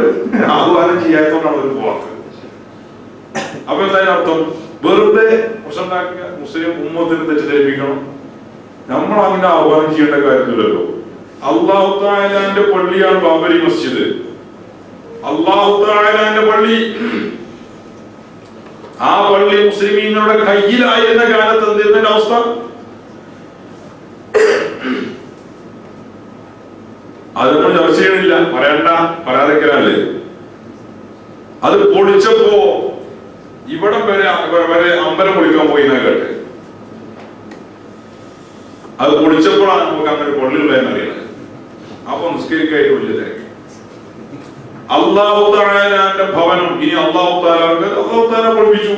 ആഹ്വാനം ചെയ്യാത്തതുകൊണ്ടാണ് ഒരു പോകാത്തത്. അപ്പൊ എന്തായാലും വെറുതെ പ്രശ്നമുണ്ടാക്കുക, മുസ്ലിം ഉമ്മത്തിനെ തെറ്റിദ്ധരിപ്പിക്കണം. നമ്മൾ അങ്ങനെ ആഹ്വാനം ചെയ്യേണ്ട കാര്യമില്ലല്ലോ. അല്ലാഹു തആലാന്റെ പള്ളിയാണ് ബാബരി മസ്ജിദ്. അല്ലാഹു തആലാന്റെ പള്ളി, ആ പള്ളി മുസ്ലിമീങ്ങളുടെ കയ്യിലായിരുന്ന കാലത്ത് എന്തിരുന്ന അവസ്ഥ? അത് നമ്മൾ ചർച്ച ചെയ്യണില്ല, പറയാതിരിക്കലല്ലേ. അത് പൊളിച്ചപ്പോ ഇവിടം വരെ അമ്പലം പൊളിക്കാൻ പോയി കേട്ട്. അത് പൊളിച്ചപ്പോഴാണ് നമുക്ക് അങ്ങനെ പള്ളിയുള്ളതെന്ന് അറിയുന്നത്. അപ്പൊ നിസ്കരിക്കായിട്ട് വലിയ തിരക്ക്. അല്ലാഹു തആലാന്റെ ഭവനം ഇനി അല്ലാഹു തആല പഠിപ്പിച്ചു.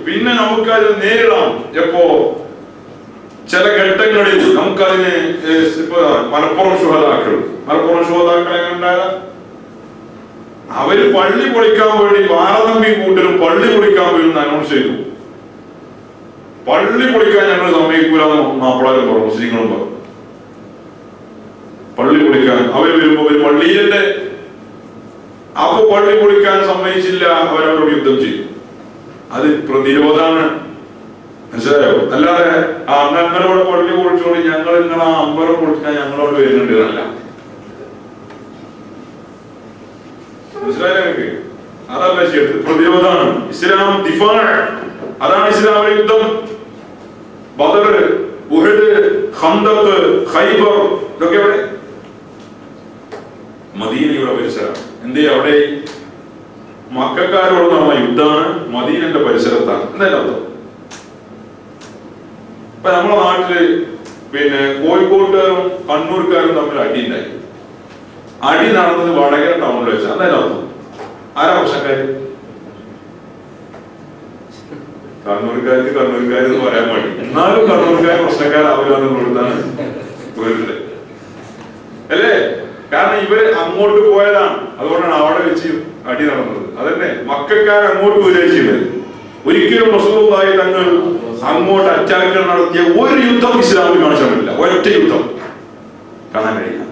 പിന്നെ നമുക്കത് നേരിടാം. എപ്പോ ചില ഘട്ടങ്ങളിൽ നമുക്കതിന് മലപ്പുറം ശുഹദാക്കൾ എങ്ങനെ ഉണ്ടായത്? അവര് പള്ളി പൊളിക്കാൻ വേണ്ടി വാരതമ്പി കൂട്ടരും പള്ളി പൊളിക്കാൻ വേണ്ടി അനൗൺസ് ചെയ്തു. പള്ളി പൊളിക്കാൻ ഞങ്ങൾ സമ്മതിക്കൂലെന്ന് മാപ്പിളാരും പറഞ്ഞു, മുസ്ലിങ്ങളും പറഞ്ഞു. പള്ളി പൊളിക്കാൻ അവര് വരുമ്പോ പള്ളിയിലെ അപ്പൊ പള്ളി പൊളിക്കാൻ സമ്മതിച്ചില്ല, അവരവരോട് യുദ്ധം ചെയ്തു. അത് പ്രതിരോധമാണ്, മനസ്സിലായോ? അല്ലാതെ ഞങ്ങളോട് പള്ളി പൊളിച്ചോളി, ഞങ്ങൾ നിങ്ങളെ അമ്പലം പൊളിക്കാൻ ഞങ്ങളോട് വരുന്നുണ്ട് എന്നല്ല. മനസ്സിലായോ? അതല്ല ചെയ്തത്, പ്രതിരോധമാണ്. ഇസ്ലാം ദിഫാ, അതാണ് ഇസ്ലാമിന്റെ യുദ്ധം. ബദർ, ഉഹദ്, ഖന്തഖ്, ഖൈബർ ഇതൊക്കെ എവിടെ? മദീനയുടെ പരിസരം. എന്തേ അവിടെ? മക്കക്കാരോട് നമ്മ യുദ്ധമാണ്, മദീനന്റെ പരിസരത്താണ്. എന്തായാലും അർത്ഥം നമ്മുടെ നാട്ടില് കോഴിക്കോട്ടുകാരും കണ്ണൂർക്കാരും തമ്മിൽ അടി ഉണ്ടായി. അടി നടന്നത് വടകര ടൗണിൽ വെച്ച്. എന്തായാലും ആരാ പ്രശ്നക്കാര്? കണ്ണൂർക്കാർക്ക് കണ്ണൂർക്കാരെന്ന് പറയാൻ വേണ്ടി, എന്നാലും കണ്ണൂർക്കാർ പ്രശ്നക്കാരാവില്ലാന്ന് കൊടുത്താണ് വീട്ടില് അല്ലേ? കാരണം ഇവര് അങ്ങോട്ട് പോയതാണ്, അതുകൊണ്ടാണ് അവിടെ വെച്ച് അടി നടന്നത്. അതന്നെ മക്കൾക്കാർ അങ്ങോട്ട് ഉപദേശിക്കുന്നത്. ഒരിക്കലും റസൂലുള്ളാഹി തങ്ങൾ അങ്ങോട്ട് അറ്റാക്കുകൾ നടത്തിയ ഒരു യുദ്ധം ഇസ്ലാമിൽ കാണിച്ചാൽ പറ്റില്ല. ഒറ്റ യുദ്ധം കാണാൻ കഴിയില്ല.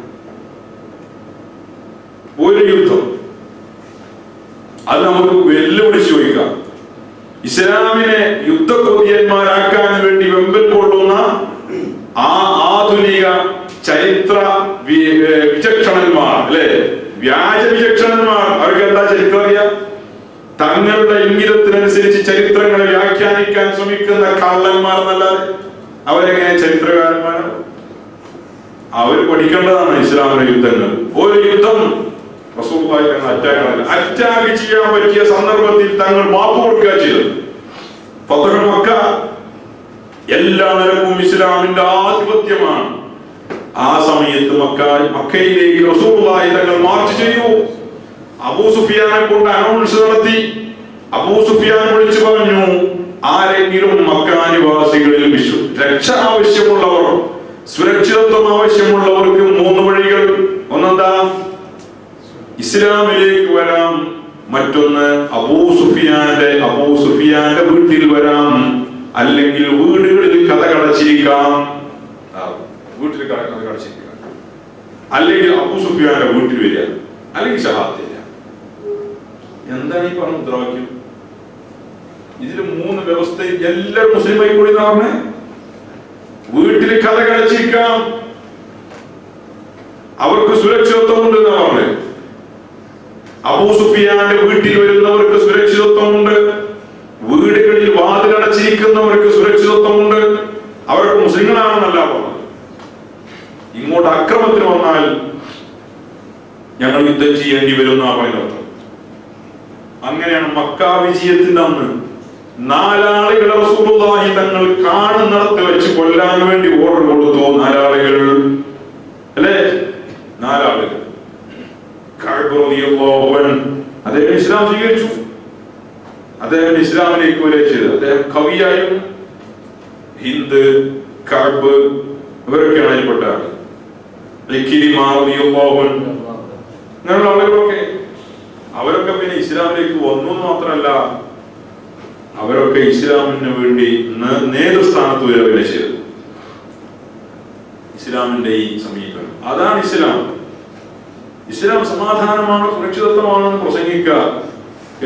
ഒരു യുദ്ധം അത് നമുക്ക് വെല്ലുവിളിച്ച് ചോദിക്കാം. ഇസ്ലാമിനെ യുദ്ധക്കൊതിയന്മാരാക്കാൻ വേണ്ടി വെമ്പൽ കൊള്ളുന്ന ആ ആധുനിക ചരിത്ര വിചക്ഷണന്മാർ, അല്ലെ, വ്യാജ വിചക്ഷണന്മാർ, അവർക്ക് എന്താ ചരിത്രം അറിയാം? തങ്ങളുടെ ഇംഗിതത്തിനനുസരിച്ച് ചരിത്രങ്ങളെ വ്യാഖ്യാനിക്കാൻ ശ്രമിക്കുന്ന കള്ളന്മാർ എന്നല്ലാതെ അവരെങ്ങനെ ചരിത്രകാരന്മാരാണ്? അവർ പഠിക്കേണ്ടതാണ് ഇസ്ലാമിലെ യുദ്ധങ്ങൾ. ഒരു യുദ്ധം റസൂലുള്ളാഹി അറ്റാക്ക് ചെയ്യാൻ പറ്റിയ സന്ദർഭത്തിൽ തങ്ങൾ മാപ്പ് കൊടുക്കുക ചെയ്തത്. ഫത്ഹ് മക്ക എല്ലാ നിലക്കും ഇസ്ലാമിന്റെ ആധിപത്യമാണ്. ആ സമയത്ത് മക്കയിലേക്ക് റസൂലുള്ളാഹി തങ്ങൾ മാർച്ച് ചെയ്തു. അബൂ സുഫിയാനെ കൊണ്ട് അനൗൺസ് നടത്തി. അബൂ സുഫിയാൻ വിളിച്ചു പറഞ്ഞു, ആരെങ്കിലും മക്ക നിവാസികളിൽ രക്ഷ ആവശ്യമുള്ളവർ, സുരക്ഷിതത്വം ആവശ്യമുള്ളവർക്ക് 3 വഴികൾ. ഒന്നെന്താ? ഇസ്ലാമിലേക്ക് വരാം. മറ്റൊന്ന് അബൂ സുഫിയാന്റെ വീട്ടിൽ വരാം. അല്ലെങ്കിൽ വീടുകളിൽ കഥ കടച്ചിരിക്കാം. വീട്ടിൽ കഥ കടച്ചിരിക്കാം. അല്ലെങ്കിൽ അബൂ സുഫിയാന്റെ വീട്ടിൽ വരിക, അല്ലെങ്കിൽ ഷഹാദത്ത്. എന്താണ് ഈ പറഞ്ഞ മുദ്രാവാക്യം? ഇതിൽ 3 വ്യവസ്ഥയും എല്ലാവരും മുസ്ലിമായി കൂടി പറഞ്ഞേ. വീട്ടിൽ കഥ കടച്ചിരിക്കാം, അവർക്ക് സുരക്ഷിതത്വമുണ്ട് എന്നാ പറഞ്ഞത്. അബൂ സുഫിയാന്റെ വീട്ടിൽ വരുന്നവർക്ക് സുരക്ഷിതത്വമുണ്ട്. വീടുകളിൽ വാതിലടച്ചിരിക്കുന്നവർക്ക് സുരക്ഷിതത്വമുണ്ട്. അവർക്ക് മുസ്ലിങ്ങളാണെന്നല്ല പറഞ്ഞത്. ഇങ്ങോട്ട് അക്രമത്തിന് വന്നാൽ ഞങ്ങൾ യുദ്ധം ചെയ്യേണ്ടി വരുന്ന പറയുന്നത്. അങ്ങനെയാണ് മക്ക വിജയത്തിന്റെ അന്ന് 4 ആളുകളെ റസൂലുള്ളാഹി തങ്ങൾ കാണുന്നിടത്ത് വെച്ച് കൊല്ലാൻ വേണ്ടി ഓർഡർ കൊടുത്തു. 4 ആളുകൾ, അല്ലേ? 4 ആളുകൾ. അദ്ദേഹം ഇസ്ലാം സ്വീകരിച്ചു. അദ്ദേഹം ഇസ്ലാമിലേക്ക് വരച്ചത്. അദ്ദേഹം കവിയായിരുന്നു. ഹിന്ദ്, കഅബ് ഇവരൊക്കെയാണ് അതിൽപ്പെട്ട ആളുകൾ. അങ്ങനെയുള്ള ആളുകളൊക്കെ അവരൊക്കെ പിന്നെ ഇസ്ലാമിലേക്ക് വന്നു എന്ന് മാത്രമല്ല, അവരൊക്കെ ഇസ്ലാമിന് വേണ്ടി നേതൃസ്ഥാനത്ത് വരെ ചെയ്തു. ഇസ്ലാമിന്റെ ഈ സമീപനം അതാണ് ഇസ്ലാം. ഇസ്ലാം സമാധാനമാണ്, സുരക്ഷിതത്വമാണെന്ന് പ്രസംഗിക്കുക,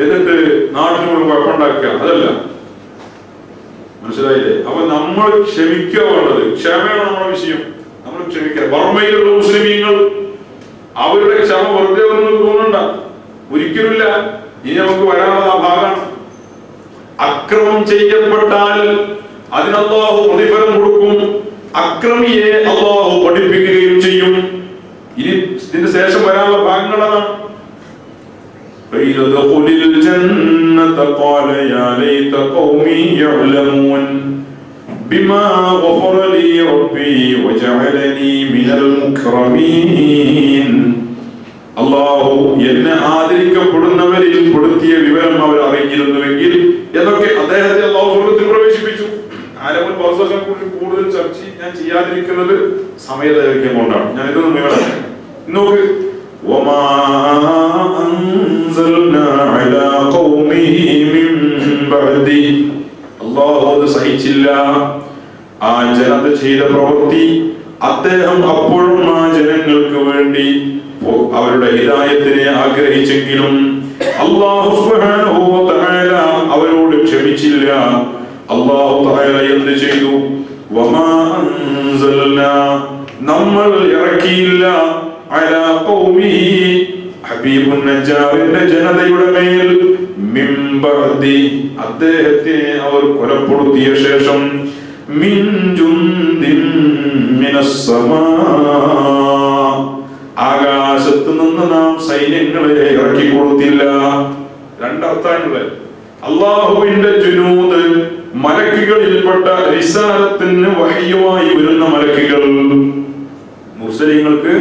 എന്നിട്ട് നാട്ടിന് മുഴുവൻ കുഴപ്പമുണ്ടാക്കുക, അതല്ല. മനസ്സിലായില്ലേ? അപ്പൊ നമ്മൾ ക്ഷമിക്കുക വേണ്ടത്. ക്ഷമയാണ് നമ്മുടെ വിഷയം. നമ്മൾ ക്ഷമിക്കുക. ബർമ്മയിലുള്ള മുസ്ലിമീങ്ങൾ അവരുടെ ക്ഷമ വെറുതെ ഒന്നും തോന്നണ്ട, ഒരിക്കലുമില്ല. ഇനി നമുക്ക് വരാനുള്ള ആ ഭാഗമാണ്. അക്രമം ചെയ്യപ്പെട്ടാൽ അതിന് അല്ലാഹു പ്രതിഫലം കൊടുക്കും. അക്രമിയെ അല്ലാഹു പഠിപ്പിക്കുകയും ചെയ്യും. ഇനി ഇതിന് ശേഷം വരാനുള്ള ഭാഗങ്ങളാണ്. അല്ലാഹു എന്നെ ആദരിക്കപ്പെടുന്നവരിൽ പെടുത്തിയ വിവരം അവർ അറിഞ്ഞിരുന്നുവെങ്കിൽ എന്നൊക്കെ അദ്ദേഹത്തെ അല്ലാഹു സ്വർഗ്ഗത്തിൽ പ്രവേശിപ്പിച്ചു. ആലമുൽ ബർസഖിനെ കുറിച്ച് കൂടുതൽ ചർച്ച ഞാൻ ചെയ്യാതിരിക്കുന്നത് സമയദൈർഘ്യം കൊണ്ടാണ്. ഞാൻ ഇതൊന്നും നിങ്ങളെ നോക്ക്. വമാ അൻസൽനാ അലാ ഖൗമിഹി മിൻ ബഅദി. അല്ലാഹു സഹിച്ചില്ല ആ ജനത ചെയ്ത പ്രവൃത്തി. അദ്ദേഹം അപ്പോഴും ആ ജനങ്ങൾക്ക് വേണ്ടി അവരുടെ ഹിദായത്തിനെ ആഗ്രഹിച്ചെങ്കിലും അല്ലാഹു സുബ്ഹാനഹു വ തആല അവരോട് ക്ഷമിച്ചില്ല. അല്ലാഹു തആല എന്ത് ചെയ്തു? വമാ അൻസൽനാ, നമ്മൾ ഇറക്കിയില്ല, അലാ ഖൗമിഹി, ഹബീബുൻ നജ്ജാറിന്റെ ജനതയുടെ മേൽ, മിൻ ബഅദി, അദ്ദേഹത്തെ അവർ കൊലപ്പെടുത്തിയ ശേഷം, മിൻ ജുന്ദിൻ മിനസ് സമാ, ആകാശത്ത് നിന്ന് നാം സൈന്യങ്ങളെ ഇറക്കി കൊടുത്തില്ല. രണ്ടർത്ഥമുള്ളത്. അല്ലാഹുവിന്റെ ജുനൂദ് മലക്കുകളിൽപ്പെട്ട റിസാലത്തിന് വഹയുമായി വരുന്ന മലക്കുകൾ, മുർസലീങ്ങൾക്ക്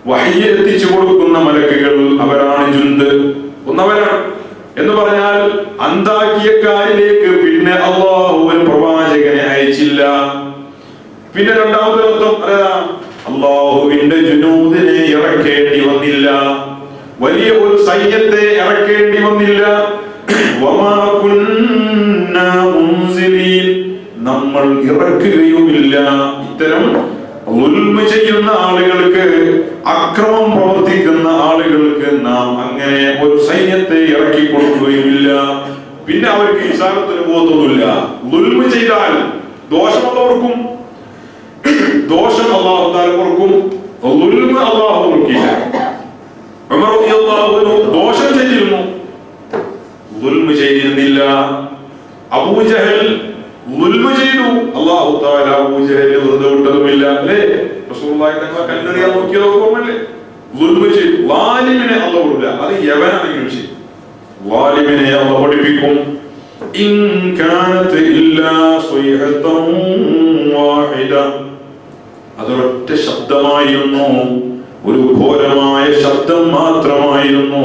വഹയ്യ എത്തിച്ചു കൊടുക്കുന്ന മലക്കുകൾ, അവരാണ് ജുന്ദ്. ഒന്നവരാണ് എന്ന് പറഞ്ഞാൽ അന്താക്കിയക്കാരിലേക്ക് പിന്നെ അല്ലാഹു ഒരു പ്രവാചകനെ അയച്ചില്ല. പിന്നെ രണ്ടാമത്തെ അർത്ഥം അല്ലാഹുവിന്റെ ജുനൂദിനെ ഇറക്കേണ്ടി വന്നില്ല, വലിയ ഒരു സൈന്യത്തെ ഇറക്കേണ്ടി വന്നില്ല. വമാ കുന്നാ മുൻസിലീൻ, നമ്മൾ ഇറക്കുകയുമില്ല. ഇത്തരം ഉൽമ ചെയ്യുന്ന ആളുകൾക്ക്, അക്രമം പ്രവർത്തിക്കുന്ന ആളുകൾക്ക് നാം അങ്ങനെ ഒരു സൈന്യത്തെ ഇറക്കി കൊടുക്കുകയുമില്ല. പിന്നെ അവർക്ക് ഇസാലത്തിന് പോകത്തൊന്നുമില്ല. ഉൽമ ചെയ്താൽ ദോഷമുള്ളവർക്കും ദോഷം അല്ലാഹു തആല കൊടുക്കും, ഉൽമ അല്ലാഹു കൊടുക്കില്ല. ഉമർ റളിയല്ലാഹു അൻഹു ദോഷം ചെയ്തിരുന്നു, ഉൽമ ചെയ്തിരുന്നില്ല. അബൂജഹൽ ഉൽമ ചെയ്തു, അല്ലാഹു തആല അബൂജഹലിനെ വെറുതെ വിട്ടതുമില്ല. അല്ലേ? റസൂലുള്ളാഹി തങ്ങളെ കല്ലെറിയാൻ നോക്കിയത് ഓർമ്മല്ലേ? ഉൽമ ചെയ്തു. വാലിമിനെ അല്ലാഹു വിടില്ല, അത് യവനാണെങ്കിലും ശരി, വാലിമിനെ അല്ലാഹു പഠിപ്പിക്കും. ഇൻ കാനത് ഇല്ലാ സ്വൈഹതൻ വാഹിദ, അതൊരൊറ്റ ശബ്ദമായിരുന്നു, ഒരു ഘോരമായ ശബ്ദം മാത്രമായിരുന്നു.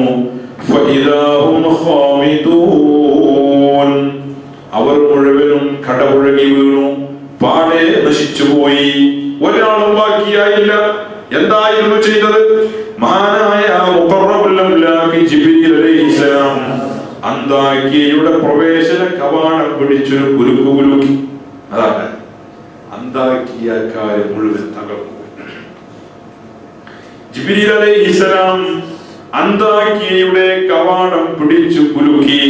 ഫഇദാ ഹും ഖാമിദൂൻ, അവർ മുഴുവനും കടപുഴകി വീണു, പാടെ നശിച്ചുപോയി, ഒരാളും ബാക്കിയായില്ല. എന്തായിരുന്നു ചെയ്തത്? മഹാനായ മുഖറബുൽ അംലാഖ് ജിബ്രീൽ അലൈഹിസ്സലാം അന്താക്കിയയുടെ പ്രവേശന കവാടം പിടിച്ചൊരു കുലുക്കു കുലുക്കി. അതാണ് അന്താക്കിയക്കാരെ മുഴുവൻ തകർന്നു. ജിബ്രീൽ അലൈഹിസ്സലാം അന്താക്കിയയുടെ കവാടം പിടിച്ചു കുലുക്കി.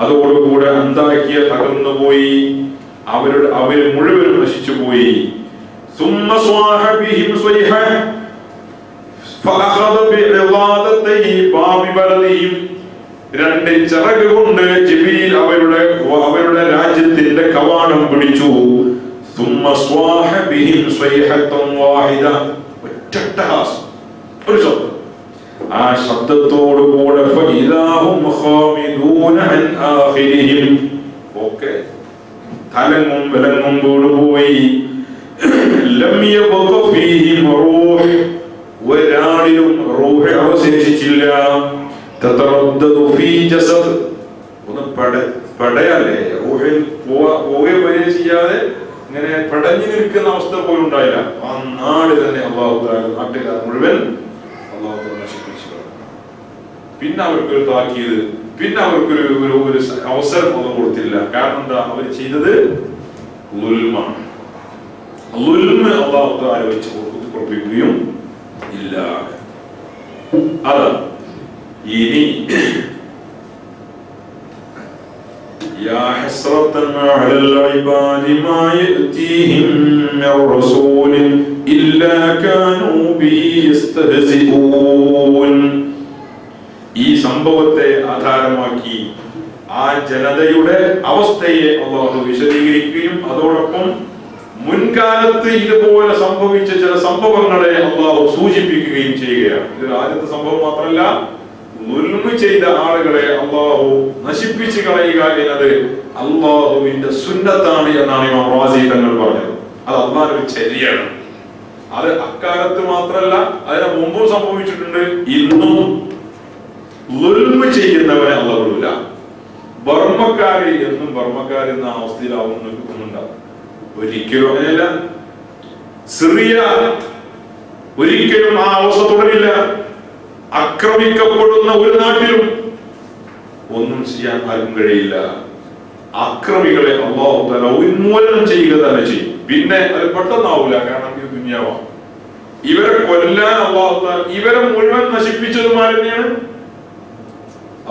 അതോടുകൂടെ അന്താക്കിയ തകർന്നുപോയി, അവർ മുഴുവനും നശിച്ചുപോയി. ثم صاح بهم صيحة فأخذ بعضادتي باب بلدهم, രണ്ട് ചിറക് കൊണ്ട് ജിബ്രീൽ അവരുടെ രാജ്യത്തിന്റെ കവാടം പിടിച്ചു. ثم صاح بهم صيحة واحدة, ഒറ്റട്ടഹാസം, ഒരു ശബ്ദം. ആ ശബ്ദത്തോടു കൂടെ فإذا هم خامدون عن آخرهم, ഓക്കേ, തലങ്ങും വിലങ്ങും വീണുപോയി. ലം യബ്ഖ ഫീഹിം റൂഹ്, ഒരാളിലും റൂഹ് അവശേഷിച്ചില്ല. തതറദ്ദദു ഫീ ജസദ്, ഒന്ന് പടയല്ലേ, റൂഹിൽ പോവുകയും ചെയ്യാതെ ഇങ്ങനെ പടഞ്ഞു നിൽക്കുന്ന അവസ്ഥ പോലും ഉണ്ടായില്ല. ആ നാട് തന്നെ അല്ലാഹു തആല, നാട്ടുകാർ മുഴുവൻ അല്ലാഹു തആല നശിപ്പിച്ചു. പിന്നെ അവർക്കൊരു താക്കീത്, പിന്നെ അവർക്കൊരു അവസരം ഒന്നും കൊടുത്തില്ല. കാരണം എന്താ? അവർ ചെയ്തത് ളുൽമാണ്. ളുൽമ അല്ലാഹു തആല വെച്ച് കൊടുക്കുകയും ഇല്ല. അതാ ഇനി യാ ഹസ്റതൻ അലൽ ഇബാദി മാ യഅതീഹിം മിർ റസൂലിൻ ഇല്ലാ കാനൂ ബിഹി യസ്തഹ്സിഊൻ. ഈ സംഭവത്തെ ആധാരമാക്കി ആ ജനതയുടെ അവസ്ഥയെ അല്ലാഹു വിശദീകരിക്കുകയും അതോടൊപ്പം മുൻകാലത്ത് ഇതുപോലെ സംഭവിച്ച ചില സംഭവങ്ങളെ അല്ലാഹു സൂചിപ്പിക്കുകയും ചെയ്യുകയാണ്. ഇത് ആദ്യത്തെ സംഭവം മാത്രമല്ല, ളുൽമ ചെയ്ത ആളുകളെ അല്ലാഹു നശിപ്പിച്ചു കളയുക എന്നത് അല്ലാഹുവിന്റെ സുന്നത്താണ് എന്നാണ് ഇമാം റാസി തങ്ങൾ പറഞ്ഞത്. അത് അല്ലാഹുവിന്റെ ചര്യയാണ്. അത് അക്കാലത്ത് മാത്രമല്ല, അതിന് മുമ്പും സംഭവിച്ചിട്ടുണ്ട്. ഇന്നും ളുൽമ ചെയ്യുന്നവനെ അല്ലാഹു വിടില്ല. ബർമ്മക്കാര് എന്നും ബർമ്മക്കാര് എന്ന അവസ്ഥയിലാവുന്നുണ്ടാവും. ഒരിക്കലും അങ്ങനെയല്ല. സിറിയ ഒരിക്കലും ആ അവസ്ഥ തുടരില്ല. ആക്രമിക്കപ്പെടുന്ന ഒരു നാട്ടിലും ഒന്നും ചെയ്യാൻ ആർക്കും കഴിയില്ല. അക്രമികളെ അല്ലാഹു തആല ഉന്മൂലനം ചെയ്യുക തന്നെ ചെയ്യും. പിന്നെ അത് പെട്ടെന്നാവൂല, കാരണം ഇത് ദുനിയാവാണ്. ഇവരെ കൊല്ലാൻ അല്ലാഹു തആല, ഇവരെ മുഴുവൻ നശിപ്പിച്ചതുമാ തന്നെയാണ്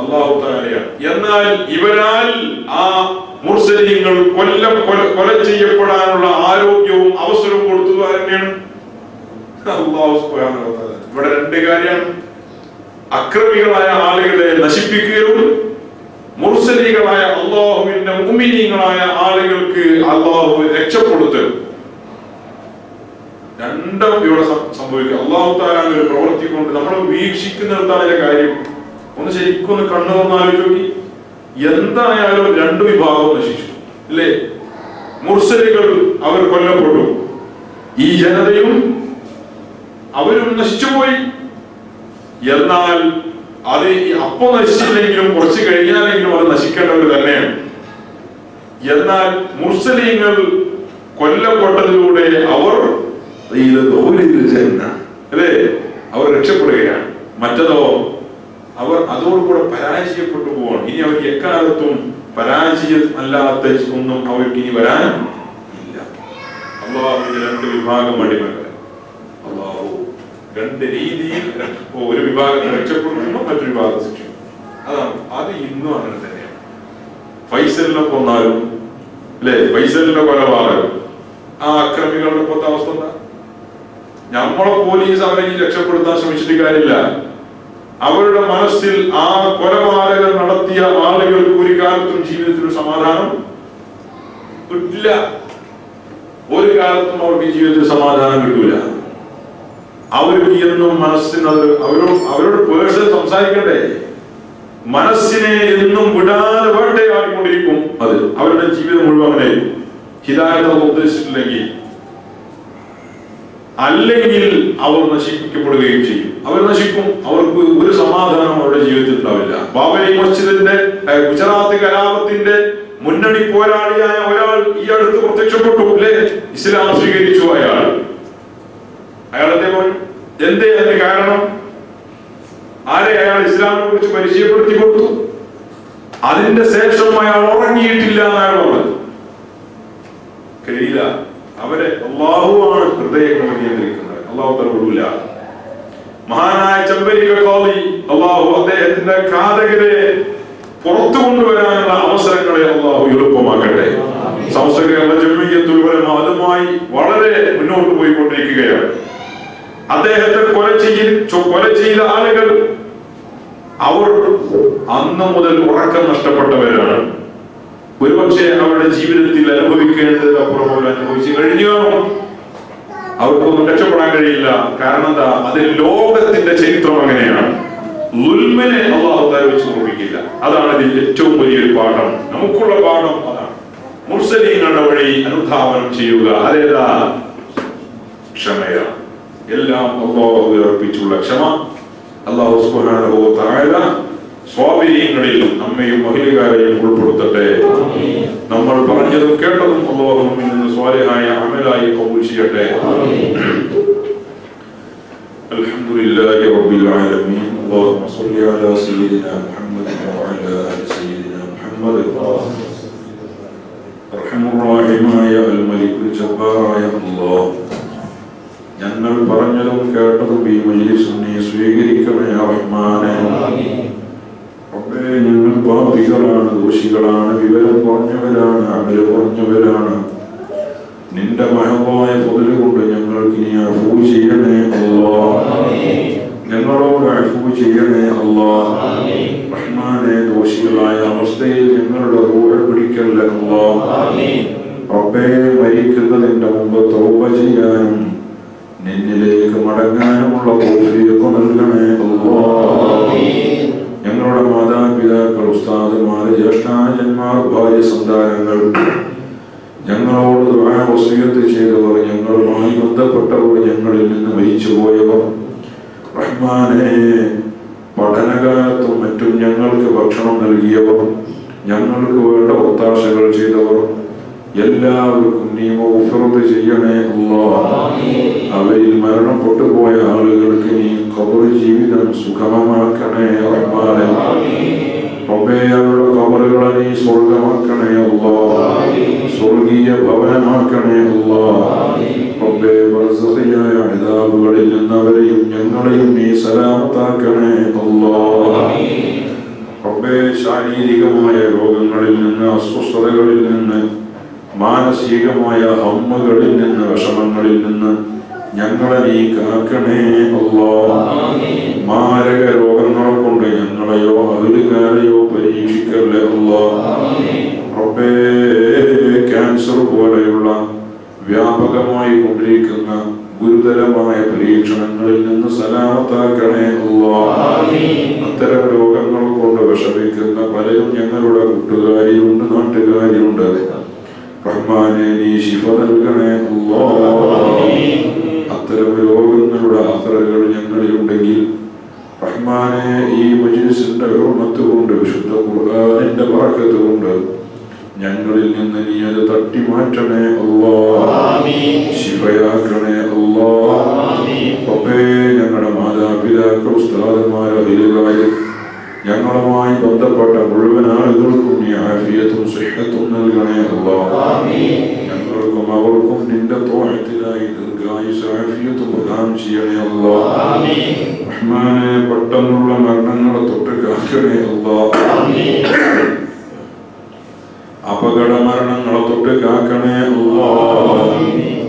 അല്ലാഹു തആലയാണ്. എന്നാൽ ഇവരാൽ ആ മുർസലീങ്ങൾ കൊല ചെയ്യപ്പെടാനുള്ള ആരോഗ്യവും അവസരവും കൊടുത്തത് തന്നെയാണ് അല്ലാഹു സുബ്ഹാനഹു വ തആല. ഇവിടെ രണ്ട് കാര്യമാണ്: അക്രമികളായ ആളുകളെ നശിപ്പിക്കുകയും മുർസലീകളായ അല്ലാഹുവിന്റെ മുഅ്മിനീങ്ങളായ ആളുകൾക്ക് അല്ലാഹു രക്ഷപ്പെടുത്തലും. രണ്ടും ഇവിടെ സംഭവിക്കുക. അല്ലാഹു തആല ഒരു പ്രവൃത്തി കൊണ്ട് നമ്മൾ വീക്ഷിക്കുന്നിടത്താണ് ഇതിന്റെ കാര്യം. ഒന്ന് ശരിക്കും ഒന്ന് കണ്ണു തുറന്ന് ആലോചിച്ച് നോക്കി. എന്തായാലും രണ്ടു വിഭാഗവും നശിച്ചു അല്ലേ? മുർസലുകൾ അവർ കൊല്ലപ്പെട്ടു, ഈ ജനതയും അവരും നശിച്ചുപോയി. എന്നാൽ അത് അപ്പോ നശിച്ചില്ലെങ്കിലും കുറച്ച് കഴിഞ്ഞാലെങ്കിലും അത് നശിക്കേണ്ടവർ തന്നെയാണ്. എന്നാൽ മുർസലീങ്ങൾ കൊല്ലപ്പെട്ടതിലൂടെ അവർ അല്ലേ, അവർ രക്ഷപ്പെടുകയാണ്. മറ്റതോ അവർ അതോടുകൂടെ പരാജയപ്പെട്ടു പോവാണ്. ഇനി അവർക്ക് എക്കാലത്തും പരാജയം അല്ലാത്ത ഒന്നും അവർക്ക് ഇനി വരാൻ ഇല്ല. അള്ളാഹുവിന്റെ രണ്ട് വിഭാഗം അടിമകളെ അള്ളാഹു രണ്ട് രീതിയിൽ, ഒരു വിഭാഗം രക്ഷപ്പെടുന്നു, മറ്റൊരു വിഭാഗം ശിക്ഷിക്കും. അതാണ്, അത് ഇന്നും അങ്ങനെ തന്നെയാണ്. ഫൈസലിനെ കൊന്നാലും അല്ലെ, ഫൈസലിന്റെ കൊലപാതകം, ആ അക്രമികളുടെ ഇപ്പോഴത്തെ അവസ്ഥ എന്താ? നമ്മളെ പോലീസ് അവരെ രക്ഷപ്പെടുത്താൻ ശ്രമിച്ചിട്ട് കാര്യമില്ല. അവരുടെ മനസ്സിൽ ആ കൊലപാതകം നടത്തിയ ആളുകൾക്ക് ഒരു കാലത്തും ജീവിതത്തിൽ സമാധാനം കിട്ടില്ല. ഒരു കാലത്തും അവർക്ക് ജീവിതത്തിൽ സമാധാനം കിട്ടൂല. അവർക്ക് എന്നും മനസ്സിനത് അവരോട് പേഴ്സൺ സംസാരിക്കണ്ടേ, മനസ്സിനെ എന്നും വിടാതെ വേട്ടയാടിക്കൊണ്ടിരിക്കും. അത് അവരുടെ ജീവിതം മുഴുവൻ അങ്ങനെ ഹിദായത്ത് ഉദ്ദേശിച്ചിട്ടില്ലെങ്കിൽ, അല്ലെങ്കിൽ അവർ നശിപ്പിക്കപ്പെടുകയും ചെയ്യും. അവർ നശിക്കും, അവർക്ക് ഒരു സമാധാനം അവരുടെ ജീവിതത്തിൽ ഉണ്ടാവില്ല. ബാബരി മസ്ജിദിന്റെ ഗുജറാത്ത് കലാപത്തിന്റെ മുന്നണി പോരാളിയായ ഒരാൾ ഈ അടുത്ത് പ്രത്യക്ഷപ്പെട്ടു അല്ലേ, ഇസ്ലാം സ്വീകരിച്ചു. അയാൾ എന്തേ അതിന് കാരണം? ആരെ അയാൾ ഇസ്ലാമിനെ കുറിച്ച് പരിചയപ്പെടുത്തി കൊടുത്തു. അതിന്റെ ശേഷം അയാൾ ഉറങ്ങിയിട്ടില്ല എന്നാണ് കഴിയില്ല. അവരെ അള്ളാഹുവാണ് ഹൃദയങ്ങൾ നിയന്ത്രിക്കുന്നത്. അള്ളാഹു തരവിടൂല. മഹാനായ ചമ്പരിക ഖാദി അള്ളാഹു അദ്ദേഹത്തിന്റെ ഘാതകരെ പുറത്തു കൊണ്ടുവരാനുള്ള അവസരങ്ങളെ അള്ളാഹു എളുപ്പമാക്കട്ടെ. സമസ്ത കേരള ജംഇയ്യത്തുൽ ഉലമ അതുമായി വളരെ മുന്നോട്ട് പോയിക്കൊണ്ടിരിക്കുകയാണ്. അദ്ദേഹത്തെ കൊല ചെയ്ത ആളുകൾ അവർ അന്ന് മുതൽ ഉറക്കം നഷ്ടപ്പെട്ടവരാണ്. ഒരുപക്ഷെ അവരുടെ ജീവിതത്തിൽ അനുഭവിക്കേണ്ടത് അപ്പുറം അവർ അനുഭവിച്ചു കഴിഞ്ഞു. അവർക്കൊന്നും രക്ഷപ്പെടാൻ കഴിയില്ല. കാരണം എന്താ? അതിൽ ലോകത്തിന്റെ ചരിത്രം അങ്ങനെയാണ്. ളുൽമിനെ അല്ലാഹു തആല വെച്ച് നോക്കിക്കില്ല. അതാണ് ഇതിൽ ഏറ്റവും വലിയൊരു പാഠം. നമുക്കുള്ള പാഠം അതാണ്. മുർസലീങ്ങളുടെ വഴി അനുധാവനം ചെയ്യുക. അതേതാ? ക്ഷമയാണ്. എല്ലാം അല്ലാഹു അർപ്പിച്ചുള്ള ക്ഷമ. അല്ലാഹു സുബ്ഹാനഹു വ തആല സ്വാബിരീങ്ങളിൽ നമ്മയും മഹിലുകാരെയും ഉൾപ്പെടുത്തട്ടെ. നമ്മൾ പറഞ്ഞതും കേട്ടതും അല്ലാഹു നമ്മിൽ നിന്ന് സ്വാലിഹായ അമലായി കബൂൽ ചെയ്യട്ടെ. അൽഹംദുലില്ലാഹി റബ്ബിൽ ആലമീൻ. اللهم صل على سيدنا محمد وعلى آل سيدنا محمد. أرحم الراحمين يا الملك الجبار يا الله. ഞങ്ങൾ പറഞ്ഞതും കേട്ടതും ഈ മജ്‌ലിസിൽ നീ സ്വീകരിക്കണേ റഹ്മാനേ. റബ്ബേ, ഞങ്ങൾ പാപികളാണ്, ദോഷികളാണ്, വിവരം കുറഞ്ഞവരാണ്, അമല് കുറഞ്ഞവരാണ്. നിന്റെ മഹത്തായ ഫദ്ല് കൊണ്ട് ഞങ്ങൾക്ക് നീ അഫൂ ചെയ്യണേ അല്ലാഹ്. ഞങ്ങളോട് അഫൂ ചെയ്യണേ അല്ലാഹ്. റഹ്മാനേ, ദോഷികളായ അവസ്ഥയിൽ ഞങ്ങളുടെ റൂഹ് പിടിക്കല്ലേ അല്ലാഹ്. റബ്ബേ, മരിക്കുന്നതിന്റെ മുമ്പ് തൗബ ചെയ്യാനും നിന്നിലേക്ക് മടങ്ങാനുമുള്ള തൗഫീഖ് നൽകണേ അല്ലാഹ്. ഞങ്ങളുടെ മാതാപിതാക്കൾ, ഉസ്താദുമാർ, ജ്യേഷ്ഠാജന്മാർ, ഭാര്യ, സന്താനങ്ങൾ, ഞങ്ങളോട് ദുആ വസിയത്ത് ചെയ്തവർ, ഞങ്ങളുമായി ബന്ധപ്പെട്ടവർ, ഞങ്ങളിൽ നിന്ന് മരിച്ചുപോയവർ, റഹ്മാനേ, പഠനകാലത്തും മറ്റും ഞങ്ങൾക്ക് ഭക്ഷണം നൽകിയവർ, ഞങ്ങൾക്ക് വേണ്ട ഒത്താശകൾ ചെയ്തവർ, എല്ലാവർക്കും നീ മഗ്ഫിറത്ത് ചെയ്യണേ അല്ലാഹ്. അവരിൽ മരണപ്പെട്ടു പോയ ആളുകൾക്ക് നീ ഖബർ ജീവിതം സുഖമമാക്കണേ റഹ്മാനേ. റബ്ബേ, അവരുടെ ഖബറുകളെ നീ സ്വർഗ്ഗമാക്കണേ അല്ലാഹ്. സ്വർഗീയ ഭവനമാക്കണേ അല്ലാഹ്. റബ്ബേ, ബർസഖിയായ അദാബുകളിൽ നിന്ന് അവരെയും ഞങ്ങളെയും നീ സലാമത്താക്കണേ അല്ലാഹ്. റബ്ബേ, ശാരീരികമായ രോഗങ്ങളിൽ നിന്ന്, അസ്വസ്ഥതകളിൽ നിന്ന്, മാനസികമായ ഹമ്മുകളിൽ നിന്ന്, വിഷമങ്ങളിൽ നിന്ന് ഞങ്ങളെ നീ കാക്കണേ അല്ലാഹ്. മാരക രോഗങ്ങളെ കൊണ്ട് ഞങ്ങളെയോ അഹലുകാരെയോ പരീക്ഷിക്കല്ലേ അല്ലാഹ്. റബ്ബേ, ക്യാൻസർ പോലെയുള്ള വ്യാപകമായി കൊണ്ടിരിക്കുന്ന ഗുരുതരമായ പരീക്ഷണങ്ങളിൽ നിന്ന് സലാമത്താക്കണേ അല്ലാഹ്. അത്തരം രോഗങ്ങൾ കൊണ്ട് വിഷമിക്കുന്ന പലരും ഞങ്ങളുടെ കൂട്ടുകാരിയുണ്ട്, നാട്ടുകാരിയുണ്ട്. റഹ്മാനെ നീ ശിഫ നൽകണേ അല്ലാഹ്. അത്തരം രോഗങ്ങളുടെ ആസറകൾ ഞങ്ങളിലുണ്ടെങ്കിൽ റഹ്മാനെ ഈ മജ്‌ലിസിന്റെ ഹുർമത്ത് കൊണ്ട്, വിശുദ്ധ ഖുർആനിന്റെ ബറക്കത്ത് കൊണ്ട് ഞങ്ങളിൽ നിന്ന് നീ അത് തട്ടി മാറ്റണേ അല്ലാഹ്. ശിഫയാക്കണേ അല്ലാഹ്. റബ്ബേ, ഞങ്ങളുടെ മാതാപിതാക്കൾ, ഉസ്താദുമാർ, അഹിലുകാർ, ഞങ്ങളുമായി ബന്ധപ്പെട്ട മുഴുവൻ ആളുകൾക്കും നീ ആഫിയത്തും സിഹ്ഹത്തും നൽകണേ അല്ലാഹ്. ഞങ്ങൾക്കും അവർക്കും നിന്റെ ത്വഅത്തിനായി ദീർഘായുസ്സും ആഫിയത്തും പ്രദാനം ചെയ്യണേ അല്ലാഹ്. റഹ്മാനെ, പെട്ടെന്നുള്ള മരണങ്ങളെ തൊട്ട് കാക്കണേ അല്ലാഹ്. അപകട മരണങ്ങളെ തൊട്ട് കാക്കണേ അല്ലാഹ്.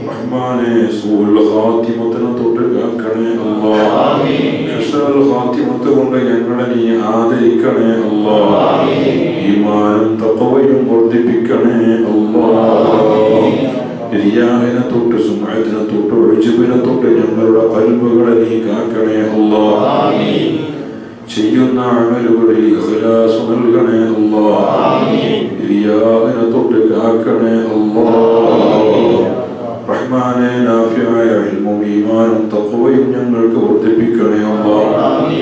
റഹ്മാനെ, സൂഉൽ ഖാതിമത്തിനെ തൊട്ട് കാക്കണേ അല്ലാഹ്. ഹുസ്നുൽ ഖാതിമത്ത് കൊണ്ട് ഞങ്ങളെ നീ ആദരിക്കണേ അല്ലാഹ്. ഈമാനും തഖ്വയും വർദ്ധിപ്പിക്കണേ അല്ലാഹ്. റിയാഇനെ തൊട്ട്, സുമഅത്തിനെ തൊട്ട്, ഉജ്ബിനെ തൊട്ട് ഞങ്ങളുടെ ഖൽബുകളെ നീ കാക്കണേ അല്ലാഹ്. ചെയ്യുന്ന അമലുകളിൽ ഇഖ്ലാസ് നൽകണേ അല്ലാഹ്. റിയാഇനെ തൊട്ട് കാക്കണേ അല്ലാഹ്. റഹ്മാനെ, നാഫിയായ ഇൽമും ഈമാനും തഖ്വയും ഞങ്ങൾക്ക് വർദ്ധിപ്പിക്കണേ അല്ലാഹ്.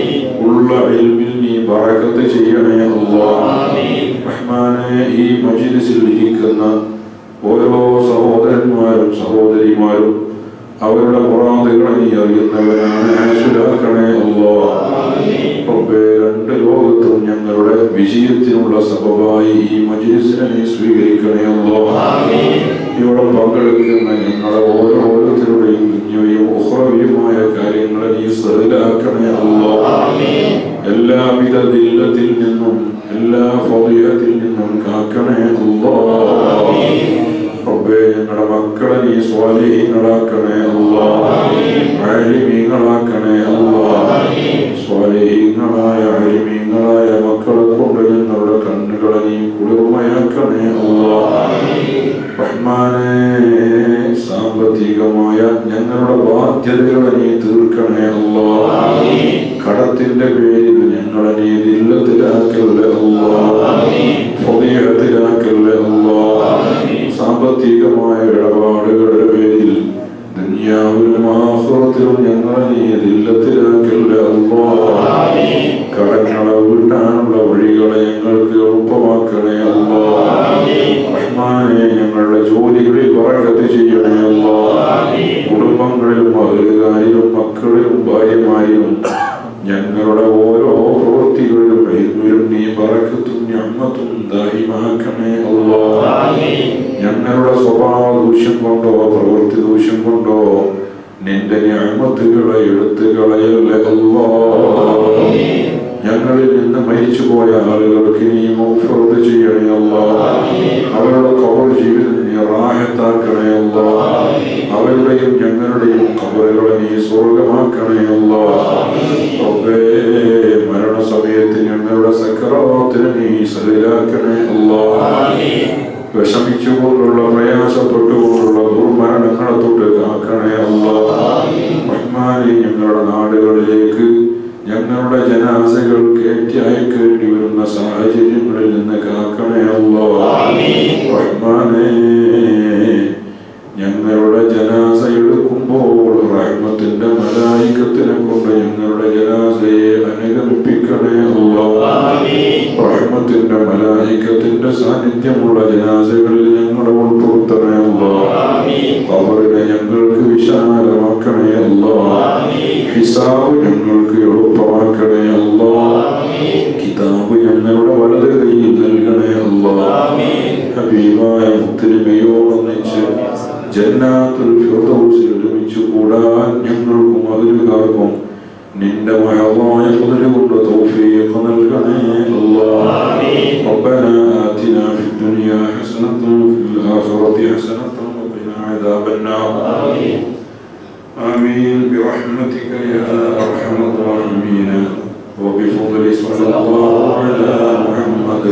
ഉള്ള ഇൽമിൽ നീ ബറകത്ത് ചെയ്യണേ അല്ലാഹ്. റഹ്മാനെ, ഈ മജ്‌ലിസിൽ ഇരിക്കുന്ന ഓരോ സഹോദരന്മാരും സഹോദരിമാരും അവരുടെ മുറാദുകളെ നീ അറിയുന്നവരാണ്. ഹാസിലാക്കണേ അല്ലാഹ്. റബ്ബേ, രണ്ട് ലോകത്തും ഞങ്ങളുടെ വിജയത്തിനുള്ള സബബായി ഈ മജ്‌ലിസിനെ നീ സ്വീകരിക്കണേ അല്ലാഹ്. ഇവിടെ പങ്കെടുക്കുന്ന ഞങ്ങളുടെ ഓരോരുത്തരുടെയും ദുനിയയും ഉഖ്റവിയുമായ കാര്യങ്ങളെ നീ സഹലാക്കണേ അല്ലാഹ്. എല്ലാവിധ ദില്ലത്തിൽ നിന്നും എല്ലാ ഫളീഹത്തിൽ നിന്നും കാക്കണേ അല്ലാഹ്. റബ്ബേ, ഞങ്ങളുടെ മക്കളെ നീ സ്വാലിഹീങ്ങളാക്കണേ അല്ലാഹ്. ആലിമീങ്ങളാക്കണേ അല്ലാഹ്. സ്വാലിഹീങ്ങളായ ആലിമീങ്ങളായ മക്കളെ കൊണ്ട് ഞങ്ങളുടെ കണ്ണുകളെ നീ കുളിർമയാക്കണേ അല്ലാഹ്. റഹ്മാനെ, സാമ്പത്തികമായ ഞങ്ങളുടെ ബാധ്യതകളെ നീ തീർക്കണേ അല്ലാഹ്. കടത്തിന്റെ പേരിൽ ഞങ്ങളെ നീ ദില്ലത്തിലാക്കല്ലേ അല്ലാഹ്. ഫളീഹത്തിലാക്കല്ലേ അല്ലാഹ്. സാമ്പത്തികമായ ഇടപാടുകളുടെ പേരിൽ ദുനിയാവിലും ആഖിറത്തിലും ഞങ്ങളെ നീ ദില്ലത്തിലാക്കല്ലേ അല്ലാഹ്. കടങ്ങളെ വീട്ടാനുള്ള വഴികളെ ഞങ്ങൾക്ക് എളുപ്പമാക്കണേ അല്ലാഹ്. റഹ്മാനെ, ഞങ്ങളുടെ ജോലികളിൽ ബറകത്ത് ചെയ്യണേ അല്ലാഹ്. കുടുംബങ്ങളിലും അയൽക്കാരിലും മക്കളിലും ഭാര്യമാരിലും ഞങ്ങളുടെ ഓരോ പ്രവൃത്തികളിലും ഇൽമിലും നീ ബറകത്തും നിഅമത്തും ദായിമാക്കണേ അല്ലാഹ്. ഞങ്ങളുടെ സ്വഭാവ ദൂഷ്യം കൊണ്ടോ പ്രവൃത്തി ദൂഷ്യം കൊണ്ടോ നിന്റെ നിഅമത്തുകളെ എടുത്തു കളയല്ലേ അല്ലാഹ്. ഞങ്ങളിൽ നിന്ന് മരിച്ചുപോയ ആളുകൾക്ക് നീ മഗ്ഫിറത്ത് ചെയ്യണേ അല്ലാഹ്. അവരുടെ ഖബർ ജീവിതം നീ റാഹത്താക്കണേ അല്ലാഹ്. അവരുടെയും ഞങ്ങളുടെയും ഖബറുകളെ നീ സ്വർഗ്ഗമാക്കണേ അല്ലാഹ്. റബ്ബേ, മരണസമയത്ത് ഞങ്ങളുടെ സക്കറാത്തിനെ നീ സഹലാക്കണേ അല്ലാഹ്. വിഷമിച്ചുകൊണ്ടുള്ള, പ്രയാസപ്പെട്ടുകൊണ്ടുള്ള ദുർമരണങ്ങളെ തൊട്ട് കാക്കണേ അല്ലാഹ്. റഹ്മാനെ, ഞങ്ങളുടെ നാടുകളിലേക്ക് ഞങ്ങളുടെ ജനാസകൾ കയറ്റി അയക്കേണ്ടി വരുന്ന സാഹചര്യങ്ങളിൽ നിന്ന് കാക്കണേ അല്ലാഹ്. റഹ്മാനെ, ഞങ്ങളുടെ ജനാസ എടുക്കുമ്പോൾ റഹ്മത്തിന്റെ മലായികത്തിനെ കൊണ്ട് ഞങ്ങളുടെ ജനാസയെ അനുഗമിപ്പിക്കണേ അല്ലാഹ്. റഹ്മത്തിന്റെ മലായികത്തിന്റെ സാന്നിധ്യമുള്ള ജനാസകളിൽ ഞങ്ങളെ ഉൾപ്പെടുത്തണേ അല്ലാഹ്. ഖബറിനെ ഞങ്ങൾക്ക് വിശാലമാക്കണേ അല്ലാഹ്. ഹിസാബ് ഞങ്ങൾക്ക് എളുപ്പമാക്കണേ അല്ലാഹ്. കിതാബ് ഞങ്ങളുടെ വലത് കൈയിൽ നൽകണേ അല്ലാഹ്. ഹബീബായ മുത്തുനബിയോടൊന്നിച്ച് ജന്നാത്തുൽ ഫിർദൗസിൽ ഒരുമിച്ച് കൂടാൻ ഞങ്ങൾക്കും അതിലുകാർക്കും നിന്റെ മഹളായ ഫദ്ല് കൊണ്ട് തൗഫീഖ് നൽകണേ അല്ലാഹ്. റബ്ബനാ ആതിനാ ഫിദ്ദുനിയാ ഹസനതൻ വഫിൽ ആഖിറതി ഹസനതൻ വഖിനാ അദാബന്നാർ. آمين برحمتك يا أرحم الراحمين وبفضل صلى الله على محمد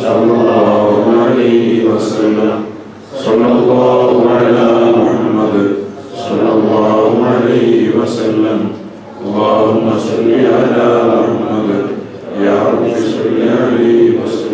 صلى الله عليه وسلم. صلى الله على محمد صلى الله وسلم اللهم صل على محمد يا رب صل عليه وسلم